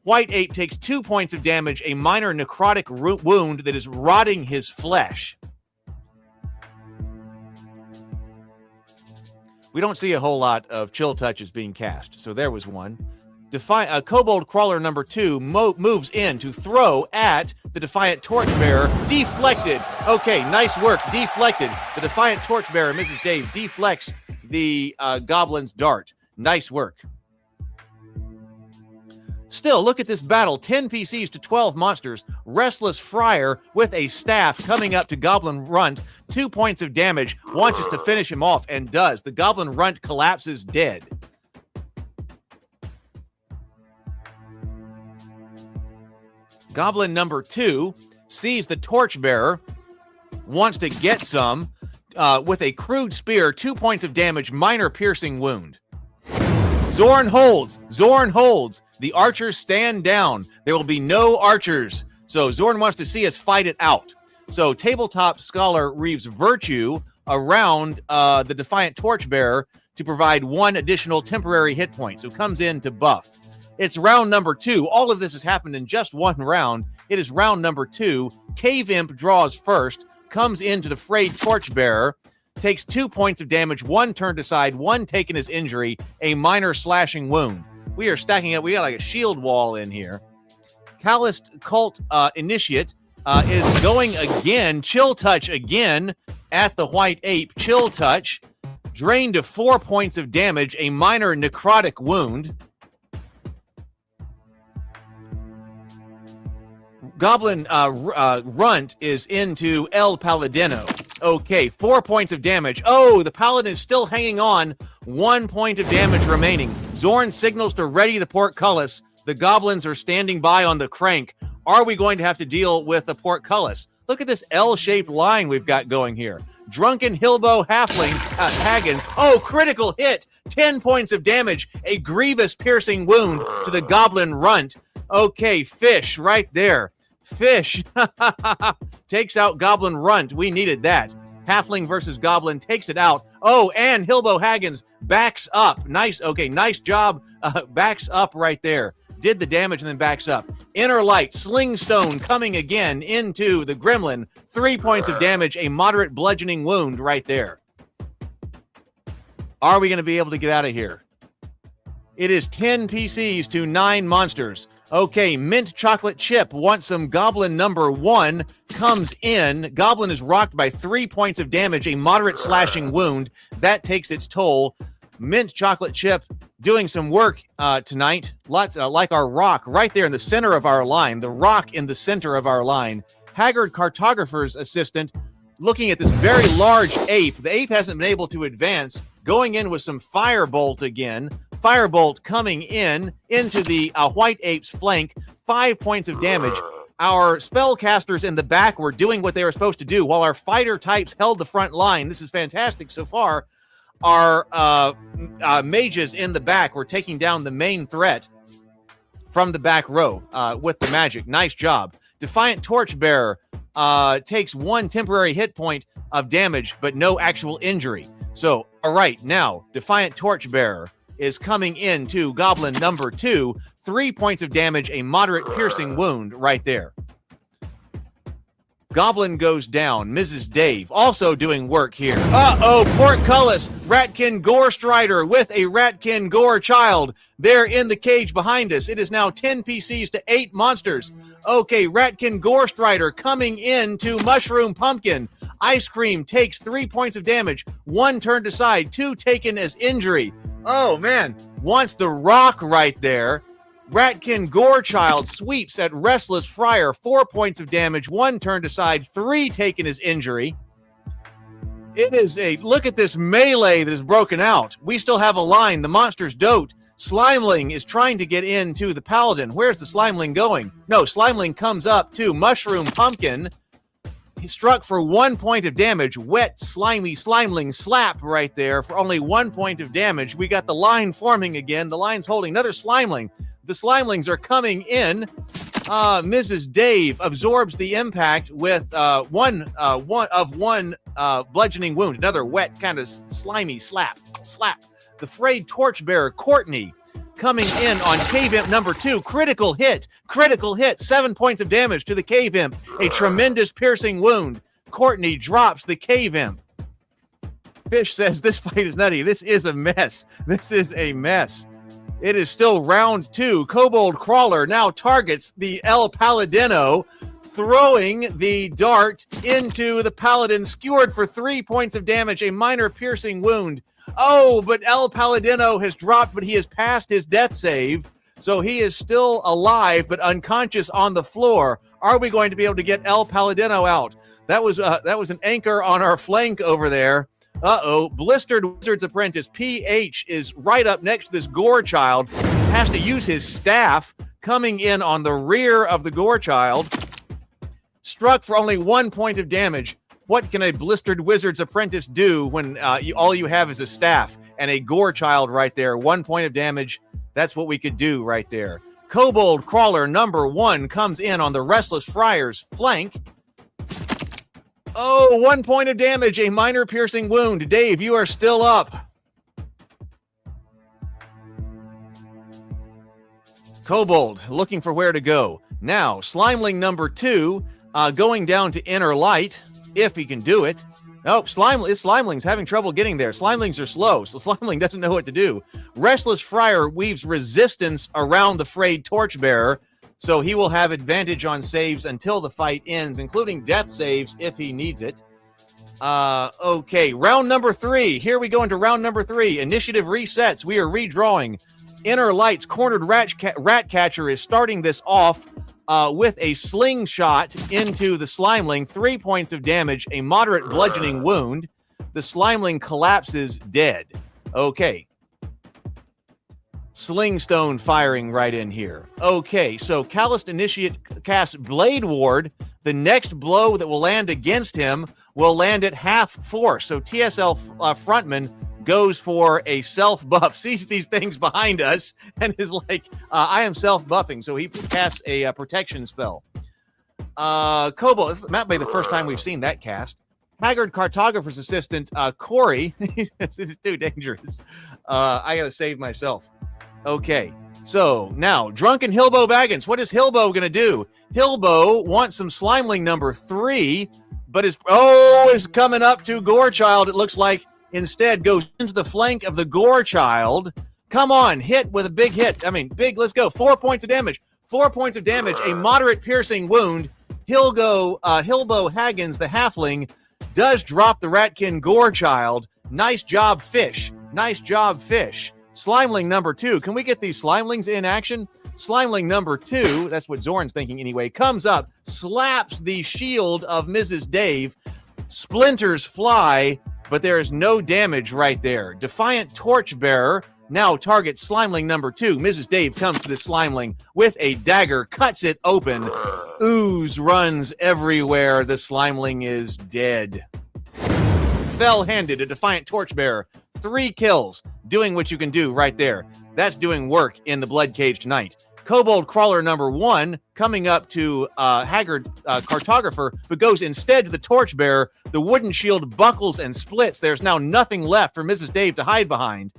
White Ape takes 2 points of damage, a minor necrotic wound that is rotting his flesh. We don't see a whole lot of Chill Touches being cast, so there was one. Kobold Crawler number 2 moves in to throw at the Defiant Torchbearer. Deflected. Okay, nice work. Deflected. The Defiant Torchbearer, Mrs. Dave, deflects the Goblin's dart. Nice work. Still, look at this battle. 10 PCs to 12 monsters. Restless Friar with a staff coming up to Goblin Runt. 2 points of damage. Wants us to finish him off, and does. The Goblin Runt collapses dead. Goblin number 2 sees the Torchbearer, wants to get some with a crude spear, 2 points of damage, minor piercing wound. Zorn holds. Zorn holds. The archers stand down. There will be no archers. So Zorn wants to see us fight it out. So Tabletop Scholar Reeves Virtue around the Defiant Torchbearer to provide 1 additional temporary hit point. So comes in to buff. It's round number 2. All of this has happened in just 1 round. It is round number 2. Cave Imp draws first, comes into the Frayed Torchbearer, takes 2 points of damage, 1 turned aside, 1 taken as injury, a minor slashing wound. We are stacking up. We got like a shield wall in here. Calloused Cult Initiate is going again. Chill Touch again at the White Ape. Chill Touch, drained to 4 points of damage, a minor necrotic wound. Goblin Runt is into El Paladino. Okay, 4 points of damage. Oh, the Paladin is still hanging on. 1 point of damage remaining. Zorn signals to ready the portcullis. The goblins are standing by on the crank. Are we going to have to deal with the portcullis? Look at this L-shaped line we've got going here. Drunken Hillbow Halfling Haggins. Oh, critical hit. 10 points of damage. A grievous piercing wound to the Goblin Runt. Okay, Fish right there. Fish takes out Goblin Runt. We needed that. Halfling versus Goblin takes it out. Oh, and Hillbow Haggins backs up. Nice. Okay, nice job. Backs up right there. Did the damage and then backs up. Inner Light, Slingstone coming again into the Gremlin. 3 points of damage, a moderate bludgeoning wound right there. Are we going to be able to get out of here? It is 10 PCs to 9 monsters. Okay, Mint Chocolate Chip wants some Goblin number 1, comes in. Goblin is rocked by 3 points of damage, a moderate slashing wound. That takes its toll. Mint Chocolate Chip doing some work tonight. Lots like our rock right there in the center of our line. The rock in the center of our line. Haggard Cartographer's assistant looking at this very large ape. The ape hasn't been able to advance. Going in with some Firebolt again. Firebolt coming in into the White Ape's flank. 5 points of damage. Our spellcasters in the back were doing what they were supposed to do while our fighter types held the front line. This is fantastic so far. Our mages in the back were taking down the main threat from the back row with the magic. Nice job. Defiant Torchbearer takes 1 temporary hit point of damage, but no actual injury. So, all right, now, Defiant Torchbearer is coming into Goblin number 2. 3 points of damage, a moderate piercing wound right there. Goblin goes down. Mrs. Dave also doing work here. Uh-oh, Portcullis. Ratkin Gore Strider with a Ratkin Gore child. They're in the cage behind us. It is now 10 PCs to 8 monsters. Okay, Ratkin Gore Strider coming in to Mushroom Pumpkin. Ice Cream takes 3 points of damage. 1 turned aside, 2 taken as injury. Oh, man. Wants the rock right there. Ratkin Gorechild sweeps at Restless Friar. 4 points of damage, 1 turned aside, 3 taken as injury. It is a look at this melee that is broken out. We still have a line. The monsters dote. Slimeling is trying to get into the Paladin. Where's the Slimeling going? No, Slimeling comes up to Mushroom Pumpkin. He struck for 1 point of damage. Wet, slimy Slimeling slap right there for only 1 point of damage. We got the line forming again. The line's holding another Slimeling. The Slimelings are coming in. Mrs. Dave absorbs the impact with one bludgeoning wound. Another wet, kind of slimy slap. The Frayed Torchbearer, Courtney, coming in on Cave Imp number 2. Critical hit. 7 points of damage to the Cave Imp. A tremendous piercing wound. Courtney drops the Cave Imp. Fish says, this fight is nutty. This is a mess. This is a mess. It is still round 2. Kobold Crawler now targets the El Paladino, throwing the dart into the Paladin, skewered for 3 points of damage, a minor piercing wound. Oh, but El Paladino has dropped, but he has passed his death save. So he is still alive but unconscious on the floor. Are we going to be able to get El Paladino out? That was an anchor on our flank over there. Blistered Wizard's Apprentice PH is right up next to this Gore Child. Has to use his staff, coming in on the rear of the Gore Child. Struck for only 1 point of damage. What can a Blistered Wizard's Apprentice do when all you have is a staff and a Gore Child right there? 1 point of damage. That's what we could do right there. Kobold Crawler number 1 comes in on the Restless Friar's flank. Oh, 1 point of damage, a minor piercing wound. Dave, you are still up. Kobold looking for where to go. Now, Slimeling number 2 going down to Inner Light, if he can do it. Nope, Slimeling's having trouble getting there. Slimelings are slow, so Slimeling doesn't know what to do. Restless Friar weaves resistance around the frayed Torchbearer, so he will have advantage on saves until the fight ends, including death saves if he needs it. Okay, round number 3. Here we go into round number 3. Initiative resets. We are redrawing. Inner Light's Cornered Ratcatcher is starting this off with a slingshot into the Slimeling. 3 points of damage, a moderate bludgeoning wound. The Slimeling collapses dead. Okay. Slingstone firing right in here. Okay, so Calloused Initiate casts Blade Ward. The next blow that will land against him will land at half force. So TSL frontman goes for a self-buff, sees these things behind us, and is like, I am self-buffing. So he casts a protection spell. Kobold, this might be the first time we've seen that cast. Haggard Cartographer's assistant, Corey. This is too dangerous. I got to save myself. Okay, so now, Drunken Hilbo Baggins. What is Hilbo going to do? Hilbo wants some Slimeling number 3, but is coming up to Gore Child. It looks like instead goes into the flank of the Gore Child. Come on, hit with a big hit. I mean, big, let's go. 4 points of damage. 4 points of damage, a moderate piercing wound. Hilbo Haggins, the halfling, does drop the Ratkin Gore Child. Nice job, fish. Nice job, fish. Slimeling number 2. Can we get these Slimelings in action? Slimeling number 2, that's what Zorn's thinking anyway, comes up, slaps the shield of Mrs. Dave. Splinters fly, but there is no damage right there. Defiant Torchbearer now targets Slimeling number 2. Mrs. Dave comes to the Slimeling with a dagger, cuts it open. Ooze runs everywhere. The Slimeling is dead. Fell-handed, a Defiant Torchbearer. 3 kills, doing what you can do right there. That's doing work in the Bloodcage tonight. Kobold Crawler number 1 coming up to Haggard Cartographer, but goes instead to the Torchbearer. The wooden shield buckles and splits. There's now nothing left for Mrs. Dave to hide behind.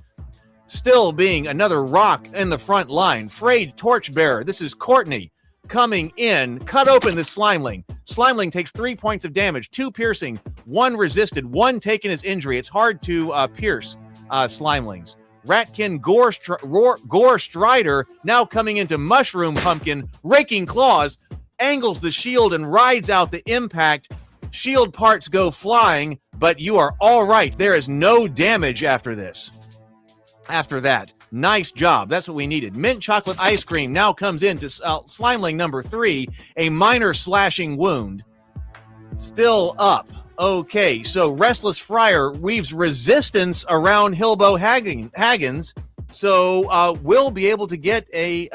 Still being another rock in the front line. Frayed Torchbearer. This is Courtney coming in. Cut open the Slimeling. Slimeling takes 3 points of damage, 2 piercing, 1 resisted, 1 taken as injury. It's hard to pierce Slimelings. Ratkin Gore Strider now coming into Mushroom Pumpkin, raking claws, angles the shield and rides out the impact. Shield parts go flying, but you are all right. There is no damage after this. After that, nice job. That's what we needed. Mint Chocolate Ice Cream now comes into Slimeling number 3, a minor slashing wound. Still up. Okay, so Restless Friar weaves resistance around Hilbo Haggins, so we'll be able to get a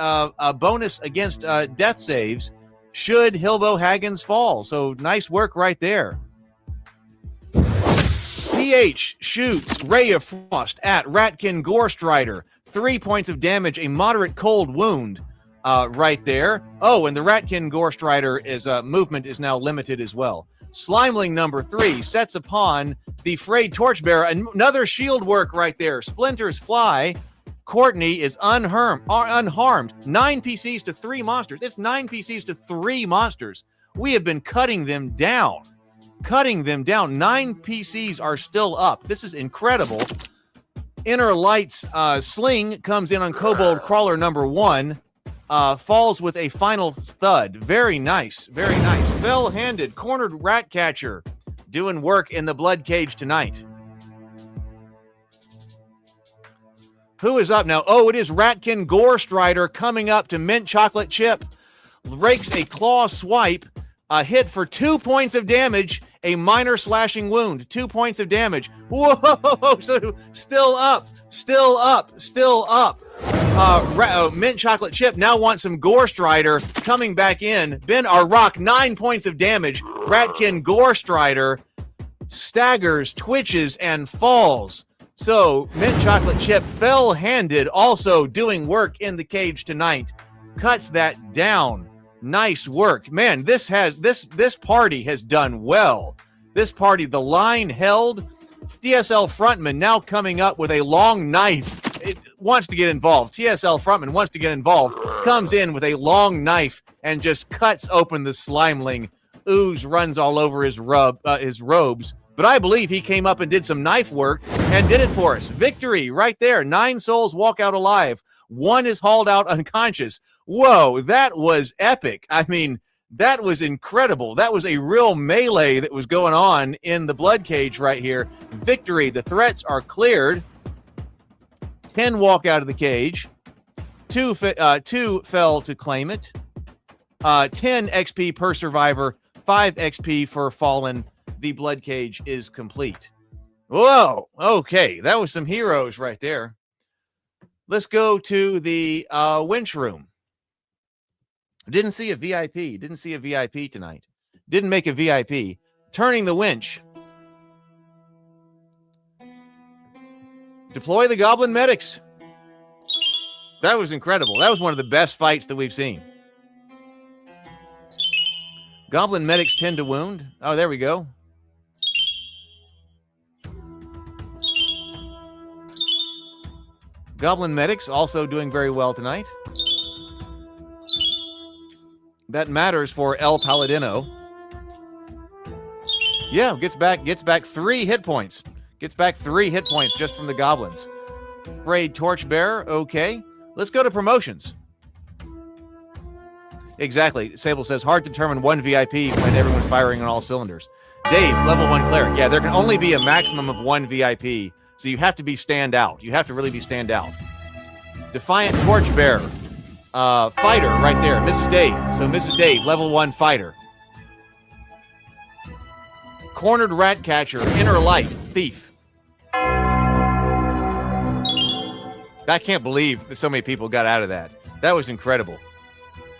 bonus against death saves should Hilbo Haggins fall. So nice work right there. PH shoots Ray of Frost at Ratkin Gore Strider. 3 points of damage, a moderate cold wound right there. Oh, and the Ratkin Gore Strider is movement is now limited as well. Slimeling number 3 sets upon the frayed Torchbearer. Another shield work right there. Splinters fly. Courtney is unharmed. 9 PCs to 3 monsters. It's 9 PCs to 3 monsters. We have been cutting them down. 9 PCs are still up. This is incredible. Inner Light's sling comes in on Kobold Crawler number 1. Falls with a final thud. Very nice. Very nice. Fell-handed, cornered Ratcatcher doing work in the Bloodcage tonight. Who is up now? Oh, it is Ratkin Gorestrider coming up to Mint Chocolate Chip. Rakes a claw swipe, a hit for 2 points of damage, a minor slashing wound, 2 points of damage. Whoa! So still up. Mint Chocolate Chip now wants some Gorestrider coming back in. Ben our rock, 9 points of damage. Ratkin Gorestrider staggers, twitches, and falls. So Mint Chocolate Chip, fell-handed, also doing work in the cage tonight. Cuts that down. Nice work. Man, this party has done well. This party, the line held. TSL frontman now coming up with a long knife. It wants to get involved. TSL frontman wants to get involved. Comes in with a long knife and just cuts open the slimeling. Ooze runs all over his robes. But I believe he came up and did some knife work and did it for us. Victory right there. 9 souls walk out alive. 1 is hauled out unconscious. Whoa, that was epic. I mean, that was incredible. That was a real melee that was going on in the Bloodcage right here. Victory. The threats are cleared. 10 walk out of the cage. 2 fell to claim it. 10 XP per survivor. 5 XP for fallen. The Bloodcage is complete. Whoa. Okay. That was some heroes right there. Let's go to the winch room. Didn't see a VIP tonight. Didn't make a VIP. Turning the winch. Deploy the Goblin Medics. That was incredible. That was one of the best fights that we've seen. Goblin Medics tend to wound. Oh, there we go. Goblin Medics also doing very well tonight. That matters for El Paladino. Yeah, gets back 3 hit points. Gets back 3 hit points just from the goblins. Raid Torchbearer, okay. Let's go to promotions. Exactly. Sable says, hard to determine 1 VIP when everyone's firing on all cylinders. Dave, level 1 cleric. Yeah, there can only be a maximum of 1 VIP, so you have to be stand out. You have to really be stand out. Defiant Torchbearer. Fighter right there, Mrs. Dave. So Mrs. Dave, level 1 fighter. Cornered Ratcatcher, Inner Light, Thief. I can't believe that so many people got out of that. That was incredible.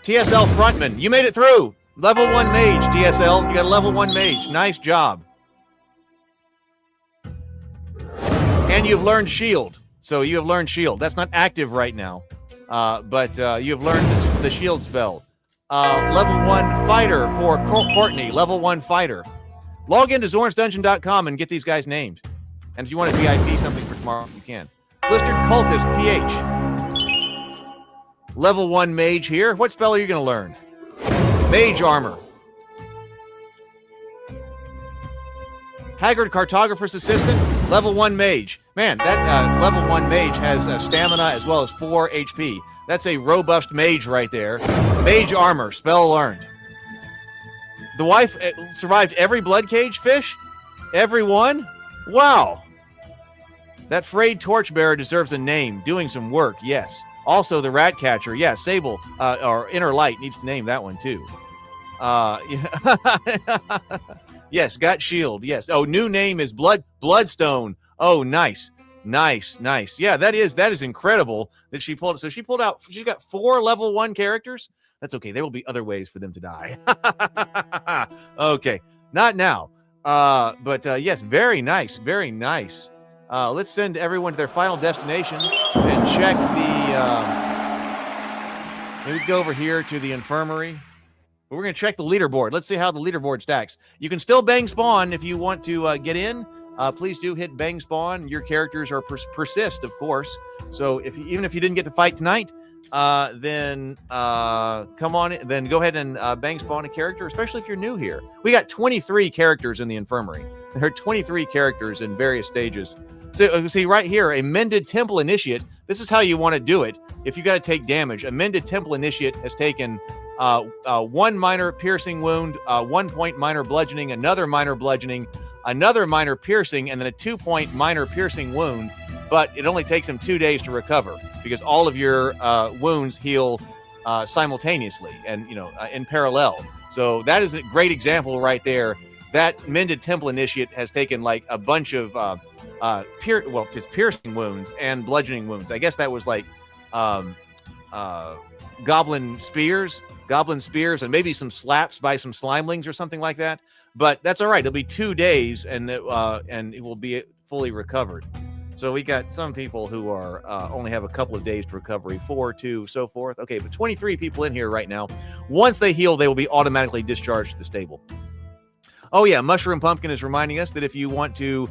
TSL Frontman, you made it through. Level 1 Mage, TSL. You got a level 1 Mage. Nice job. And you've learned Shield. So you have learned Shield. That's not active right now. But you have learned the Shield spell. Level 1 Fighter for Courtney. Level 1 Fighter. Log into zornsdungeon.com and get these guys named. And if you want to VIP something for tomorrow, you can. Blistered Cultist, PH. Level 1 Mage here. What spell are you going to learn? Mage Armor. Haggard Cartographer's Assistant, level 1 Mage. Man, that level 1 Mage has stamina as well as 4 HP. That's a robust mage right there. Mage Armor, spell learned. The wife survived every Bloodcage fish? Every one? Wow. That frayed Torchbearer deserves a name. Doing some work, yes. Also, the Ratcatcher, yeah, Sable, or Inner Light needs to name that one too. Yes, got Shield, yes. Oh, new name is Bloodstone. Oh, nice. Nice. Yeah, that is incredible that she pulled. So she pulled out, she's got 4 level 1 characters. That's okay. There will be other ways for them to die. Okay, not now. But yes, very nice. Let's send everyone to their final destination and check the. Let me go over here to the infirmary. We're going to check the leaderboard. Let's see how the leaderboard stacks. You can still bang spawn if you want to get in. Please do hit bang spawn. Your characters are persist, of course. So even if you didn't get to fight tonight, then come on in, then go ahead and bang spawn a character, especially if you're new here. We got 23 characters in the infirmary. There are 23 characters in various stages. So see right here, a Mended Temple Initiate. This is how you want to do it if you got to take damage. A Mended Temple Initiate has taken 1 minor piercing wound, 1 point minor bludgeoning, another minor bludgeoning, another minor piercing, and then a 2 point minor piercing wound. but it only takes them 2 days to recover because all of your wounds heal simultaneously and in parallel. So that is a great example right there. That Mended Temple Initiate has taken like a bunch of just piercing wounds and bludgeoning wounds. I guess that was like goblin spears, and maybe some slaps by some slimelings or something like that. But that's all right. It'll be 2 days, and it will be fully recovered. So we got some people who are only have a couple of days to recovery, 4, 2, so forth. Okay, but 23 people in here right now. Once they heal, they will be automatically discharged to the stable. Oh yeah, Mushroom Pumpkin is reminding us that if you want to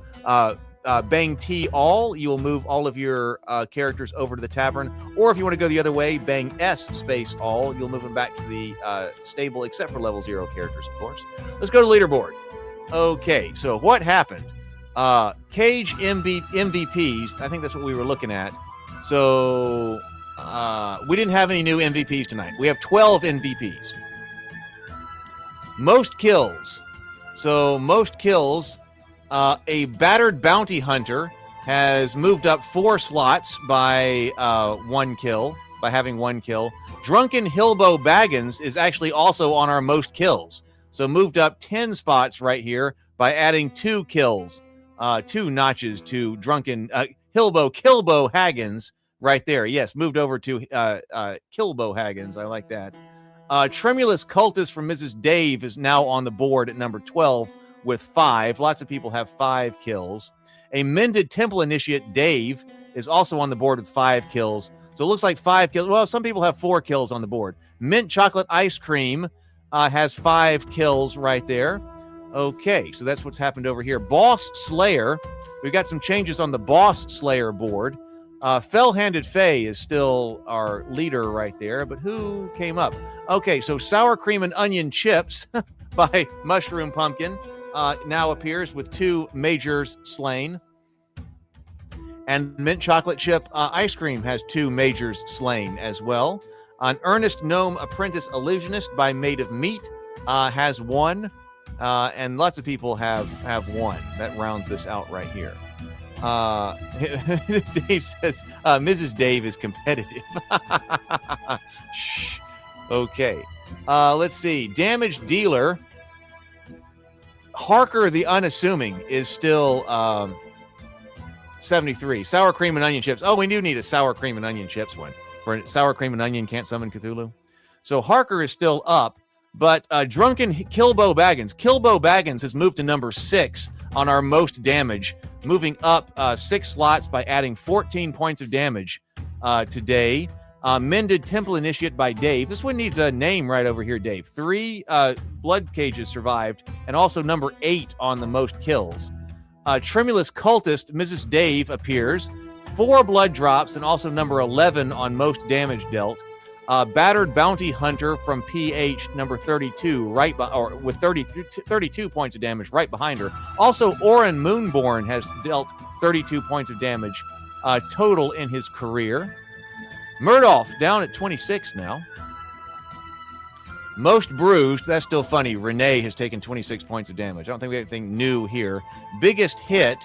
bang T all, you will move all of your characters over to the tavern. Or if you want to go the other way, bang S space all, you'll move them back to the stable, except for level 0 characters, of course. Let's go to leaderboard. Okay, so what happened? Cage MVPs, I think that's what we were looking at. So we didn't have any new MVPs tonight. We have 12 MVPs. Most kills. So most kills, a battered bounty hunter has moved up 4 slots by 1 kill, by having 1 kill. Drunken Hillbow Baggins is actually also on our most kills. So moved up 10 spots right here by adding 2 kills, 2 notches to Drunken Hillbow Haggins right there. Yes, moved over to Killbow Haggins. I like that. Tremulous Cultist from Mrs. Dave is now on the board at number 12 with 5. Lots of people have 5 kills. A Mended Temple Initiate, Dave, is also on the board with 5 kills. So it looks like 5 kills. Well, some people have 4 kills on the board. Mint Chocolate Ice Cream has 5 kills right there. Okay, so that's what's happened over here. Boss Slayer, we've got some changes on the Boss Slayer board. Fell-Handed Fae is still our leader right there, but who came up? Okay, so Sour Cream and Onion Chips by Mushroom Pumpkin now appears with 2 majors slain. And Mint Chocolate Chip Ice Cream has 2 majors slain as well. An Earnest Gnome Apprentice Illusionist by Made of Meat has 1. And lots of people have 1. That rounds this out right here. Dave says Mrs. Dave is competitive. Shh. Okay. Let's see. Damage Dealer. Harker the Unassuming is still 73. Sour Cream and Onion Chips. Oh, we do need a Sour Cream and Onion Chips one. For Sour Cream and Onion can't summon Cthulhu. So Harker is still up, but Drunken Killbow Baggins has moved to number 6 on our most damage, moving up 6 slots by adding 14 points of damage today. Mended Temple Initiate by Dave. This one needs a name right over here, Dave. 3 blood cages survived, and also number 8 on the most kills. Tremulous Cultist, Mrs. Dave, appears. 4 blood drops, and also number 11 on most damage dealt. Battered Bounty Hunter from PH, number 32, with 32 points of damage right behind her. Also, Orin Moonborn has dealt 32 points of damage total in his career. Murdoff down at 26 now. Most bruised, that's still funny. Renee has taken 26 points of damage. I don't think we have anything new here. Biggest hit.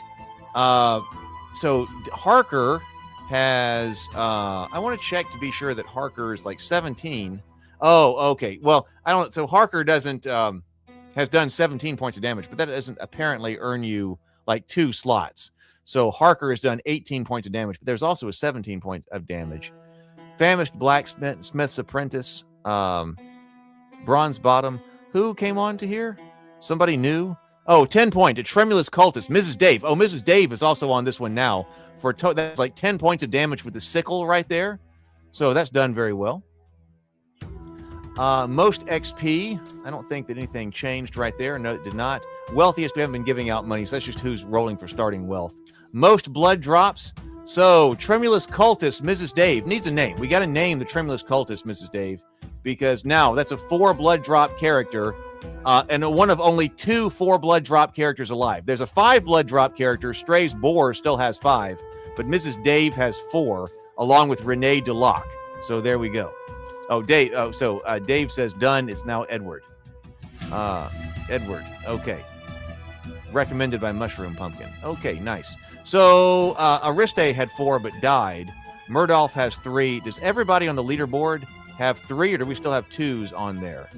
So Harker has, I want to check to be sure that Harker is like 17. Oh, okay. Well, I don't, so Harker doesn't, has done 17 points of damage, but that doesn't apparently earn you like 2 slots. So Harker has done 18 points of damage, but there's also a 17 points of damage. Famished Blacksmith's Apprentice, Bronze Bottom. Who came on to here? Somebody new? Oh, 10 point. A Tremulous Cultist. Mrs. Dave. Oh, Mrs. Dave is also on this one now. For that's like 10 points of damage with the sickle right there. So that's done very well. Most XP. I don't think that anything changed right there. No, it did not. Wealthiest, we haven't been giving out money, so that's just who's rolling for starting wealth. Most blood drops. So, Tremulous Cultist, Mrs. Dave, needs a name. We got to name the Tremulous Cultist, Mrs. Dave, because now that's a 4 blood drop character, and one of only 2 4 blood drop characters alive. There's a 5 blood drop character. Stray's Boar still has 5, but Mrs. Dave has 4, along with Renee Delac. So there we go. Oh, Dave. Oh, so Dave says done. It's now Edward. Edward. Okay. Recommended by Mushroom Pumpkin. Okay, nice. So Ariste had 4 but died. Murdolph has 3. Does everybody on the leaderboard have 3, or do we still have 2s on there?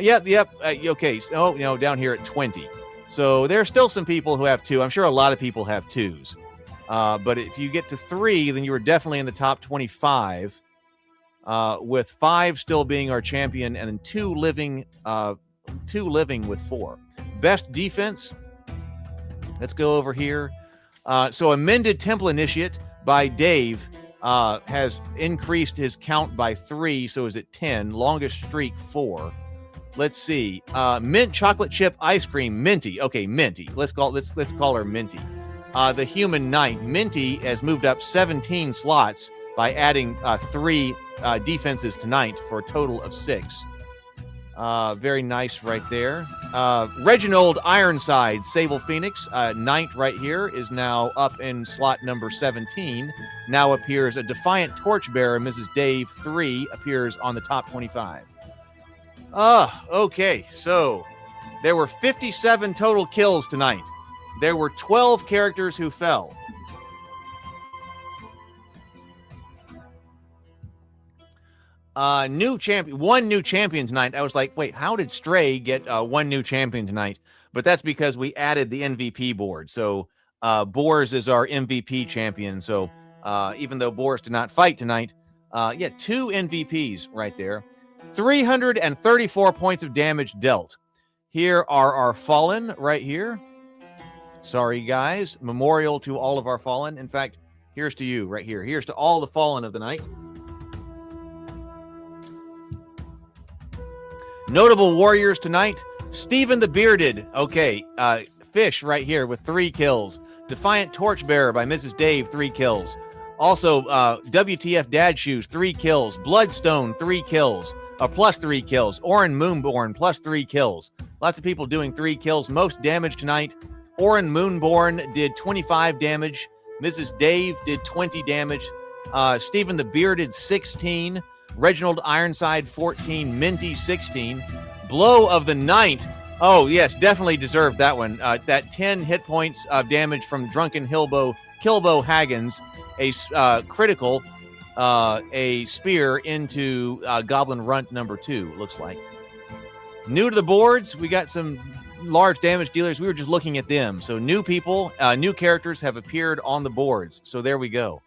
Yep. Okay. So, down here at 20. So there are still some people who have 2. I'm sure a lot of people have 2s. But if you get to 3, then you are definitely in the top 25. With 5 still being our champion, and then 2 living with 4. Best defense. Let's go over here. So Amended Temple Initiate by Dave has increased his count by 3, so is at 10. Longest streak 4. Let's see. Mint chocolate chip ice cream, Minty. Okay, Minty. Let's call her Minty. The Human Knight, Minty, has moved up 17 slots by adding 3 defenses tonight for a total of 6. Very nice right there. Reginald Ironside, Sable Phoenix, Knight right here, is now up in slot number 17. Now appears a Defiant Torchbearer, Mrs. Dave 3, appears on the top 25. Okay, so there were 57 total kills tonight. There were 12 characters who fell. One new champion tonight. I was like, wait, how did Stray get one new champion tonight? But that's because we added the MVP board. So Boars is our MVP champion. So even though Boars did not fight tonight, 2 MVPs right there. 334 points of damage dealt. Here are our fallen right here. Sorry, guys. Memorial to all of our fallen. In fact, here's to you right here. Here's to all the fallen of the night. Notable warriors tonight. Stephen the Bearded. Okay, Fish right here with 3 kills. Defiant Torchbearer by Mrs. Dave, 3 kills. Also, WTF Dad Shoes, 3 kills. Bloodstone, 3 kills. Plus 3 kills. Orin Moonborn, plus 3 kills. Lots of people doing 3 kills. Most damage tonight. Orin Moonborn did 25 damage. Mrs. Dave did 20 damage. Stephen the Bearded, 16. Reginald Ironside, 14. Minty, 16. Blow of the Night. Oh, yes, definitely deserved that one. That 10 hit points of damage from Drunken Kilbo Haggins. A critical, a spear into Goblin Runt number 2, looks like. New to the boards, we got some large damage dealers. We were just looking at them. So new people, new characters have appeared on the boards. So there we go.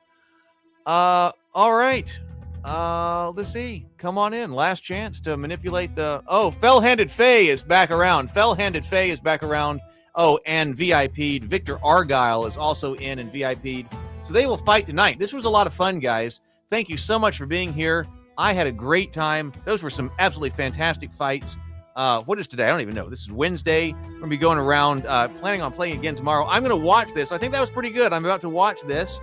All right. Let's see. Come on in. Last chance to manipulate the... Oh, Fell-Handed Fae is back around. Fell-Handed Fae is back around. Oh, and VIP'd. Victor Argyle is also in and VIP'd. So they will fight tonight. This was a lot of fun, guys. Thank you so much for being here. I had a great time. Those were some absolutely fantastic fights. What is today? I don't even know. This is Wednesday. We're going to be going around, planning on playing again tomorrow. I'm going to watch this. I think that was pretty good. I'm about to watch this,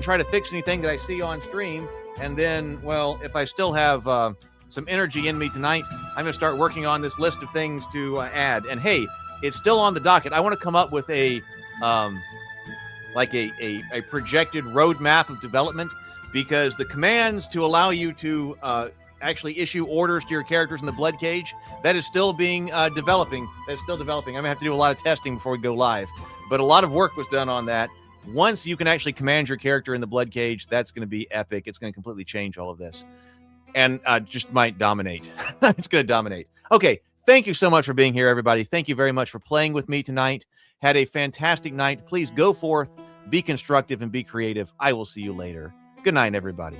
try to fix anything that I see on stream. And then, well, if I still have some energy in me tonight, I'm going to start working on this list of things to add. And hey, it's still on the docket. I want to come up with a projected roadmap of development, because the commands to allow you to actually issue orders to your characters in the Bloodcage, that is still being developing. That's still developing. I'm going to have to do a lot of testing before we go live. But a lot of work was done on that. Once you can actually command your character in the Bloodcage, that's going to be epic. It's going to completely change all of this. And just might dominate. It's going to dominate. Okay, thank you so much for being here, everybody. Thank you very much for playing with me tonight. Had a fantastic night. Please go forth, be constructive, and be creative. I will see you later. Good night, everybody.